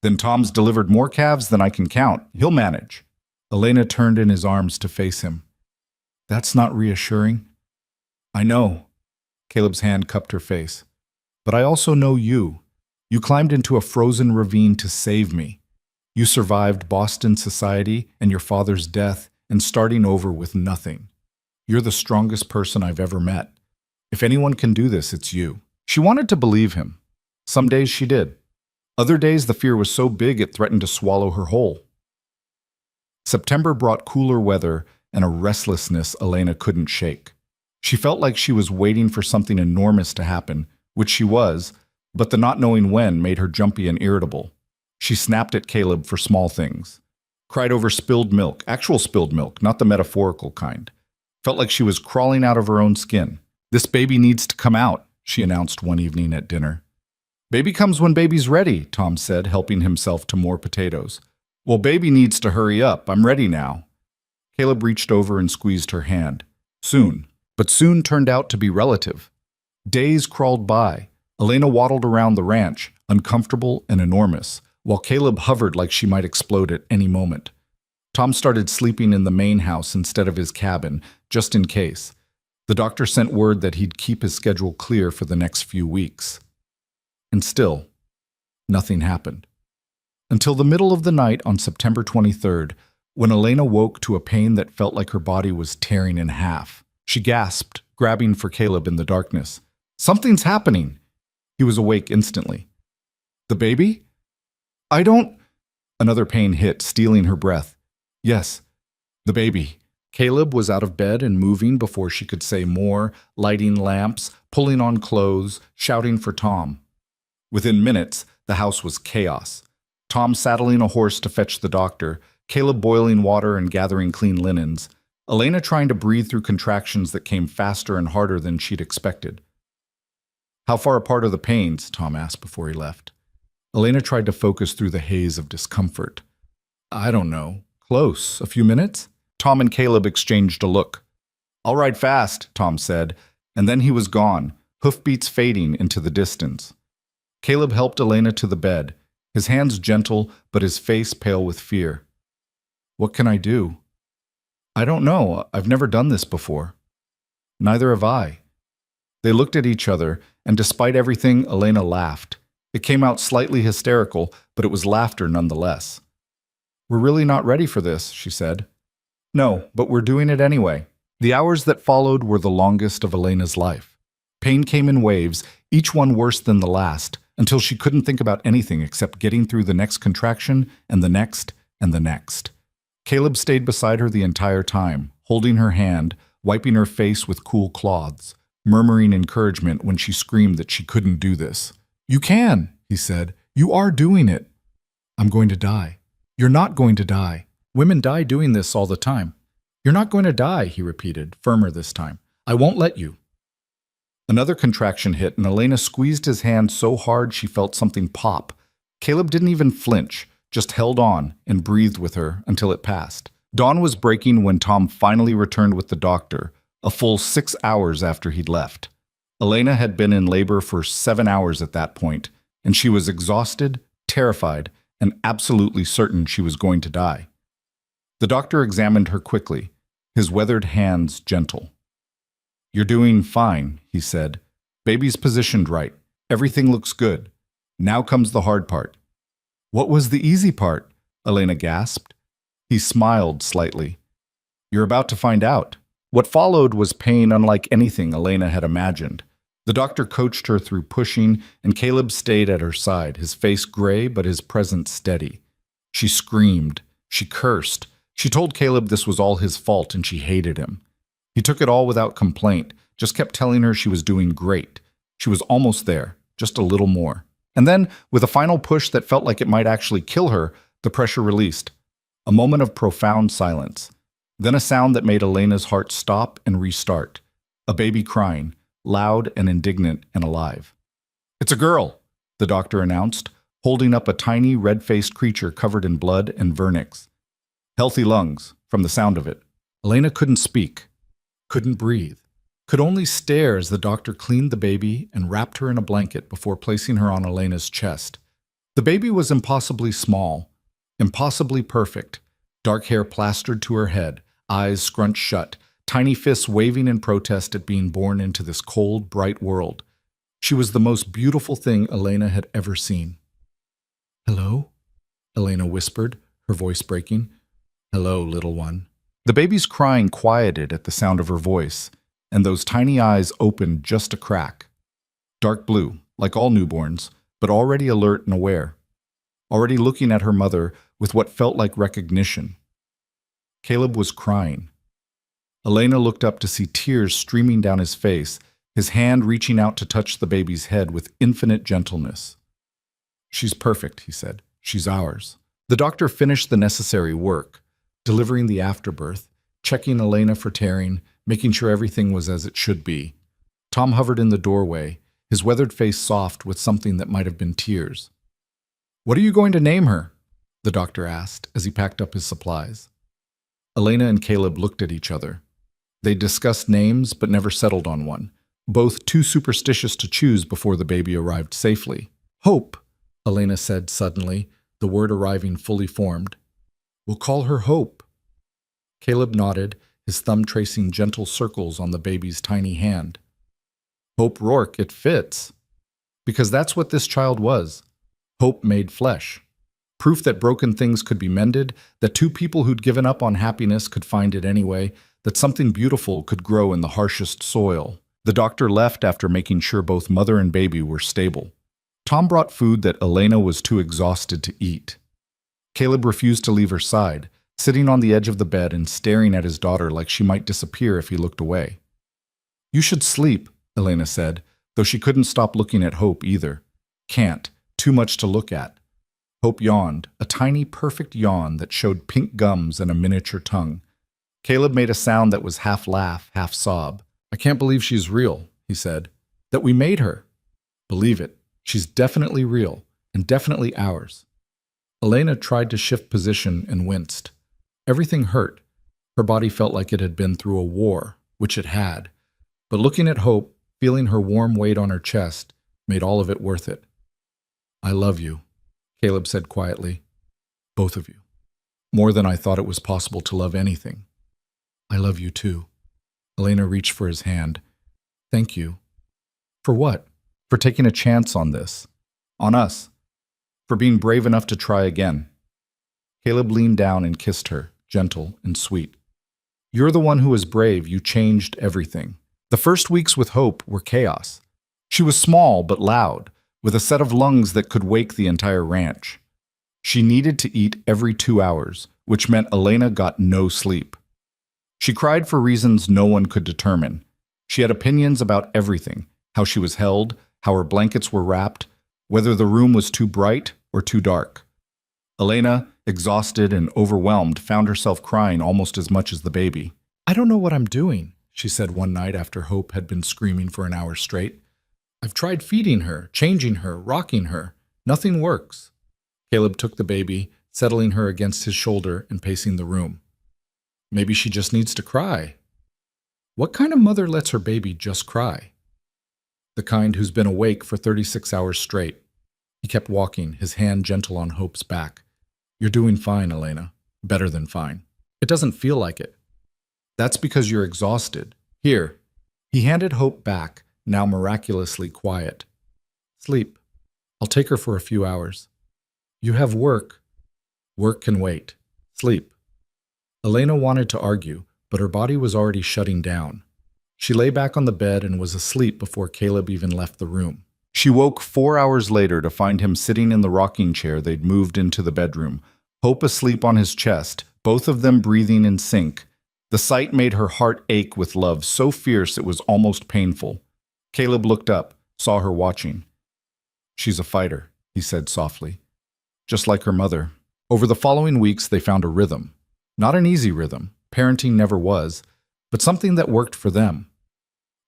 then Tom's delivered more calves than I can count. He'll manage. Elena turned in his arms to face him. That's not reassuring. I know. Caleb's hand cupped her face. But I also know you. You climbed into a frozen ravine to save me. You survived Boston society and your father's death and starting over with nothing. You're the strongest person I've ever met. If anyone can do this, it's you. She wanted to believe him. Some days she did. Other days the fear was so big it threatened to swallow her whole. September brought cooler weather and a restlessness Elena couldn't shake. She felt like she was waiting for something enormous to happen, which she was, but the not knowing when made her jumpy and irritable. She snapped at Caleb for small things. Cried over spilled milk, actual spilled milk, not the metaphorical kind. Felt like she was crawling out of her own skin. This baby needs to come out, she announced one evening at dinner. Baby comes when baby's ready, Tom said, helping himself to more potatoes. Well, baby needs to hurry up. I'm ready now. Caleb reached over and squeezed her hand. Soon. But soon turned out to be relative. Days crawled by. Elena waddled around the ranch, uncomfortable and enormous, while Caleb hovered like she might explode at any moment. Tom started sleeping in the main house instead of his cabin, just in case. The doctor sent word that he'd keep his schedule clear for the next few weeks. And still, nothing happened. Until the middle of the night on September 23rd, when Elena woke to a pain that felt like her body was tearing in half. She gasped, grabbing for Caleb in the darkness. "Something's happening!" He was awake instantly. "The baby?" "I don't—" Another pain hit, stealing her breath. "Yes, the baby." Caleb was out of bed and moving before she could say more, lighting lamps, pulling on clothes, shouting for Tom. Within minutes, the house was chaos. Tom saddling a horse to fetch the doctor, Caleb boiling water and gathering clean linens, Elena trying to breathe through contractions that came faster and harder than she'd expected. "How far apart are the pains?" Tom asked before he left. Elena tried to focus through the haze of discomfort. "I don't know. Close. A few minutes?" Tom and Caleb exchanged a look. "I'll ride fast," Tom said, and then he was gone, hoofbeats fading into the distance. Caleb helped Elena to the bed, his hands gentle but his face pale with fear. "What can I do?" "I don't know. I've never done this before." "Neither have I." They looked at each other, and despite everything, Elena laughed. It came out slightly hysterical, but it was laughter nonetheless. "We're really not ready for this," she said. "No, but we're doing it anyway." The hours that followed were the longest of Elena's life. Pain came in waves, each one worse than the last, until she couldn't think about anything except getting through the next contraction and the next and the next. Caleb stayed beside her the entire time, holding her hand, wiping her face with cool cloths, murmuring encouragement when she screamed that she couldn't do this. "You can," he said. "You are doing it." "I'm going to die." "You're not going to die. Women die doing this all the time." "You're not going to die," he repeated, firmer this time. "I won't let you." Another contraction hit, and Elena squeezed his hand so hard she felt something pop. Caleb didn't even flinch, just held on and breathed with her until it passed. Dawn was breaking when Tom finally returned with the doctor, a full 6 hours after he'd left. Elena had been in labor for 7 hours at that point, and she was exhausted, terrified, and absolutely certain she was going to die. The doctor examined her quickly, his weathered hands gentle. "You're doing fine," he said. "Baby's positioned right. Everything looks good. Now comes the hard part." "What was the easy part?" Elena gasped. He smiled slightly. "You're about to find out." What followed was pain unlike anything Elena had imagined. The doctor coached her through pushing, and Caleb stayed at her side, his face gray but his presence steady. She screamed. She cursed. She told Caleb this was all his fault and she hated him. He took it all without complaint, just kept telling her she was doing great. She was almost there, just a little more. And then, with a final push that felt like it might actually kill her, the pressure released. A moment of profound silence. Then a sound that made Elena's heart stop and restart. A baby crying, loud and indignant and alive. "It's a girl," the doctor announced, holding up a tiny red-faced creature covered in blood and vernix. Healthy lungs, from the sound of it. Elena couldn't speak, couldn't breathe, could only stare as the doctor cleaned the baby and wrapped her in a blanket before placing her on Elena's chest. The baby was impossibly small, impossibly perfect, dark hair plastered to her head, eyes scrunched shut, tiny fists waving in protest at being born into this cold, bright world. She was the most beautiful thing Elena had ever seen. "Hello?" Elena whispered, her voice breaking. "Hello, little one." The baby's crying quieted at the sound of her voice, and those tiny eyes opened just a crack. Dark blue, like all newborns, but already alert and aware. Already looking at her mother with what felt like recognition. Caleb was crying. Elena looked up to see tears streaming down his face, his hand reaching out to touch the baby's head with infinite gentleness. "She's perfect," he said. "She's ours." The doctor finished the necessary work, delivering the afterbirth, checking Elena for tearing, making sure everything was as it should be. Tom hovered in the doorway, his weathered face soft with something that might have been tears. "What are you going to name her?" the doctor asked as he packed up his supplies. Elena and Caleb looked at each other. They discussed names but never settled on one, both too superstitious to choose before the baby arrived safely. "Hope," Elena said suddenly, the word arriving fully formed. "We'll call her Hope." Caleb nodded, his thumb tracing gentle circles on the baby's tiny hand. "Hope Rourke, it fits." Because that's what this child was. Hope made flesh. Proof that broken things could be mended, that two people who'd given up on happiness could find it anyway, that something beautiful could grow in the harshest soil. The doctor left after making sure both mother and baby were stable. Tom brought food that Elena was too exhausted to eat. Caleb refused to leave her side, sitting on the edge of the bed and staring at his daughter like she might disappear if he looked away. "You should sleep," Elena said, though she couldn't stop looking at Hope either. Can't. Too much to look at. Hope yawned, a tiny, perfect yawn that showed pink gums and a miniature tongue. Caleb made a sound that was half laugh, half sob. "I can't believe she's real," he said. "That we made her." "Believe it. She's definitely real, and definitely ours." Elena tried to shift position and winced. Everything hurt. Her body felt like it had been through a war, which it had. But looking at Hope, feeling her warm weight on her chest, made all of it worth it. "I love you," Caleb said quietly. "Both of you. More than I thought it was possible to love anything." "I love you too." Elena reached for his hand. "Thank you." "For what?" "For taking a chance on this. On us. For being brave enough to try again." Caleb leaned down and kissed her, gentle and sweet. "You're the one who was brave. You changed everything." The first weeks with Hope were chaos. She was small but loud, with a set of lungs that could wake the entire ranch. She needed to eat every 2 hours, which meant Elena got no sleep. She cried for reasons no one could determine. She had opinions about everything, how she was held, how her blankets were wrapped, whether the room was too bright or too dark. Elena, exhausted and overwhelmed, found herself crying almost as much as the baby. "I don't know what I'm doing," she said one night after Hope had been screaming for an hour straight. "I've tried feeding her, changing her, rocking her. Nothing works." Caleb took the baby, settling her against his shoulder and pacing the room. "Maybe she just needs to cry." "What kind of mother lets her baby just cry?" "The kind who's been awake for 36 hours straight." He kept walking, his hand gentle on Hope's back. "You're doing fine, Elena. Better than fine. It doesn't feel like it." "That's because you're exhausted. Here." He handed Hope back, now miraculously quiet. "Sleep. I'll take her for a few hours." "You have work." "Work can wait. Sleep." Elena wanted to argue, but her body was already shutting down. She lay back on the bed and was asleep before Caleb even left the room. She woke 4 hours later to find him sitting in the rocking chair they'd moved into the bedroom, Hope asleep on his chest, both of them breathing in sync. The sight made her heart ache with love so fierce it was almost painful. Caleb looked up, saw her watching. "She's a fighter," he said softly. "Just like her mother." Over the following weeks, they found a rhythm. Not an easy rhythm, parenting never was, but something that worked for them.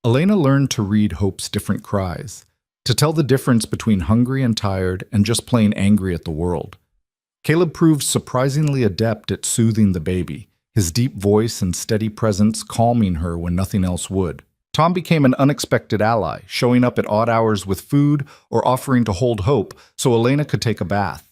Elena learned to read Hope's different cries, to tell the difference between hungry and tired and just plain angry at the world. Caleb proved surprisingly adept at soothing the baby, his deep voice and steady presence calming her when nothing else would. Tom became an unexpected ally, showing up at odd hours with food or offering to hold Hope so Elena could take a bath.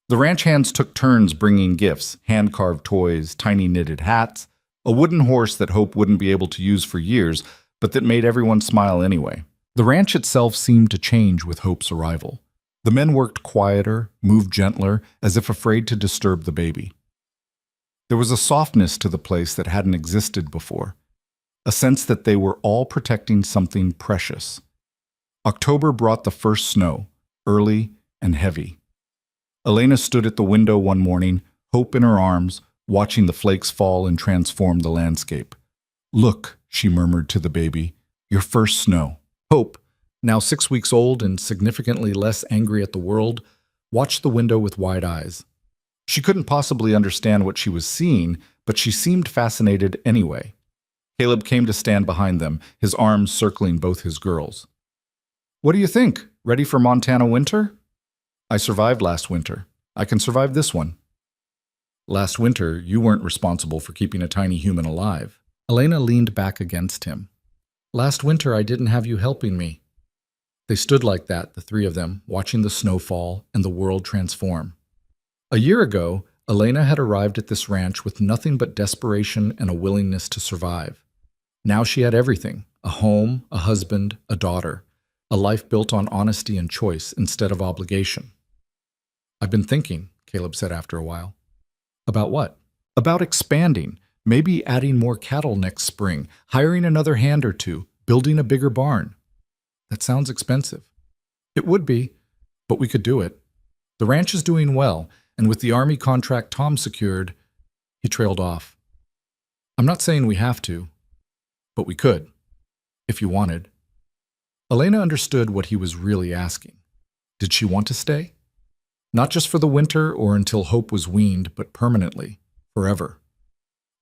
The ranch hands took turns bringing gifts, hand-carved toys, tiny knitted hats, a wooden horse that Hope wouldn't be able to use for years, but that made everyone smile anyway. The ranch itself seemed to change with Hope's arrival. The men worked quieter, moved gentler, as if afraid to disturb the baby. There was a softness to the place that hadn't existed before, a sense that they were all protecting something precious. October brought the first snow, early and heavy. Elena stood at the window one morning, Hope in her arms, watching the flakes fall and transform the landscape. "Look," she murmured to the baby, "your first snow." Hope, now 6 weeks old and significantly less angry at the world, watched the window with wide eyes. She couldn't possibly understand what she was seeing, but she seemed fascinated anyway. Caleb came to stand behind them, his arms circling both his girls. "What do you think? Ready for Montana winter?" "I survived last winter. I can survive this one." "Last winter, you weren't responsible for keeping a tiny human alive." Elena leaned back against him. "Last winter, I didn't have you helping me." They stood like that, the three of them, watching the snow fall and the world transform. A year ago, Elena had arrived at this ranch with nothing but desperation and a willingness to survive. Now she had everything: a home, a husband, a daughter. a life built on honesty and choice instead of obligation. I've been thinking, Caleb said after a while. About what? About expanding, maybe adding more cattle next spring, hiring another hand or two, building a bigger barn. That sounds expensive. It would be, but we could do it. The ranch is doing well, and with the Army contract Tom secured, he trailed off. I'm not saying we have to, but we could, if you wanted. Elena understood what he was really asking. Did she want to stay? Not just for the winter or until Hope was weaned, but permanently, forever.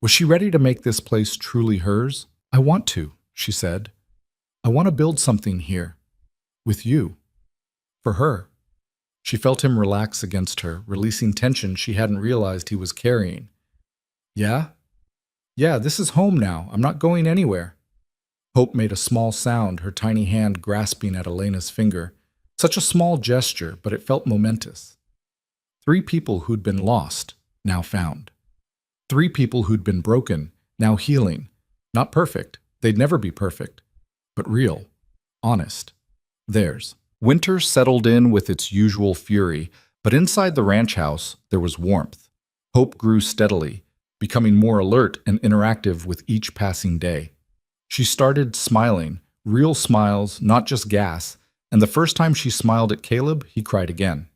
Was she ready to make this place truly hers? I want to, she said. I want to build something here. With you. For her. She felt him relax against her, releasing tension she hadn't realized he was carrying. Yeah? Yeah, this is home now. I'm not going anywhere. Hope made a small sound, her tiny hand grasping at Elena's finger. Such a small gesture, but it felt momentous. 3 people who'd been lost, now found. 3 people who'd been broken, now healing. Not perfect. They'd never be perfect. But real. Honest. Theirs. Winter settled in with its usual fury, but inside the ranch house there was warmth. Hope grew steadily, becoming more alert and interactive with each passing day. She started smiling, real smiles, not just gas, and the first time she smiled at Caleb, he cried again.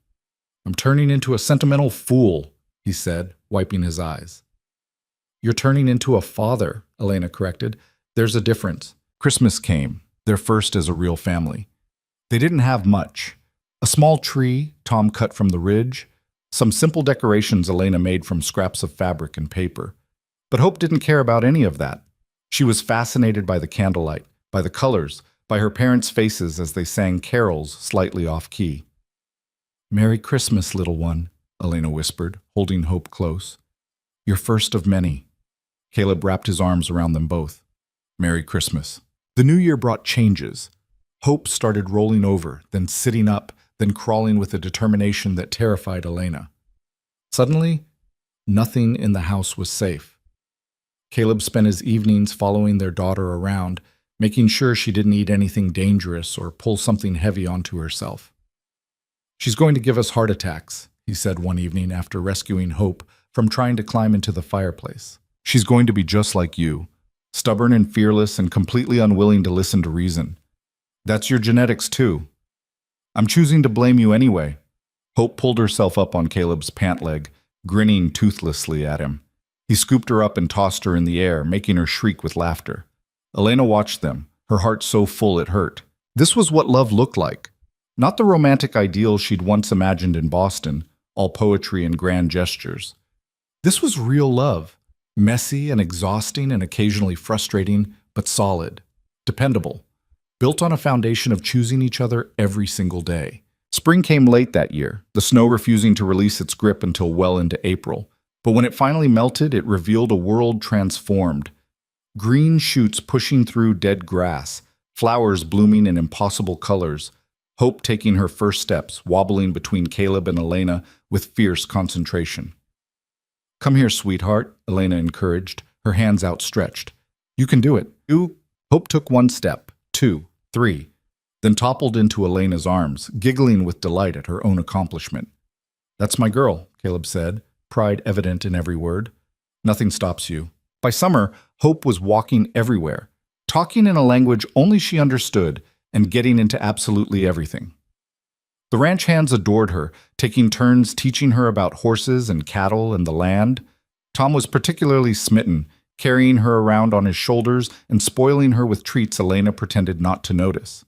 I'm turning into a sentimental fool, he said, wiping his eyes. You're turning into a father, Elena corrected. There's a difference. Christmas came, their first as a real family. They didn't have much. A small tree Tom cut from the ridge, some simple decorations Elena made from scraps of fabric and paper. But Hope didn't care about any of that. She was fascinated by the candlelight, by the colors, by her parents' faces as they sang carols slightly off-key. Merry Christmas, little one, Elena whispered, holding Hope close. Your first of many. Caleb wrapped his arms around them both. Merry Christmas. The new year brought changes. Hope started rolling over, then sitting up, then crawling with a determination that terrified Elena. Suddenly, nothing in the house was safe. Caleb spent his evenings following their daughter around, making sure she didn't eat anything dangerous or pull something heavy onto herself. She's going to give us heart attacks, he said one evening after rescuing Hope from trying to climb into the fireplace. She's going to be just like you, stubborn and fearless and completely unwilling to listen to reason. That's your genetics too. I'm choosing to blame you anyway. Hope pulled herself up on Caleb's pant leg, grinning toothlessly at him. He scooped her up and tossed her in the air, making her shriek with laughter. Elena watched them, her heart so full it hurt. This was what love looked like. Not the romantic ideal she'd once imagined in Boston, all poetry and grand gestures. This was real love, messy and exhausting and occasionally frustrating, but solid, dependable, built on a foundation of choosing each other every single day. Spring came late that year, the snow refusing to release its grip until well into April. But when it finally melted, it revealed a world transformed. Green shoots pushing through dead grass, flowers blooming in impossible colors, Hope taking her first steps, wobbling between Caleb and Elena with fierce concentration. Come here, sweetheart, Elena encouraged, her hands outstretched. You can do it. Hope took 1 step, 2, 3, then toppled into Elena's arms, giggling with delight at her own accomplishment. That's my girl, Caleb said, pride evident in every word. Nothing stops you. By summer, Hope was walking everywhere, talking in a language only she understood, and getting into absolutely everything. The ranch hands adored her, taking turns teaching her about horses and cattle and the land. Tom was particularly smitten, carrying her around on his shoulders and spoiling her with treats Elena pretended not to notice.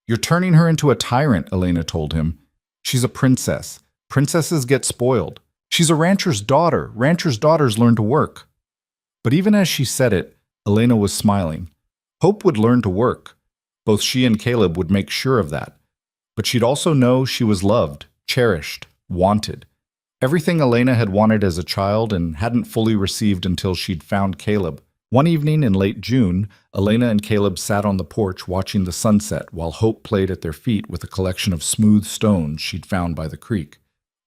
You're turning her into a tyrant, Elena told him. She's a princess. Princesses get spoiled. She's a rancher's daughter. Ranchers' daughters learn to work. But even as she said it, Elena was smiling. Hope would learn to work. Both she and Caleb would make sure of that. But she'd also know she was loved, cherished, wanted. Everything Elena had wanted as a child and hadn't fully received until she'd found Caleb. One evening in late June, Elena and Caleb sat on the porch watching the sunset while Hope played at their feet with a collection of smooth stones she'd found by the creek.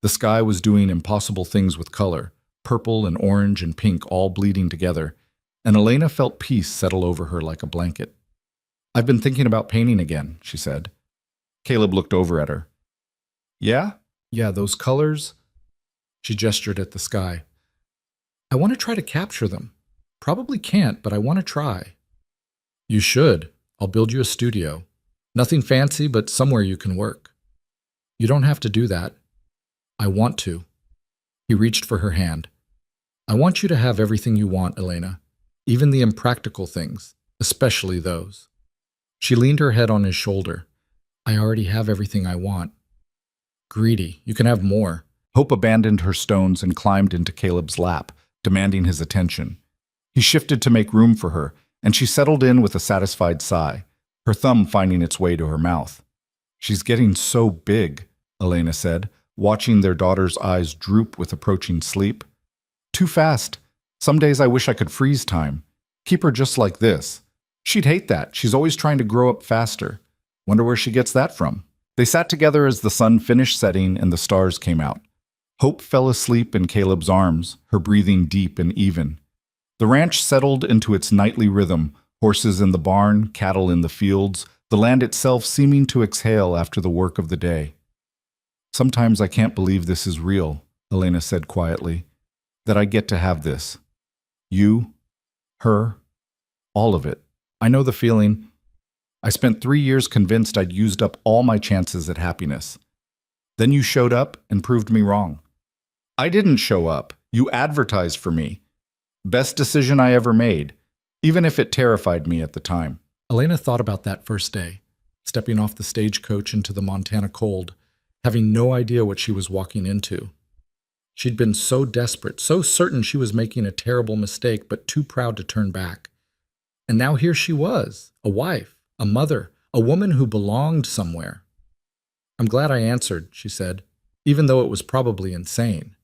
The sky was doing impossible things with color, purple and orange and pink all bleeding together, and Elena felt peace settle over her like a blanket. I've been thinking about painting again, she said. Caleb looked over at her. Yeah? Yeah, those colors. She gestured at the sky. I want to try to capture them. Probably can't, but I want to try. You should. I'll build you a studio. Nothing fancy, but somewhere you can work. You don't have to do that. I want to. He reached for her hand. I want you to have everything you want, Elena. Even the impractical things, especially those. She leaned her head on his shoulder. I already have everything I want. Greedy, you can have more. Hope abandoned her stones and climbed into Caleb's lap, demanding his attention. He shifted to make room for her, and she settled in with a satisfied sigh, her thumb finding its way to her mouth. She's getting so big, Elena said, watching their daughter's eyes droop with approaching sleep. Too fast. Some days I wish I could freeze time. Keep her just like this. She'd hate that. She's always trying to grow up faster. Wonder where she gets that from. They sat together as the sun finished setting and the stars came out. Hope fell asleep in Caleb's arms, her breathing deep and even. The ranch settled into its nightly rhythm, horses in the barn, cattle in the fields, the land itself seeming to exhale after the work of the day. Sometimes I can't believe this is real, Elena said quietly, that I get to have this. You, her, all of it. I know the feeling. I spent 3 years convinced I'd used up all my chances at happiness. Then you showed up and proved me wrong. I didn't show up. You advertised for me. Best decision I ever made, even if it terrified me at the time. Elena thought about that first day, stepping off the stagecoach into the Montana cold, having no idea what she was walking into. She'd been so desperate, so certain she was making a terrible mistake, but too proud to turn back. And now here she was, a wife, a mother, a woman who belonged somewhere. I'm glad I answered, she said, even though it was probably insane.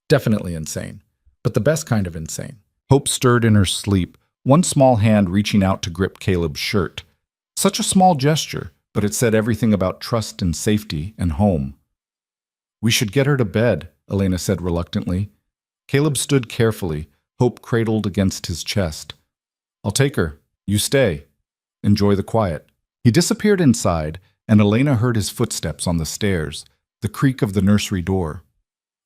Definitely insane, but the best kind of insane. Hope stirred in her sleep, one small hand reaching out to grip Caleb's shirt. Such a small gesture, but it said everything about trust and safety and home. We should get her to bed, Elena said reluctantly. Caleb stood carefully, Hope cradled against his chest. I'll take her. You stay. Enjoy the quiet. He disappeared inside, and Elena heard his footsteps on the stairs, the creak of the nursery door.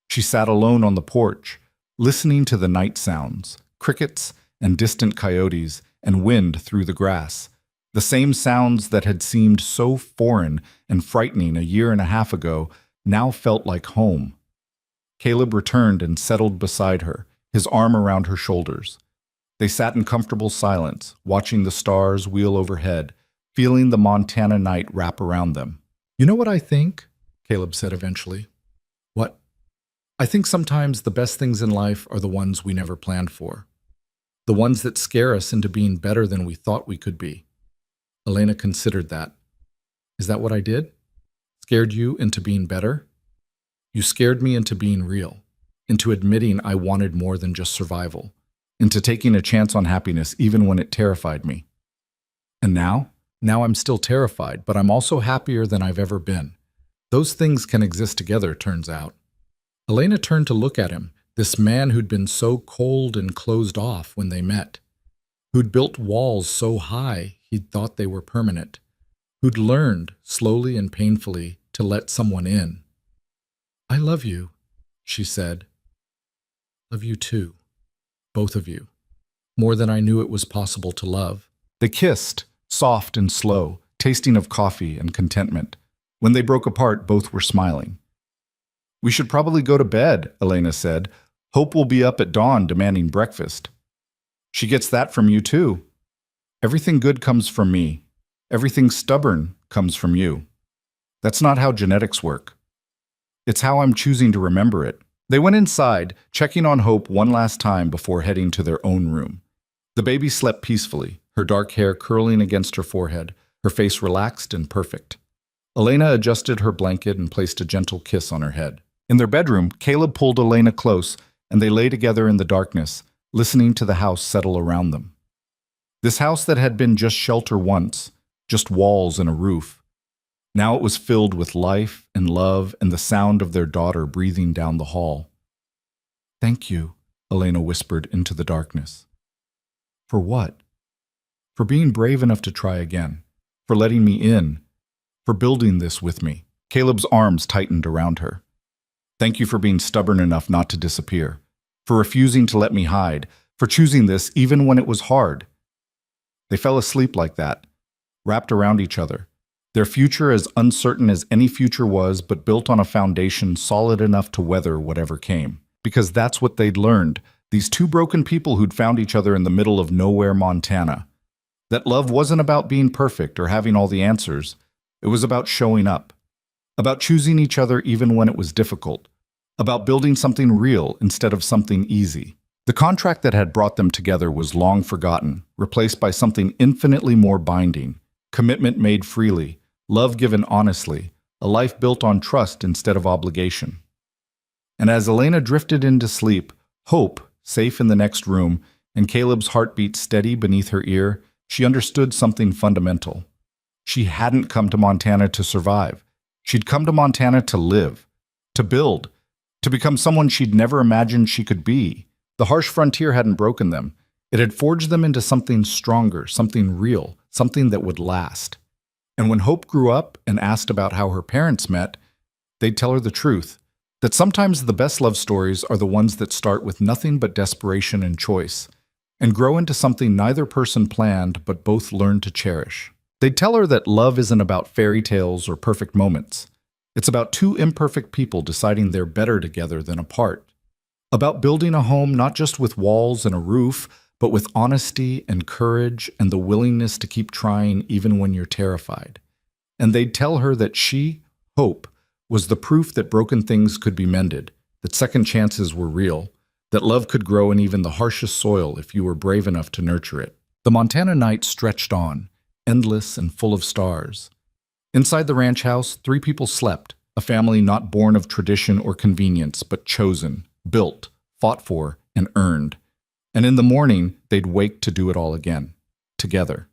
She sat alone on the porch, listening to the night sounds, crickets and distant coyotes and wind through the grass, the same sounds that had seemed so foreign and frightening a year and a half ago now felt like home. Caleb returned and settled beside her, his arm around her shoulders. They sat in comfortable silence, watching the stars wheel overhead, feeling the Montana night wrap around them. You know what I think? Caleb said eventually. What? I think sometimes the best things in life are the ones we never planned for. The ones that scare us into being better than we thought we could be. Elena considered that. Is that what I did? Scared you into being better? You scared me into being real, into admitting I wanted more than just survival, into taking a chance on happiness even when it terrified me. And now? Now I'm still terrified, but I'm also happier than I've ever been. Those things can exist together, turns out. Elena turned to look at him, this man who'd been so cold and closed off when they met, who'd built walls so high he'd thought they were permanent, who'd learned, slowly and painfully, to let someone in. I love you, she said. Love you too, both of you, more than I knew it was possible to love. They kissed, soft and slow, tasting of coffee and contentment. When they broke apart, both were smiling. We should probably go to bed, Elena said. Hope will be up at dawn demanding breakfast. She gets that from you too. Everything good comes from me. Everything stubborn comes from you. That's not how genetics work. It's how I'm choosing to remember it. They went inside, checking on Hope one last time before heading to their own room. The baby slept peacefully, her dark hair curling against her forehead, her face relaxed and perfect. Elena adjusted her blanket and placed a gentle kiss on her head. In their bedroom, Caleb pulled Elena close, and they lay together in the darkness, listening to the house settle around them. This house that had been just shelter once, just walls and a roof. Now it was filled with life and love and the sound of their daughter breathing down the hall. Thank you, Elena whispered into the darkness. For what? For being brave enough to try again, for letting me in, for building this with me. Caleb's arms tightened around her. Thank you for being stubborn enough not to disappear, for refusing to let me hide, for choosing this even when it was hard. They fell asleep like that, wrapped around each other, their future as uncertain as any future was, but built on a foundation solid enough to weather whatever came. Because that's what they'd learned, these two broken people who'd found each other in the middle of nowhere, Montana. That love wasn't about being perfect or having all the answers. It was about showing up, about choosing each other even when it was difficult, about building something real instead of something easy. The contract that had brought them together was long forgotten, replaced by something infinitely more binding, commitment made freely, love given honestly, a life built on trust instead of obligation. And as Elena drifted into sleep, Hope, safe in the next room, and Caleb's heartbeat steady beneath her ear, she understood something fundamental. She hadn't come to Montana to survive. She'd come to Montana to live, to build, to become someone she'd never imagined she could be. The harsh frontier hadn't broken them. It had forged them into something stronger, something real, something that would last. And when Hope grew up and asked about how her parents met, they'd tell her the truth, that sometimes the best love stories are the ones that start with nothing but desperation and choice, and grow into something neither person planned but both learned to cherish. They'd tell her that love isn't about fairy tales or perfect moments. It's about two imperfect people deciding they're better together than apart. About building a home not just with walls and a roof, but with honesty and courage and the willingness to keep trying even when you're terrified. And they'd tell her that she, Hope, was the proof that broken things could be mended, that second chances were real, that love could grow in even the harshest soil if you were brave enough to nurture it. The Montana night stretched on, endless and full of stars. Inside the ranch house, 3 people slept, a family not born of tradition or convenience, but chosen, built, fought for, and earned. And in the morning, they'd wake to do it all again, together.